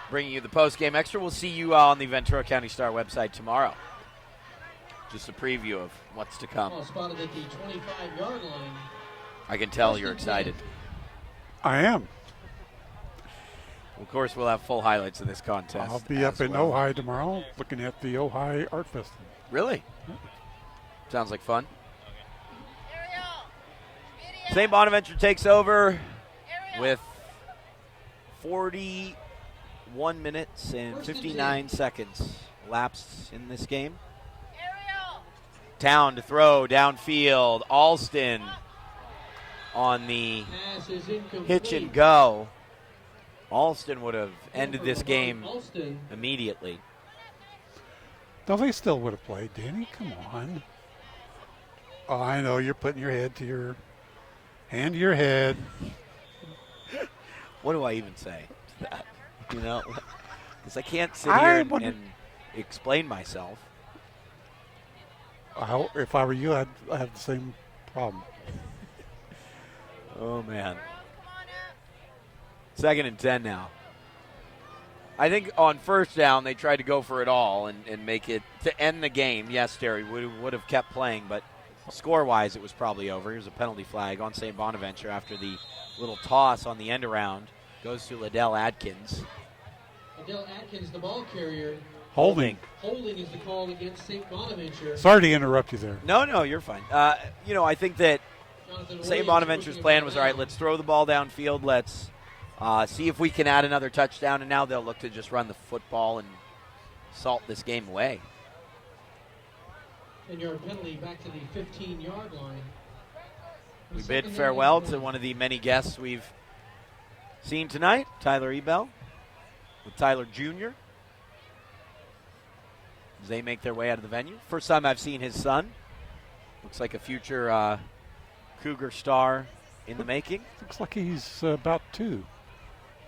B: bringing you the post-game extra. We'll see you on the Ventura County Star website tomorrow. Just a preview of what's to come.
A: Spotted at the 25-yard line.
B: I can tell you're excited.
C: I am.
B: Of course, we'll have full highlights of this contest.
C: I'll be up in Ojai tomorrow looking at the Ojai Art Festival.
B: Really? Sounds like fun. St. Bonaventure takes over with 41 minutes and 59 seconds lapsed in this game. Town to throw downfield. Alston on the hitch and go. Alston would have ended this game immediately.
C: No, they still would have played, Danny. Come on. Oh, I know you're putting your hand to your head.
B: What do I even say to that? You know, because I can't sit here and explain myself.
C: If I were you, I'd have the same problem.
B: Oh, man. 2nd and 10 now. I think on first down they tried to go for it all and make it to end the game. Yes, Terry would have kept playing, but score-wise it was probably over. Here's a penalty flag on St. Bonaventure after the little toss on the end around. Goes to Liddell Atkins.
A: Liddell Atkins, the ball carrier.
C: Holding.
A: Holding is the call against St. Bonaventure.
C: Sorry to interrupt you there.
B: No, you're fine. I think that St. Bonaventure's plan was, all right, let's throw the ball downfield. Let's see if we can add another touchdown, and now they'll look to just run the football and salt this game away.
A: 10-yard penalty back to the 15-yard line.
B: We bid farewell to one of the many guests we've seen tonight, Tyler Ebell with Tyler Jr. as they make their way out of the venue. First time I've seen his son. Looks like a future Cougar star in the making.
C: Looks like he's about 2.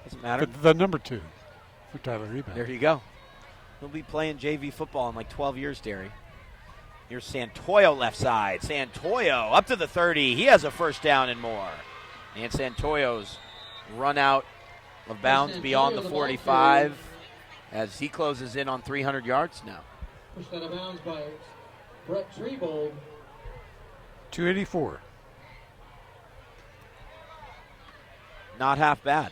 B: Doesn't matter.
C: The number 2 for Tyler Ebell.
B: There you go. He'll be playing JV football in like 12 years, Derry. Here's Santoyo left side. Santoyo up to the 30. He has a first down and more. And Santoyo's run out of bounds beyond the 45 as he closes in on 300 yards now.
A: Pushed out of bounds by Brett Trebold.
C: 284.
B: Not half bad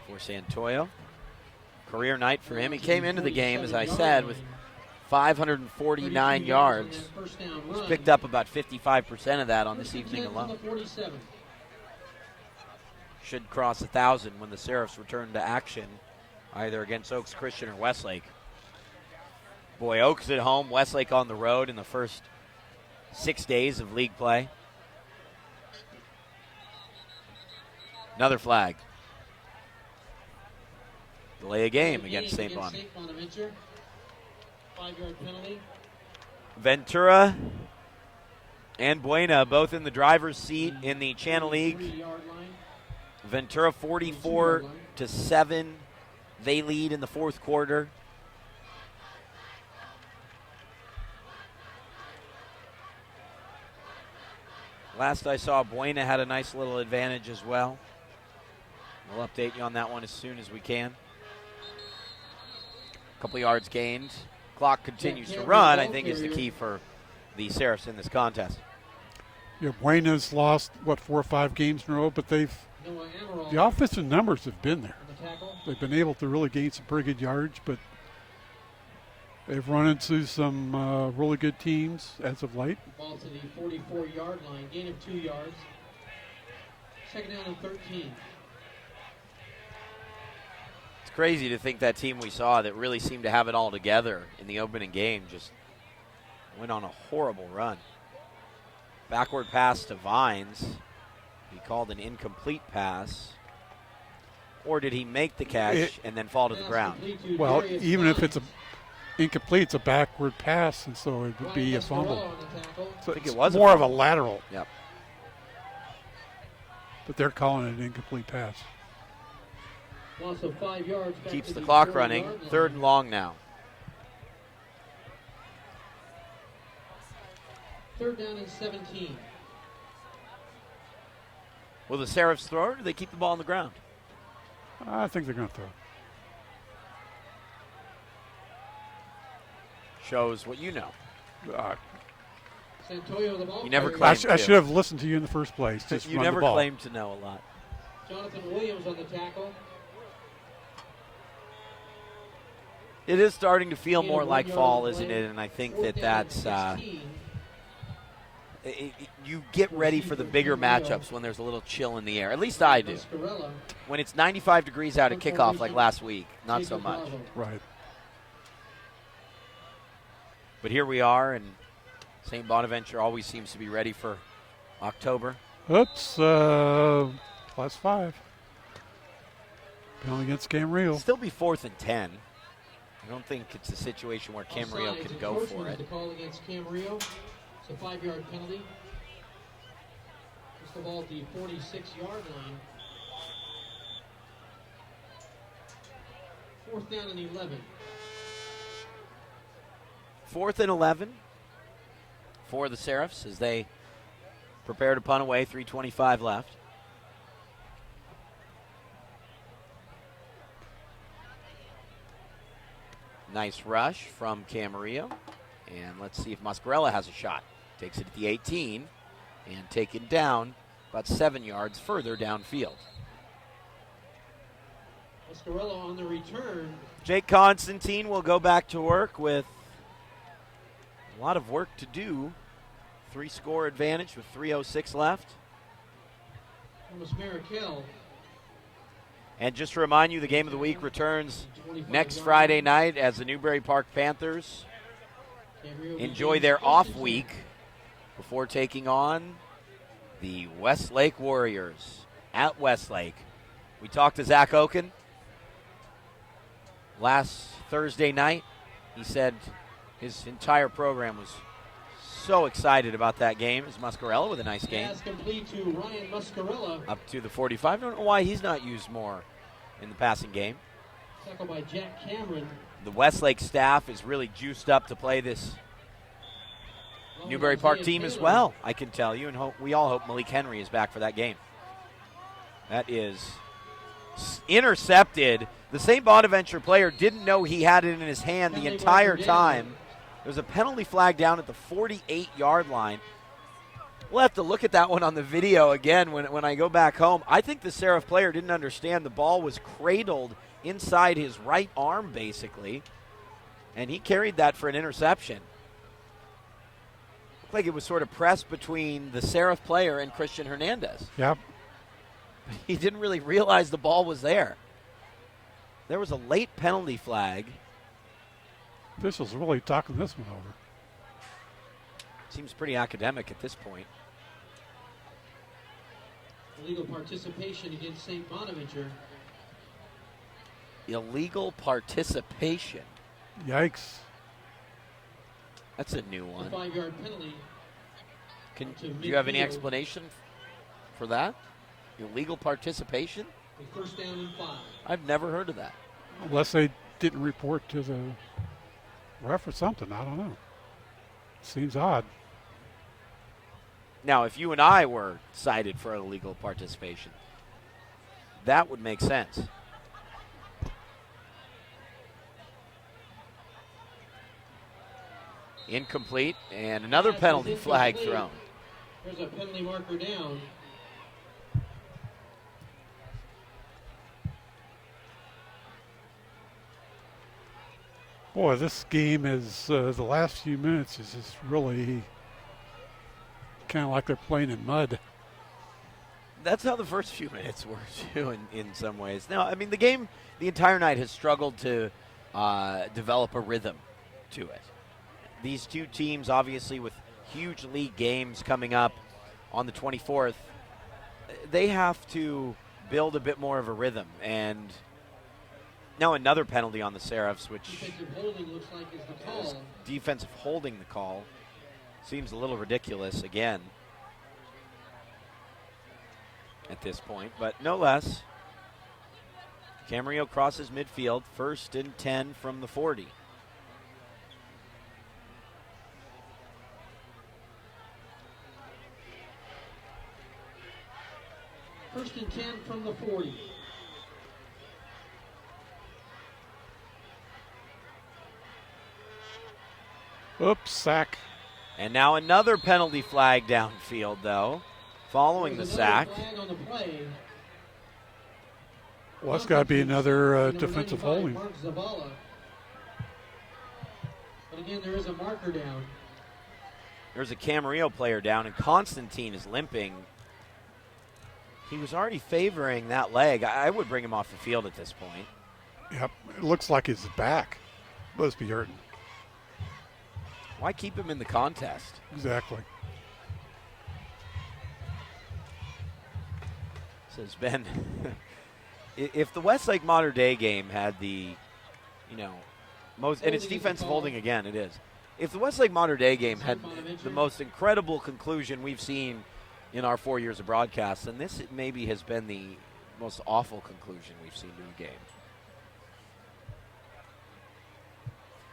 B: for Santoyo. Career night for him. He came into the game, as I said, with 549 yards. He's picked up about 55% of that on this evening alone. Should cross 1,000 when the Seraphs return to action, either against Oaks Christian or Westlake. Boy, Oaks at home, Westlake on the road in the first 6 days of league play. Another flag. Delay a game against St. Bonaventure.
A: 5-yard penalty.
B: Ventura and Buena both in the driver's seat in the Channel League. Ventura 44-7. They lead in the fourth quarter. Last I saw, Buena had a nice little advantage as well. We'll update you on that one as soon as we can. A couple yards gained. Clock continues to run, I think, is the key for the Seraphs in this contest.
C: Yeah, Buena's lost, 4 or 5 games in a row, but the offensive numbers have been there. They've been able to really gain some pretty good yards, but they've run into some really good teams as of late.
A: Ball to the 44-yard line, gain of 2 yards. 2nd down and 13.
B: It's crazy to think that team we saw that really seemed to have it all together in the opening game just went on a horrible run. Backward pass to Vines. He called an incomplete pass. Or did he make the catch and then fall to the ground?
C: Well, even if it's incomplete, it's a backward pass, and so it would be a fumble. So
B: I think it was
C: more of a lateral.
B: Yep.
C: But they're calling it an incomplete pass.
A: Loss of 5 yards.
B: Keeps the clock running. 3rd and long now.
A: 3rd down and 17.
B: Will the Seraphs throw or do they keep the ball on the ground?
C: I think they're going to throw.
B: Shows what you know.
A: Santoyo, the ball.
B: You never
C: I
B: claimed
C: should have listened to you in the first place. Just
B: you
C: run
B: never
C: the ball.
B: claimed to know a lot.
A: Jonathan Williams on the tackle.
B: It is starting to feel more like fall, isn't it? And I think that's you get ready for the bigger matchups when there's a little chill in the air. At least I do. When it's 95 degrees out at kickoff like last week, not so much.
C: Right.
B: But here we are, and St. Bonaventure always seems to be ready for October.
C: Oops, +5. Going against Camarillo.
B: Still be 4th and 10. I don't think it's a situation where Camarillo can go for it.
A: The call against Camarillo. It's a 5-yard penalty. Just the ball at the 46-yard line. 4th down and 11.
B: 4th and 11 for the Seraphs as they prepare to punt away. 3:25 left. Nice rush from Camarillo. And let's see if Mascarella has a shot. Takes it at the 18 and taken down about 7 yards further downfield.
A: Mascarello on the return.
B: Jake Constantine will go back to work with a lot of work to do. 3-score advantage with 3:06 left.
A: Almost Miracle.
B: And just to remind you, the game of the week returns next Friday night as the Newbury Park Panthers enjoy their off week before taking on the Westlake Warriors at Westlake. We talked to Zach Oken last Thursday night. He said his entire program was so excited about that game. As Mascarella with a nice game.
A: Pass complete to Ryan Mascarella.
B: Up to the 45. I don't know why he's not used more in the passing game.
A: Tackled by Jack Cameron.
B: The Westlake staff is really juiced up to play this Newbury Park team as well, I can tell you, and we all hope Malik Henry is back for that game. That is intercepted. The same Bonaventure player didn't know he had it in his hand the entire time. There's a penalty flag down at the 48-yard line. We'll have to look at that one on the video again when I go back home. I think the Seraph player didn't understand the ball was cradled inside his right arm, basically, and he carried that for an interception. Looked like it was sort of pressed between the Seraph player and Christian Hernandez.
C: Yep.
B: He didn't really realize the ball was there. There was a late penalty flag.
C: Officials really talking this one over.
B: Seems pretty academic at this point.
A: Illegal participation against St. Bonaventure.
B: Illegal participation.
C: Yikes.
B: That's a new one.
A: 5-yard penalty.
B: Do you have any explanation for that? Illegal participation?
A: First down and 5.
B: I've never heard of that.
C: Unless they didn't report to the ref or something. I don't know. Seems odd.
B: Now, if you and I were cited for illegal participation, that would make sense. Incomplete, and another penalty flag thrown.
A: There's a penalty marker down.
C: Boy, this game is, the last few minutes is just really kind of like they're playing in mud.
B: That's how the first few minutes were, too, in some ways. Now, I mean, the game, the entire night has struggled to develop a rhythm to it. These two teams, obviously, with huge league games coming up on the 24th, they have to build a bit more of a rhythm. And now another penalty on the Seraphs, which
A: defensive holding looks like is the call.
B: Defensive holding the call. Seems a little ridiculous again at this point, but no less. Camarillo crosses midfield, 1st and 10 from the 40.
A: First and 10 from the 40.
C: Oops, sack.
B: And now another penalty flag downfield, though, following the sack.
A: Flag on the play.
C: Well, that's got to be another defensive holding.
A: Mark Zavala. But again, there is a marker down.
B: There's a Camarillo player down, and Constantine is limping. He was already favoring that leg. I would bring him off the field at this point.
C: Yep, it looks like his back must be hurting.
B: Why keep him in the contest?
C: Exactly.
B: Says Ben, if the Westlake Modern Day game had the, most, and it's defensive holding again, it is. If the Westlake Modern Day game had the most incredible conclusion we've seen in our 4 years of broadcast, then this maybe has been the most awful conclusion we've seen to a game.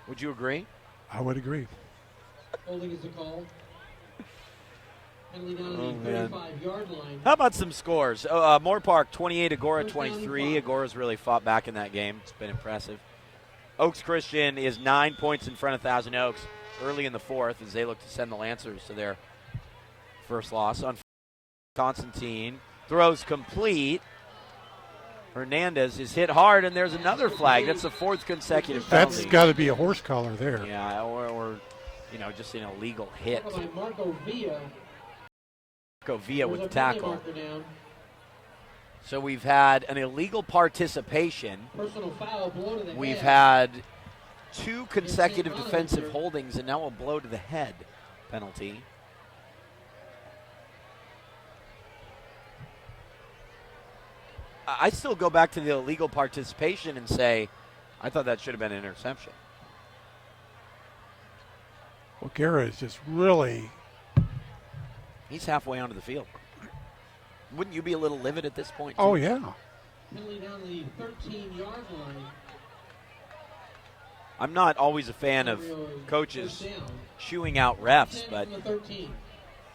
B: Would you agree?
C: I would agree.
A: Holding is the call. Penalty down on the 35-yard line.
B: How about some scores? Moore Park 28, Agora 23. Agora's really fought back in that game. It's been impressive. Oaks Christian is 9 points in front of Thousand Oaks early in the fourth as they look to send the Lancers to their first loss. On Constantine throws complete. Hernandez is hit hard, and there's another flag. That's the fourth consecutive penalty.
C: That's got to be a horse collar there.
B: Yeah, or just an illegal hit.
A: Marco
B: Villa with the tackle. So we've had an illegal participation.
A: Personal foul, blow to the
B: We've
A: head.
B: had 2 consecutive defensive holdings and now a blow to the head penalty. I still go back to the illegal participation and say, I thought that should have been an interception.
C: Well, Guerra is just really.
B: He's halfway onto the field. Wouldn't you be a little livid at this point, too?
C: Oh, yeah.
A: Penalty down the 13-yard line.
B: I'm not always a fan of coaches chewing out refs, but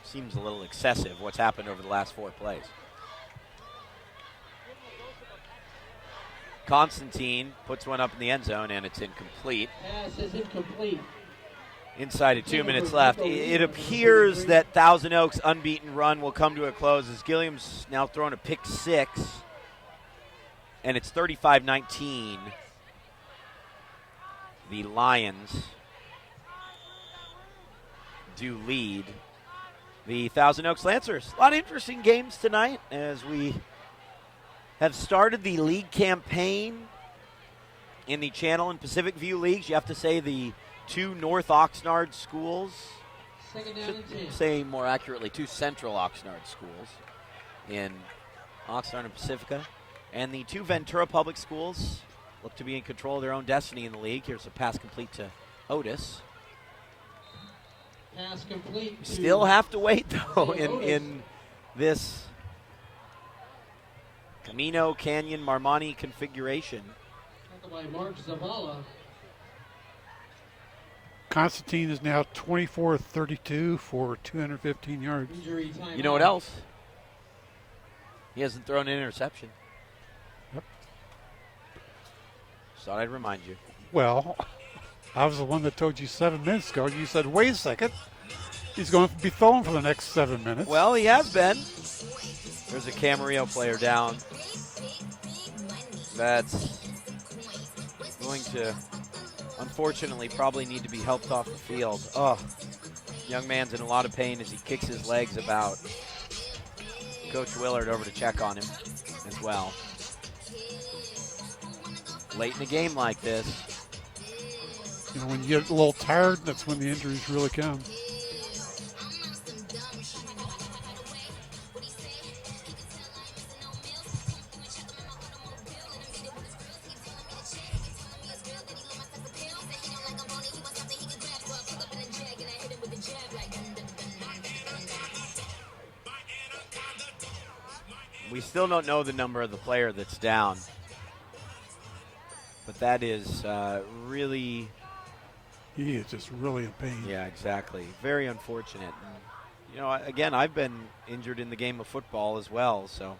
B: seems a little excessive what's happened over the last 4 plays. Constantine puts one up in the end zone, and it's incomplete.
A: Pass is incomplete.
B: Inside of 2 minutes left. It appears that Thousand Oaks' unbeaten run will come to a close as Gilliam's now thrown a pick 6, and it's 35-19. The Lions do lead the Thousand Oaks Lancers. A lot of interesting games tonight as we have started the league campaign in the Channel and Pacific View Leagues. You have to say the 2 North Oxnard schools, should say more accurately 2 Central Oxnard schools in Oxnard and Pacifica, and the 2 Ventura Public Schools look to be in control of their own destiny in the league. Here's a pass complete to Otis.
A: Pass complete.
B: Still have to wait, though, in this Camino Canyon Marmani configuration.
A: By Mark Zavala.
C: Constantine is now 24-32 for 215 yards.
B: You know what else? He hasn't thrown an interception.
C: Yep.
B: Just thought I'd remind you.
C: Well, I was the one that told you 7 minutes ago. You said, wait a second. He's going to be throwing for the next 7 minutes.
B: Well, he has been. There's a Camarillo player down. That's going to, unfortunately, probably need to be helped off the field. Oh, young man's in a lot of pain as he kicks his legs about. Coach Willard over to check on him as well. Late in a game like this.
C: You know, when you get a little tired, that's when the injuries really come.
B: We still don't know the number of the player that's down. But that is really...
C: He is just really in pain.
B: Yeah, exactly. Very unfortunate. And, you know, again, I've been injured in the game of football as well, so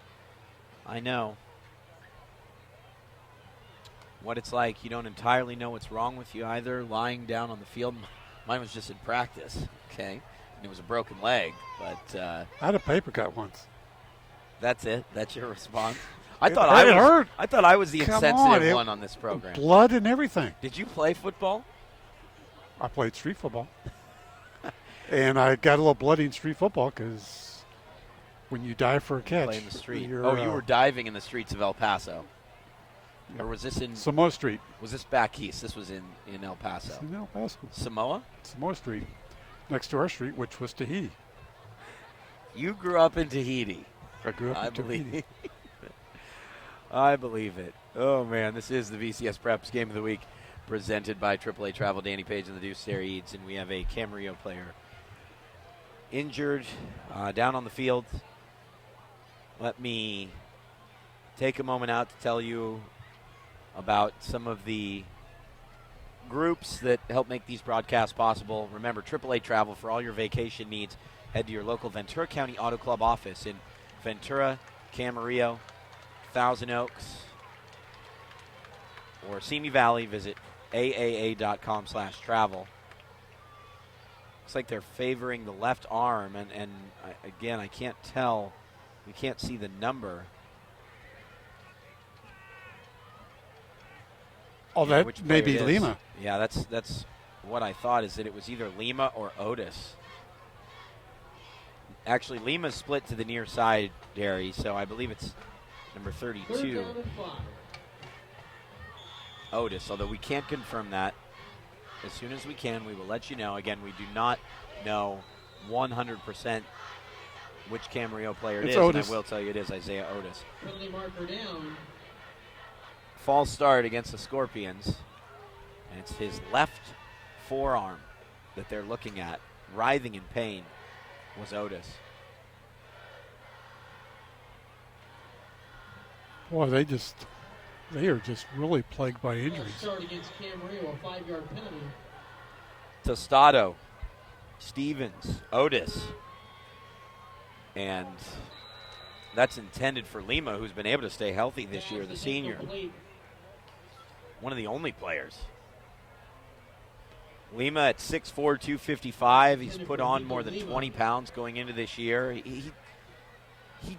B: I know what it's like. You don't entirely know what's wrong with you either, lying down on the field. Mine was just in practice, okay? And it was a broken leg, but...
C: I had a paper cut once.
B: That's it? That's your response?
C: It hurt.
B: I thought I was the
C: Come
B: insensitive one on this program.
C: Blood and everything.
B: Did you play football?
C: I played street football. And I got a little bloody in street football because when you dive for a catch.
B: Play in the street. You were diving in the streets of El Paso.
C: Yep.
B: Or was this in
C: Samoa Street?
B: Was this back east? This was in El Paso.
C: It's in El Paso.
B: Samoa?
C: Samoa Street. Next to our street, which was Tahiti.
B: You grew up in Tahiti.
C: I grew up in
B: Tahiti. I believe it. Oh, man, this is the VCS Preps Game of the Week presented by AAA Travel, Danny Page and the Deuce Sarah Eads, and we have a Camarillo player injured down on the field. Let me take a moment out to tell you about some of the groups that help make these broadcasts possible. Remember, AAA Travel for all your vacation needs. Head to your local Ventura County Auto Club office in Ventura, Camarillo, Thousand Oaks, or Simi Valley. Visit AAA.com/travel. Looks like they're favoring the left arm, and again, I can't tell. We can't see the number.
C: Oh,
B: Yeah,
C: that may be Lima.
B: Yeah, that's what I thought, is that it was either Lima or Otis. Actually, Lima's split to the near side, Derry, so I believe it's number 32. Otis, although we can't confirm that. As soon as we can, we will let you know. Again, we do not know 100% which Camarillo player it is,
C: Otis.
B: and I will tell you it is Isaiah Otis.
A: Friendly marker down.
B: False start against the Scorpions, and it's his left forearm that they're looking at, writhing in pain, was Otis.
C: Boy, they are just really plagued by injuries.
A: Start against Camarillo, a 5-yard penalty.
B: Tostado, Stevens, Otis. And that's intended for Lima, who's been able to stay healthy this year, the senior. One of the only players. Lima at 6'4", 255. He's put on more than 20 pounds going into this year. He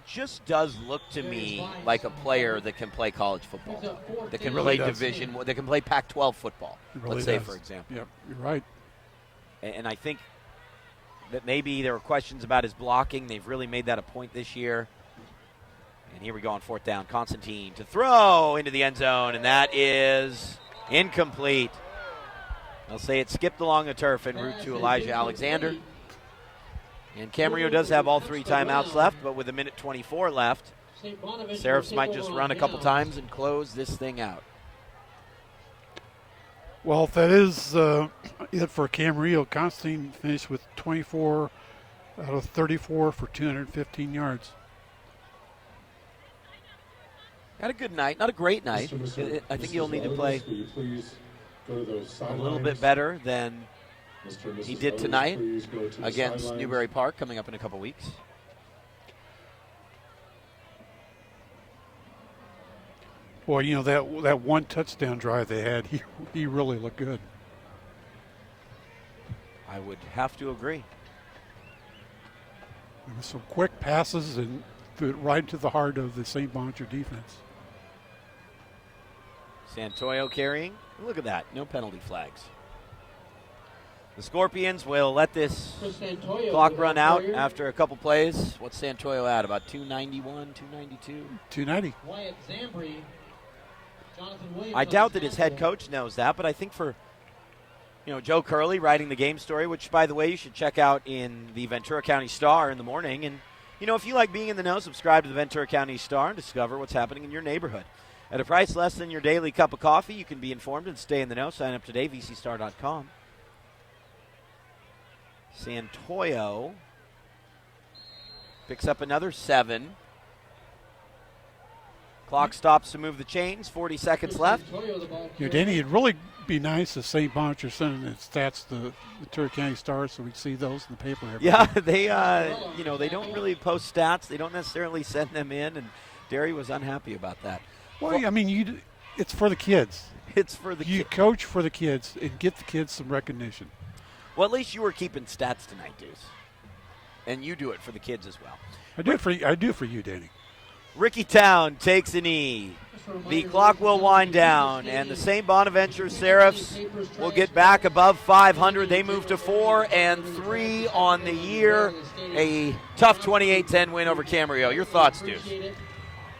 B: just does look to me like a player that can play college football, that can
C: really
B: play
C: does.
B: Division, that can play Pac-12 football,
C: Really
B: let's say,
C: does.
B: for example.
C: Yep, you're right.
B: And I think that maybe there were questions about his blocking. They've really made that a point this year. And here we go on 4th down. Constantine to throw into the end zone, and that is incomplete. They'll say it skipped along the turf en route to Elijah Alexander. And Camarillo does have all 3 timeouts left, but with 1:24 left, Seraphs might just run a couple times and close this thing out.
C: Well, if that is it for Camarillo, Constantine finished with 24 out of 34 for 215 yards.
B: Had a good night, not a great night. I think he'll need to play a little bit better than he did tonight against Newbury Park coming up in a couple weeks.
C: Boy, you know, that one touchdown drive they had, he really looked good.
B: I would have to agree.
C: There was some quick passes and threw it right into the heart of the St. Bonaventure defense.
B: Santoyo carrying. Look at that. No penalty flags. The Scorpions will let this clock run out after a couple plays. What's Santoyo at? About 291, 292?
C: 290.
A: Wyatt Zambry, Jonathan Williams.
B: I doubt that his head coach knows that, but I think for Joe Curley writing the game story, which, by the way, you should check out in the Ventura County Star in the morning. And, if you like being in the know, subscribe to the Ventura County Star and discover what's happening in your neighborhood. At a price less than your daily cup of coffee, you can be informed and stay in the know. Sign up today, vcstar.com. Santoyo picks up another 7. Clock stops to move the chains. 40 seconds left.
C: Danny, it'd really be nice if St. Bonaventure sent its stats to the Ventura County Star so we'd see those in the paper.
B: Yeah, they they don't really post stats. They don't necessarily send them in, and Derry was unhappy about that.
C: Well, I mean, it's for the kids.
B: It's for the kids.
C: You coach for the kids and get the kids some recognition.
B: Well, at least you were keeping stats tonight, Deuce. And you do it for the kids as well.
C: I do it for you, Danny.
B: Ricky Town takes a knee. The clock will wind down, and the St. Bonaventure Seraphs will get back above 500. They move to 4-3 on the year. A tough 28-10 win over Camarillo. Your thoughts, Deuce?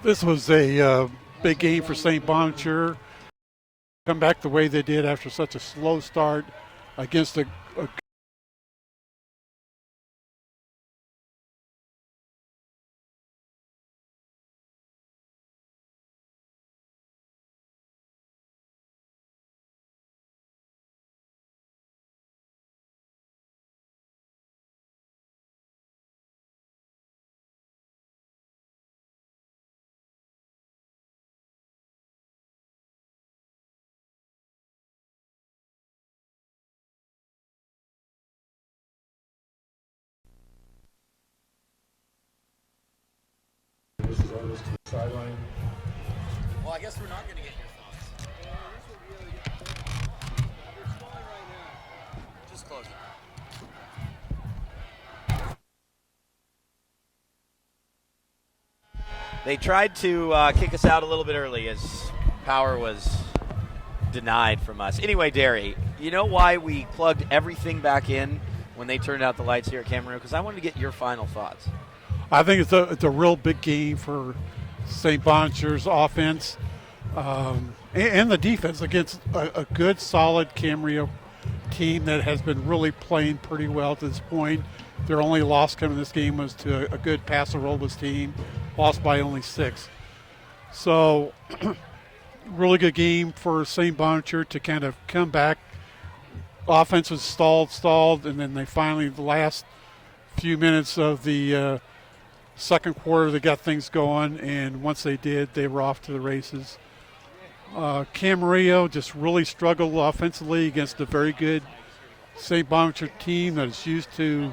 C: This was a big game for St. Bonaventure. Come back the way they did after such a slow start against a
D: This is Otis to the sideline.
B: Well, I guess we're not going to get your thoughts. They tried to kick us out a little bit early as power was denied from us. Anyway, Derry, you know why we plugged everything back in when they turned out the lights here at Camarillo? Because I wanted to get your final thoughts.
C: I think it's a real big game for St. Bonaventure's offense and the defense against a good, solid Camarillo team that has been really playing pretty well to this point. Their only loss coming in this game was to a good Paso-Robles team, lost by only 6. So, really good game for St. Bonaventure to kind of come back. Offense was stalled, and then they finally, the last few minutes of the second quarter, they got things going, and once they did, they were off to the races. Camarillo just really struggled offensively against a very good St. Bonaventure team that is used to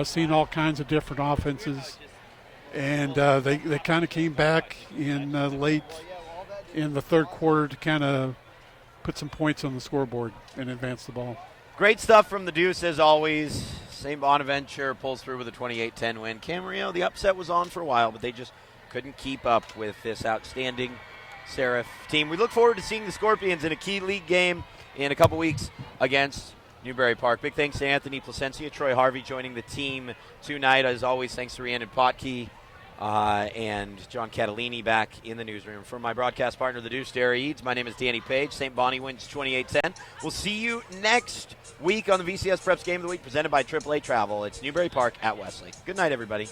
C: seeing all kinds of different offenses. And they kind of came back in late in the third quarter to kind of put some points on the scoreboard and advance the ball.
B: Great stuff from the Deuce as always. St. Bonaventure pulls through with a 28-10 win. Camarillo, the upset was on for a while, but they just couldn't keep up with this outstanding Seraph team. We look forward to seeing the Scorpions in a key league game in a couple weeks against Newbury Park. Big thanks to Anthony Placencia, Troy Harvey joining the team tonight. As always, thanks to Rhiannon Potke and John Catalini back in the newsroom. For my broadcast partner, the Deuce, Derry Eads, my name is Danny Page. St. Bonnie wins 28-10. We'll see you next week on the VCS Preps Game of the Week presented by AAA Travel. It's Newbury Park at Wesley. Good night, everybody.